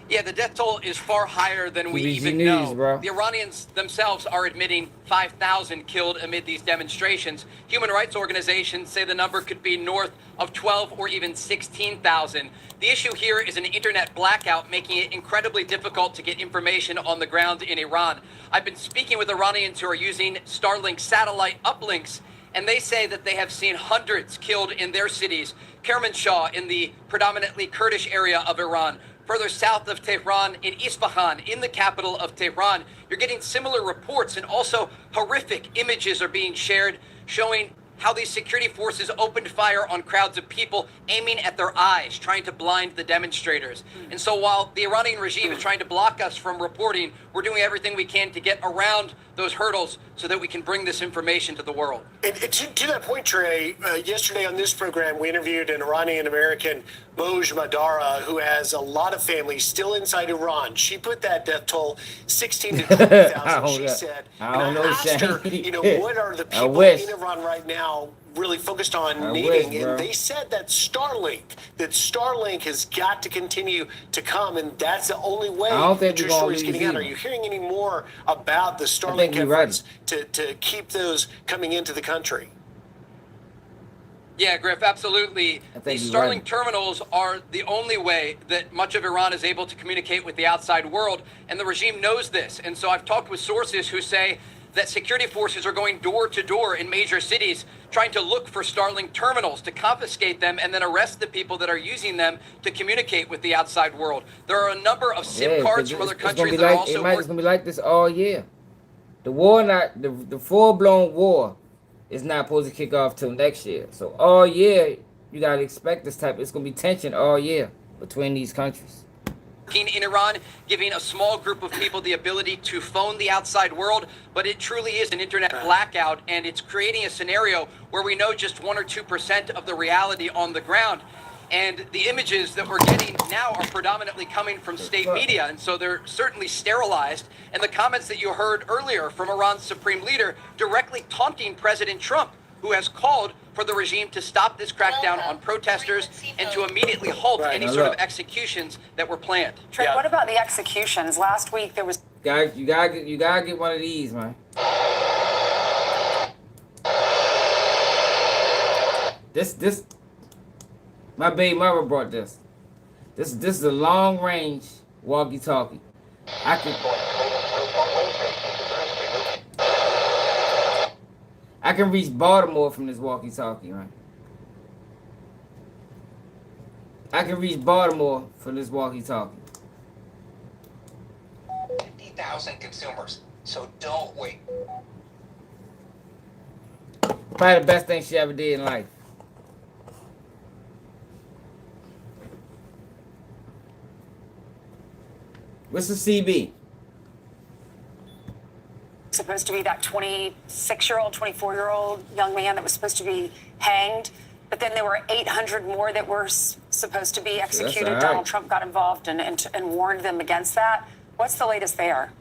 Yeah, the death toll is far higher than we even know. Bro. The Iranians themselves are admitting 5,000 killed amid these demonstrations. Human rights organizations say the number could be north of 12 or even 16,000. The issue here is an internet blackout, making it incredibly difficult to get information on the ground in Iran. I've been speaking with Iranians who are using Starlink satellite uplinks, and they say that they have seen hundreds killed in their cities. Kermanshah in the predominantly Kurdish area of Iran. Further south of Tehran, in Isfahan, in the capital of Tehran, you're getting similar reports, and also horrific images are being shared showing how these security forces opened fire on crowds of people, aiming at their eyes, trying to blind the demonstrators. And so while the Iranian regime is trying to block us from reporting, we're doing everything we can to get around those hurdles so that we can bring this information to the world. And to that point, Trey, yesterday on this program, we interviewed an Iranian-American, Moj Madara, who has a lot of family still inside Iran. She put that death toll 16 to 20,000. She said, and I asked her, what are the people in Iran right now really focused on needing? And they said that Starlink has got to continue to come, and that's the only way the true story is getting out. Are you hearing any more about the Starlink efforts to keep those coming into the country? Yeah, Griff, absolutely. These Starlink terminals are the only way that much of Iran is able to communicate with the outside world, and the regime knows this. And so I've talked with sources who say that security forces are going door to door in major cities trying to look for Starlink terminals to confiscate them and then arrest the people that are using them to communicate with the outside world. There are a number of SIM cards from other countries that are also it's going to be like this all year. The war, the full-blown war is not supposed to kick off till next year. So all year, you got to expect this type. It's going to be tension all year between these countries. In Iran, giving a small group of people the ability to phone the outside world, but it truly is an internet blackout, and it's creating a scenario where we know just 1 or 2% of the reality on the ground. And the images that we're getting now are predominantly coming from state media, and so they're certainly sterilized. And the comments that you heard earlier from Iran's supreme leader directly taunting President Trump, who has called for the regime to stop this crackdown on protesters and to immediately halt any sort of executions that were planned. Trey, what about the executions? Last week there was... Guys, you gotta get one of these, man. This, my baby mother brought this. This is a long range walkie-talkie. I can reach Baltimore from this walkie-talkie, right? I can reach Baltimore from this walkie-talkie. 50,000 consumers, so don't wait. Probably the best thing she ever did in life. What's the CB? Supposed to be that 26-year-old, 24-year-old young man that was supposed to be hanged, but then there were 800 more that were supposed to be executed. Right. Donald Trump got involved and warned them against that. What's the latest there?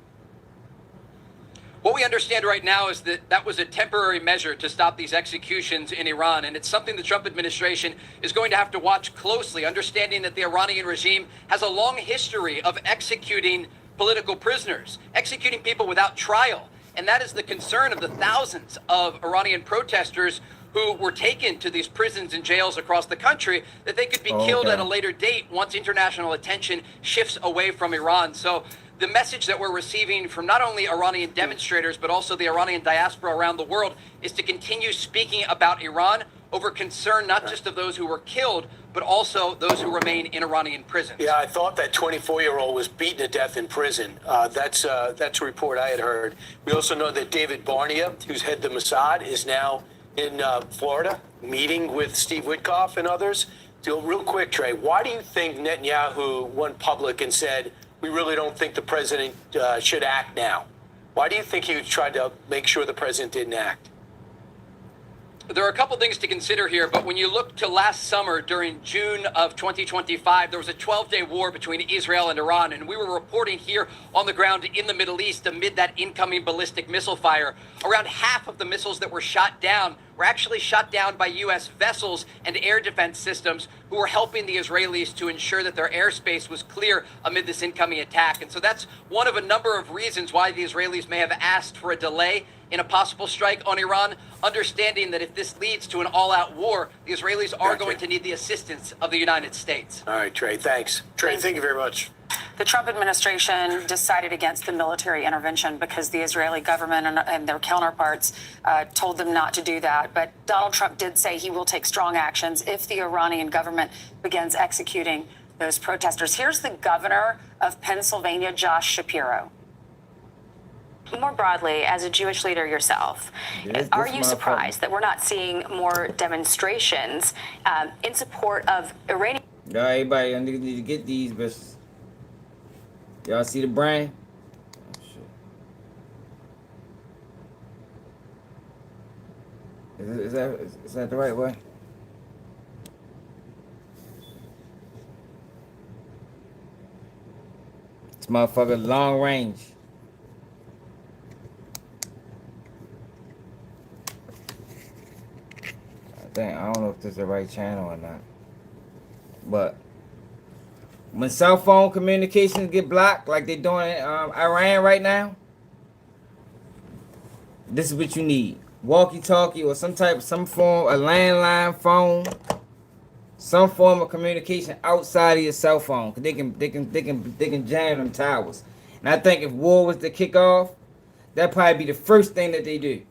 What we understand right now is that that was a temporary measure to stop these executions in Iran, and it's something the Trump administration is going to have to watch closely, understanding that the Iranian regime has a long history of executing political prisoners, executing people without trial. And that is the concern of the thousands of Iranian protesters who were taken to these prisons and jails across the country, that they could be killed at a later date once international attention shifts away from Iran. So the message that we're receiving from not only Iranian demonstrators, but also the Iranian diaspora around the world is to continue speaking about Iran over concern not just of those who were killed, but also those who remain in Iranian prisons. Yeah, I thought that 24-year-old was beaten to death in prison. That's a report I had heard. We also know that David Barnea, who's head of the Mossad, is now in Florida, meeting with Steve Witkoff and others. So real quick, Trey, why do you think Netanyahu went public and said, we really don't think the president should act now? Why do you think he tried to make sure the president didn't act? There are a couple things to consider here, but when you look to last summer during June of 2025, there was a 12-day war between Israel and Iran, and we were reporting here on the ground in the Middle East amid that incoming ballistic missile fire. Around half of the missiles that were shot down were actually shot down by U.S. vessels and air defense systems who were helping the Israelis to ensure that their airspace was clear amid this incoming attack. And so that's one of a number of reasons why the Israelis may have asked for a delay in a possible strike on Iran, understanding that if this leads to an all-out war, the Israelis are going to need the assistance of the United States. All right, Trey, thanks. Trey, thank you very much. The Trump administration decided against the military intervention because the Israeli government and their counterparts told them not to do that. But Donald Trump did say he will take strong actions if the Iranian government begins executing those protesters. Here's the governor of Pennsylvania, Josh Shapiro. More broadly, as a Jewish leader yourself, are you surprised that we're not seeing more demonstrations in support of Iranian? Y'all, everybody, I need to get these, but y'all see the brain? Oh, shit. Is that the right way? This motherfucker long range. I don't know if this is the right channel or not. But when cell phone communications get blocked, like they're doing in Iran right now, this is what you need: walkie-talkie or some form, a landline phone, some form of communication outside of your cell phone, cause they can jam them towers. And I think if war was to kick off, that'd probably be the first thing that they do,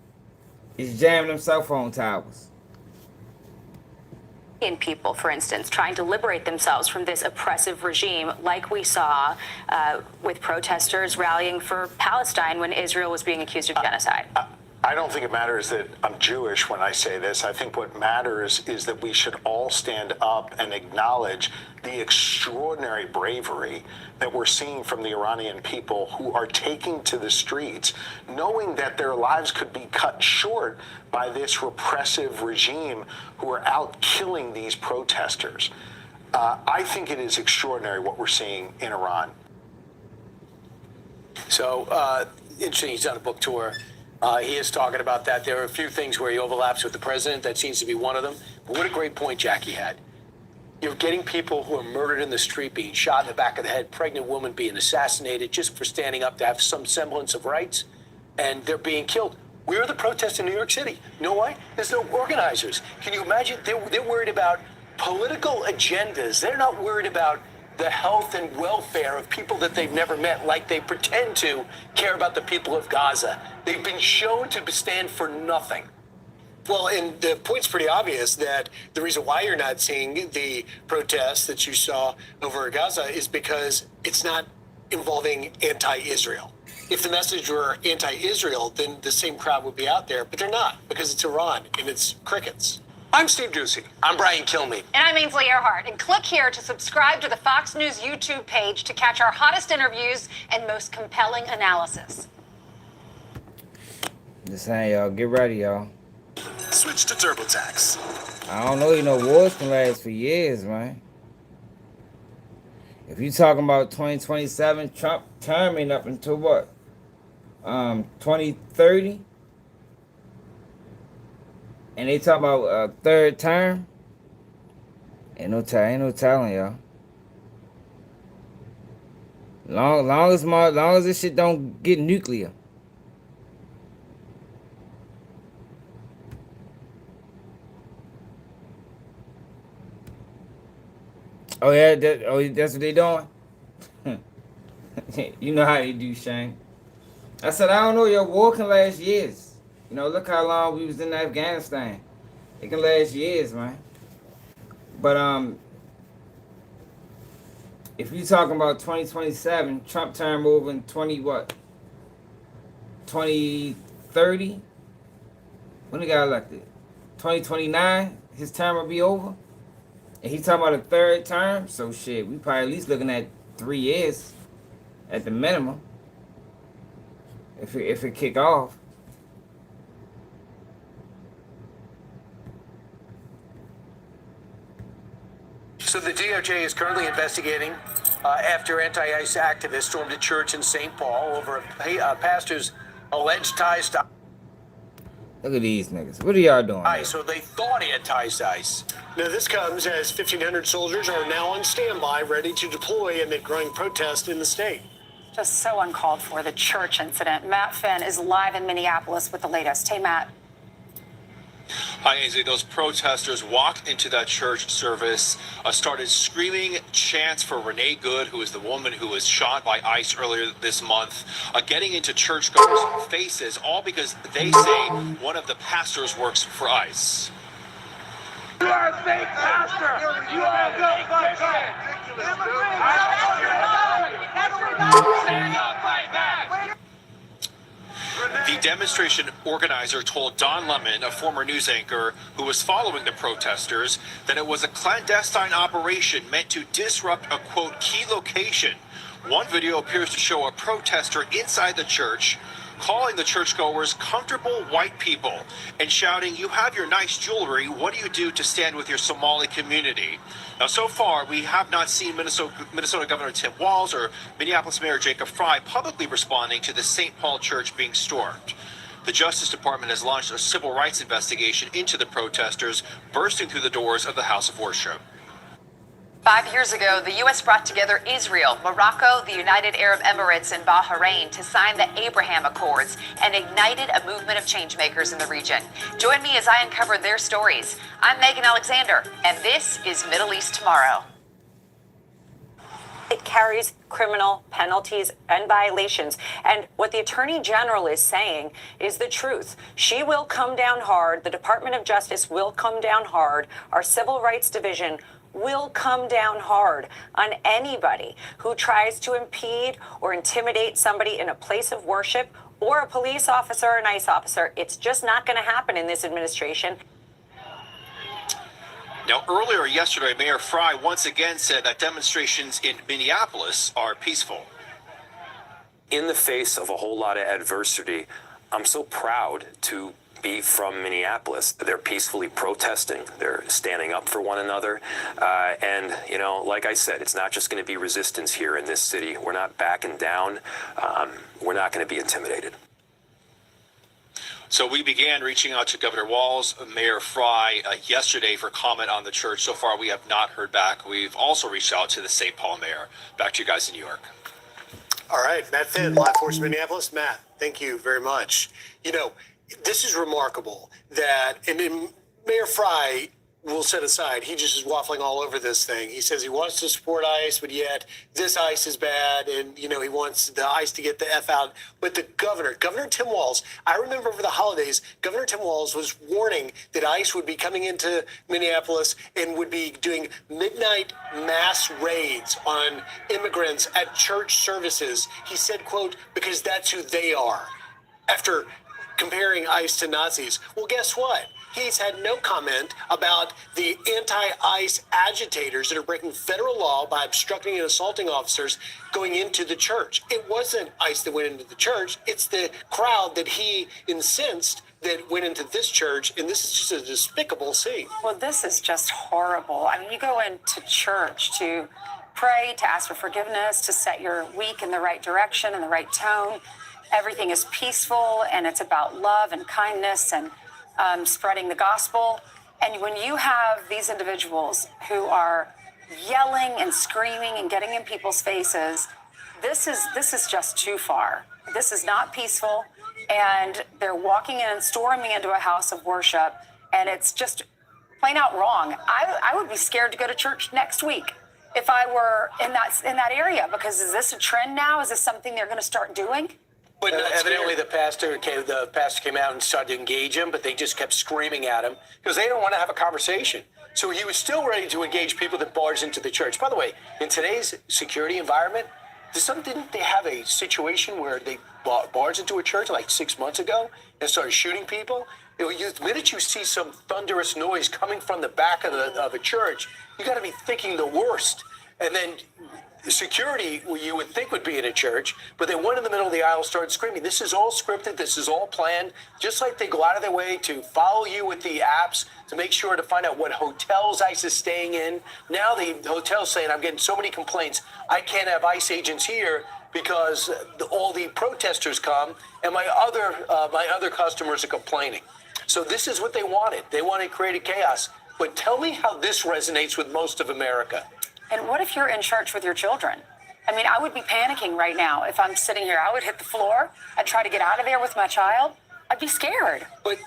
is jam them cell phone towers. People, for instance, trying to liberate themselves from this oppressive regime, like we saw with protesters rallying for Palestine when Israel was being accused of genocide. I don't think it matters that I'm Jewish when I say this. I think what matters is that we should all stand up and acknowledge the extraordinary bravery that we're seeing from the Iranian people who are taking to the streets, knowing that their lives could be cut short by this repressive regime who are out killing these protesters. I think it is extraordinary what we're seeing in Iran. So, interesting, he's on a book tour. He is talking about that. There are a few things where he overlaps with the president. That seems to be one of them. But what a great point Jackie had. You're getting people who are murdered in the street, being shot in the back of the head, pregnant women being assassinated just for standing up to have some semblance of rights, and they're being killed. Where are the protests in New York City? You know why? There's no organizers. Can you imagine? They're worried about political agendas. They're not worried about the health and welfare of people that they've never met, like they pretend to care about the people of Gaza. They've been shown to stand for nothing. Well, and the point's pretty obvious that the reason why you're not seeing the protests that you saw over Gaza is because it's not involving anti-Israel. If the message were anti-Israel, then the same crowd would be out there, but they're not, because it's Iran and it's crickets. I'm Steve Doocy. I'm Brian Kilmeade. And I'm Ainsley Earhart. And click here to subscribe to the Fox News YouTube page to catch our hottest interviews and most compelling analysis. Just saying, y'all, get ready, y'all. Switch to TurboTax. I don't know, wars can last for years, man. If you talking about 2027, Trump term ain't up until what? 2030? And they talk about a third term. Ain't no telling, y'all. Long as this shit don't get nuclear. Oh yeah, that's what they doing. You know how they do, Shane. I said I don't know. Your war can last years. You know, look how long we was in Afghanistan. It can last years, man. But if you talking about 2027, Trump term over in 2030? When he got elected? 2029, his term will be over. And he talking about a third term, so shit, we probably at least looking at 3 years at the minimum. If it kick off. So the DOJ is currently investigating after anti-ICE activists stormed a church in St. Paul over a pastor's alleged ties to Look at these niggas. What are y'all doing? ICE. So they thought he had ties to ICE. Now, this comes as 1,500 soldiers are now on standby, ready to deploy amid growing protest in the state. Just so uncalled for, the church incident. Matt Finn is live in Minneapolis with the latest. Hey, Matt. Hi, Ainsley. Those protesters walked into that church service, started screaming chants for Renee Good, who is the woman who was shot by ICE earlier this month, getting into churchgoers' faces, all because they say one of the pastors works for ICE. You are a fake pastor. You are a fake Christian. Stand up like that. The demonstration organizer told Don Lemon, a former news anchor who was following the protesters, that it was a clandestine operation meant to disrupt a, quote, key location. One video appears to show a protester inside the church calling the churchgoers comfortable white people and shouting, "You have your nice jewelry. What do you do to stand with your Somali community?" Now, so far, we have not seen Minnesota Governor Tim Walz or Minneapolis Mayor Jacob Frey publicly responding to the St. Paul Church being stormed. The Justice Department has launched a civil rights investigation into the protesters bursting through the doors of the House of Worship. 5 years ago, the U.S. brought together Israel, Morocco, the United Arab Emirates, and Bahrain to sign the Abraham Accords and ignited a movement of changemakers in the region. Join me as I uncover their stories. I'm Megan Alexander, and this is Middle East Tomorrow. It carries criminal penalties and violations. And what the Attorney General is saying is the truth. She will come down hard. The Department of Justice will come down hard. Our Civil Rights Division will come down hard on anybody who tries to impede or intimidate somebody in a place of worship or a police officer or an ICE officer. It's just not going to happen in this administration. Now, earlier yesterday, Mayor Frey once again said that demonstrations in Minneapolis are peaceful. In the face of a whole lot of adversity, I'm so proud to be from Minneapolis. They're peacefully protesting. They're standing up for one another. And, you know, like I said, it's not just going to be resistance here in this city. We're not backing down. We're not going to be intimidated. So we began reaching out to Governor Walz, Mayor Fry yesterday for comment on the church. So far, we have not heard back. We've also reached out to the St. Paul mayor. Back to you guys in New York. All right, Matt Finn, Live Force Minneapolis. Matt, thank you very much. You know, this is remarkable that, and Mayor Fry will set aside, he just is waffling all over this thing. He says he wants to support ICE, but yet this ICE is bad, and, you know, he wants the ICE to get the F out. But the Governor Tim Walz, I remember over the holidays, Governor Tim Walz was warning that ICE would be coming into Minneapolis and would be doing midnight mass raids on immigrants at church services. He said, quote, because that's who they are. After comparing ICE to Nazis. Well, guess what? He's had no comment about the anti-ICE agitators that are breaking federal law by obstructing and assaulting officers going into the church. It wasn't ICE that went into the church. It's the crowd that he incensed that went into this church, and this is just a despicable scene. Well, this is just horrible. I mean, you go into church to pray, to ask for forgiveness, to set your week in the right direction, in the right tone. Everything is peaceful, and it's about love and kindness and spreading the gospel. And when you have these individuals who are yelling and screaming and getting in people's faces, this is just too far. This is not peaceful. And they're walking in and storming into a house of worship, and it's just plain out wrong. I would be scared to go to church next week if I were in that area, because is this a trend now? Is this something they're going to start doing? But evidently the pastor came out and started to engage him, but they just kept screaming at him because they don't want to have a conversation. So he was still ready to engage people that barged into the church. By the way, in today's security environment, didn't they have a situation where they barged into a church like 6 months ago and started shooting people? The minute you see some thunderous noise coming from the back of a church, you got to be thinking the worst. And then security, you would think would be in a church, but they went in the middle of the aisle, started screaming. This is all scripted. This is all planned. Just like they go out of their way to follow you with the apps to make sure to find out what hotels ICE is staying in. Now the hotel's saying, I'm getting so many complaints, I can't have ICE agents here because all the protesters come and my other customers are complaining. So this is what they wanted. They wanted to create a chaos. But tell me how this resonates with most of America. And what if you're in church with your children? I mean, I would be panicking right now if I'm sitting here. I would hit the floor. I'd try to get out of there with my child. I'd be scared. But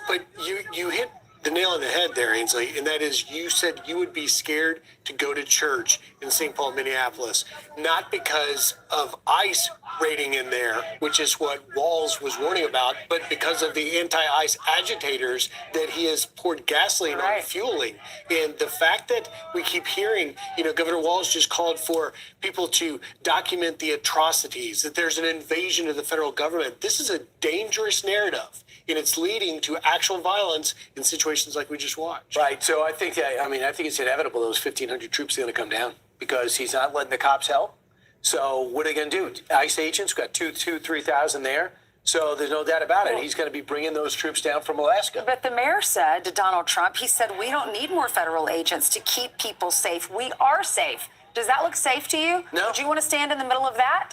you hit the nail on the head there, Ainsley, and that is you said you would be scared to go to church in St. Paul, Minneapolis, not because of ICE raiding in there, which is what Walz was warning about, but because of the anti-ICE agitators that he has poured gasoline on fueling. And the fact that we keep hearing, Governor Walz just called for people to document the atrocities, that there's an invasion of the federal government. This is a dangerous narrative, and it's leading to actual violence in situations like we just watched. Right. So I think it's inevitable those 1,500 troops are going to come down because he's not letting the cops help. So what are they going to do? ICE agents got 3,000 there. So there's no doubt about it. He's going to be bringing those troops down from Alaska. But the mayor said to Donald Trump, he said, we don't need more federal agents to keep people safe. We are safe. Does that look safe to you? No. Would you want to stand in the middle of that?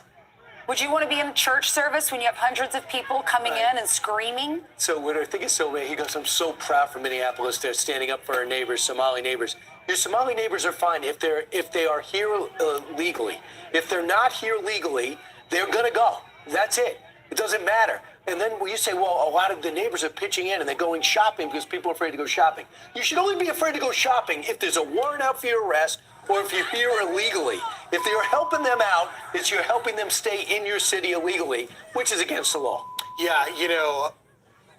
Would you want to be in a church service when you have hundreds of people coming in and screaming? So what I think is he goes, I'm so proud for Minneapolis. They're standing up for our neighbors, Somali neighbors. Your Somali neighbors are fine if they are here legally. If they're not here legally, they're going to go. That's it. It doesn't matter. And then when you say, well, a lot of the neighbors are pitching in and they're going shopping because people are afraid to go shopping. You should only be afraid to go shopping if there's a warrant out for your arrest or if you're here illegally. If you're helping them out, it's you're helping them stay in your city illegally, which is against the law. Yeah,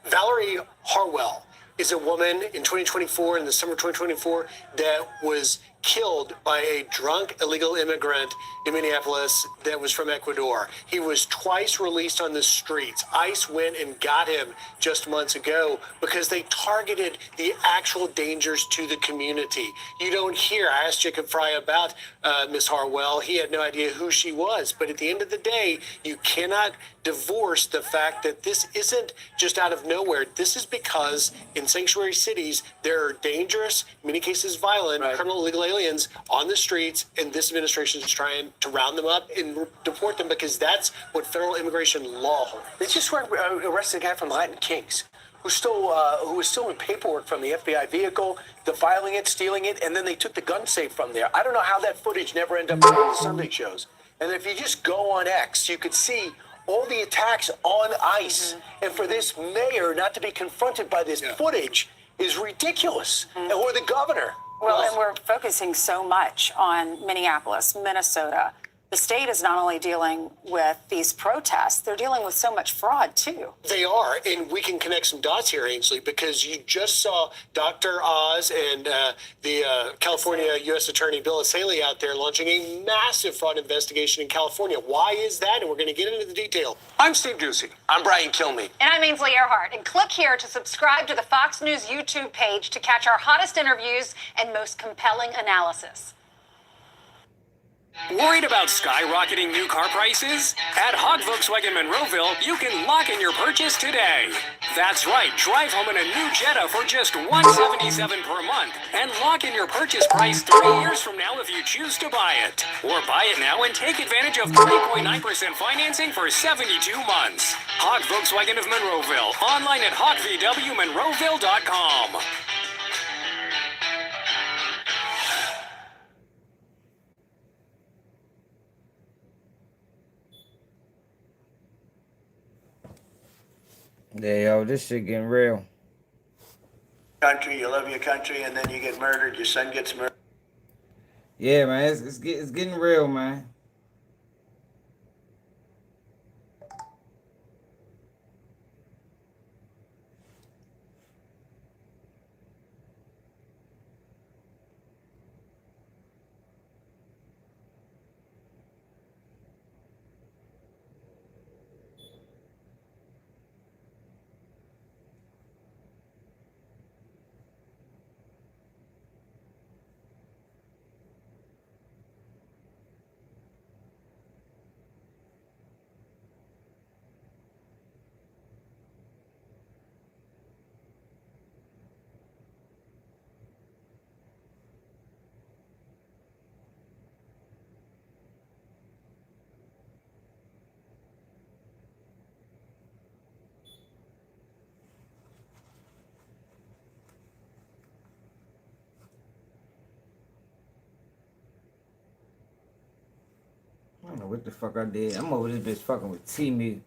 Valerie Harwell is a woman in 2024, in the summer of 2024, that was killed by a drunk illegal immigrant in Minneapolis that was from Ecuador. He was twice released on the streets. ICE went and got him just months ago because they targeted the actual dangers to the community. You don't hear. I asked Jacob Fry about Miss Harwell. He had no idea who she was. But at the end of the day, you cannot divorce the fact that this isn't just out of nowhere. This is because in sanctuary cities, there are dangerous, in many cases violent, criminal illegal aliens on the streets, and this administration is trying to round them up and deport them because that's what federal immigration law holds. They just arrested a guy from Latin Kings who was stealing paperwork from the FBI vehicle, defiling it, stealing it, and then they took the gun safe from there. I don't know how that footage never ended up on the Sunday shows. And if you just go on X, you could see all the attacks on ICE. And for this mayor not to be confronted by this footage is ridiculous. Or the governor. Well, and we're focusing so much on Minneapolis, Minnesota. The state is not only dealing with these protests, they're dealing with so much fraud, too. They are, and we can connect some dots here, Ainsley, because you just saw Dr. Oz and the California U.S. Attorney Bill Haley out there launching a massive fraud investigation in California. Why is that? And we're going to get into the detail. I'm Steve Doocy. I'm Brian Kilmeade. And I'm Ainsley Earhart. And click here to subscribe to the Fox News YouTube page to catch our hottest interviews and most compelling analysis. Worried about skyrocketing new car prices? At Hog Volkswagen Monroeville, you can lock in your purchase today. That's right, drive home in a new Jetta for just $177 per month and lock in your purchase price 3 years from now if you choose to buy it. Or buy it now and take advantage of 3.9% financing for 72 months. Hog Volkswagen of Monroeville, online at hogvwmonroeville.com. Yeah, yo, this shit getting real. Country, you love your country, and then you get murdered. Your son gets murdered. Yeah, man, it's getting real, man. I don't know what the fuck I did. I'm over this bitch fucking with T-Me.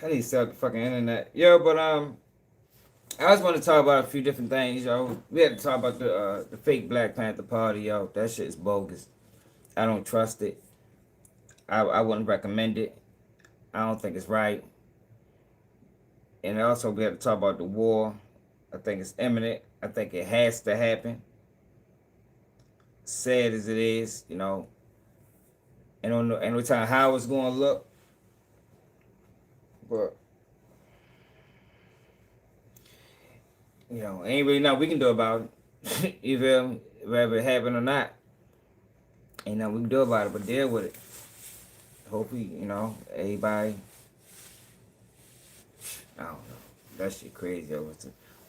I need to sell the fucking internet. Yo, but I just want to talk about a few different things, yo. We had to talk about the fake Black Panther Party, yo. That shit is bogus. I don't trust it. I wouldn't recommend it. I don't think it's right. And also we have to talk about the war. I think it's imminent. I think it has to happen. Sad as it is, you know. And on the, and no time how it's going to look. But, you know, ain't really nothing we can do about it. You feel me? Whether it happen or not. Ain't nothing we can do about it, but deal with it. Hopefully, you know, everybody, I don't know. That shit crazy.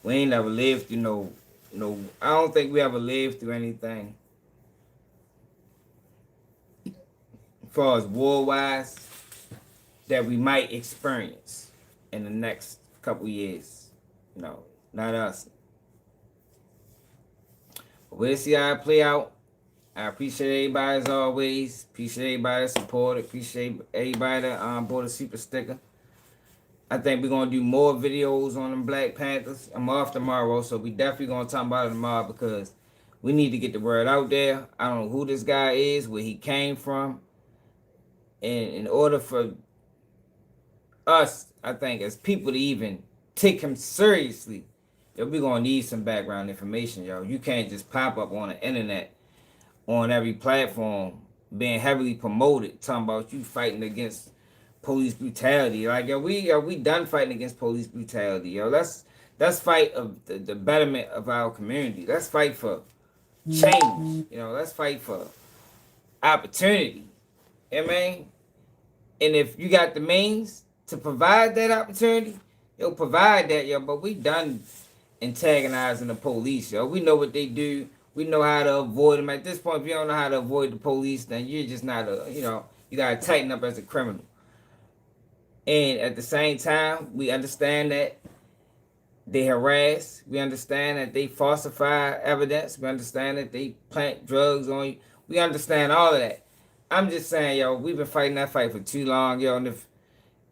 We ain't never lived through no, I don't think we ever lived through anything. As far as war-wise, that we might experience in the next couple years. No, not us. But we'll see how it play out. I appreciate everybody as always. Appreciate everybody that supported. Appreciate everybody that bought a super sticker. I think we're going to do more videos on them Black Panthers. I'm off tomorrow, so we definitely going to talk about it tomorrow because we need to get the word out there. I don't know who this guy is, where he came from. And in order for us, I think, as people to even take him seriously, yo, we're gonna need some background information, yo. You can't just pop up on the internet on every platform being heavily promoted, talking about you fighting against police brutality. Like, yo, we done fighting against police brutality, yo. Let's fight of the betterment of our community. Let's fight for change. You know, let's fight for opportunity. You know what I mean? And if you got the means to provide that opportunity, yo, provide that, yo. But we done antagonizing the police, yo. We know what they do. We know how to avoid them. At this point, if you don't know how to avoid the police, then you're just not a, you know, you gotta tighten up as a criminal. And at the same time, we understand that they harass. We understand that they falsify evidence. We understand that they plant drugs on you. We understand all of that. I'm just saying, yo, we've been fighting that fight for too long, yo. And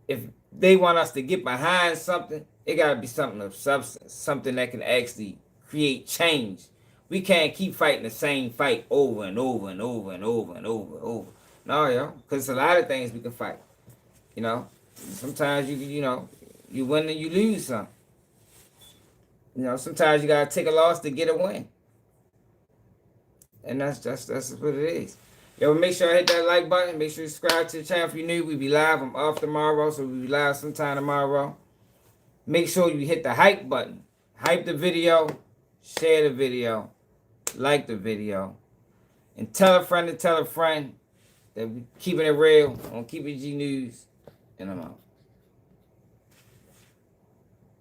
if they want us to get behind something, it gotta be something of substance, something that can actually create change. We can't keep fighting the same fight over and over and over and over and over and over. No, yo, because a lot of things we can fight. You know, sometimes you know, you win and you lose some. You know, sometimes you gotta take a loss to get a win. And that's what it is. Yo, make sure I hit that like button. Make sure you subscribe to the channel if you're new. We be live. I'm off tomorrow, so we'll be live sometime tomorrow. Make sure you hit the hype button. Hype the video. Share the video. Like the video. And tell a friend to tell a friend that we keeping it real on Keep It G News. And I'm out.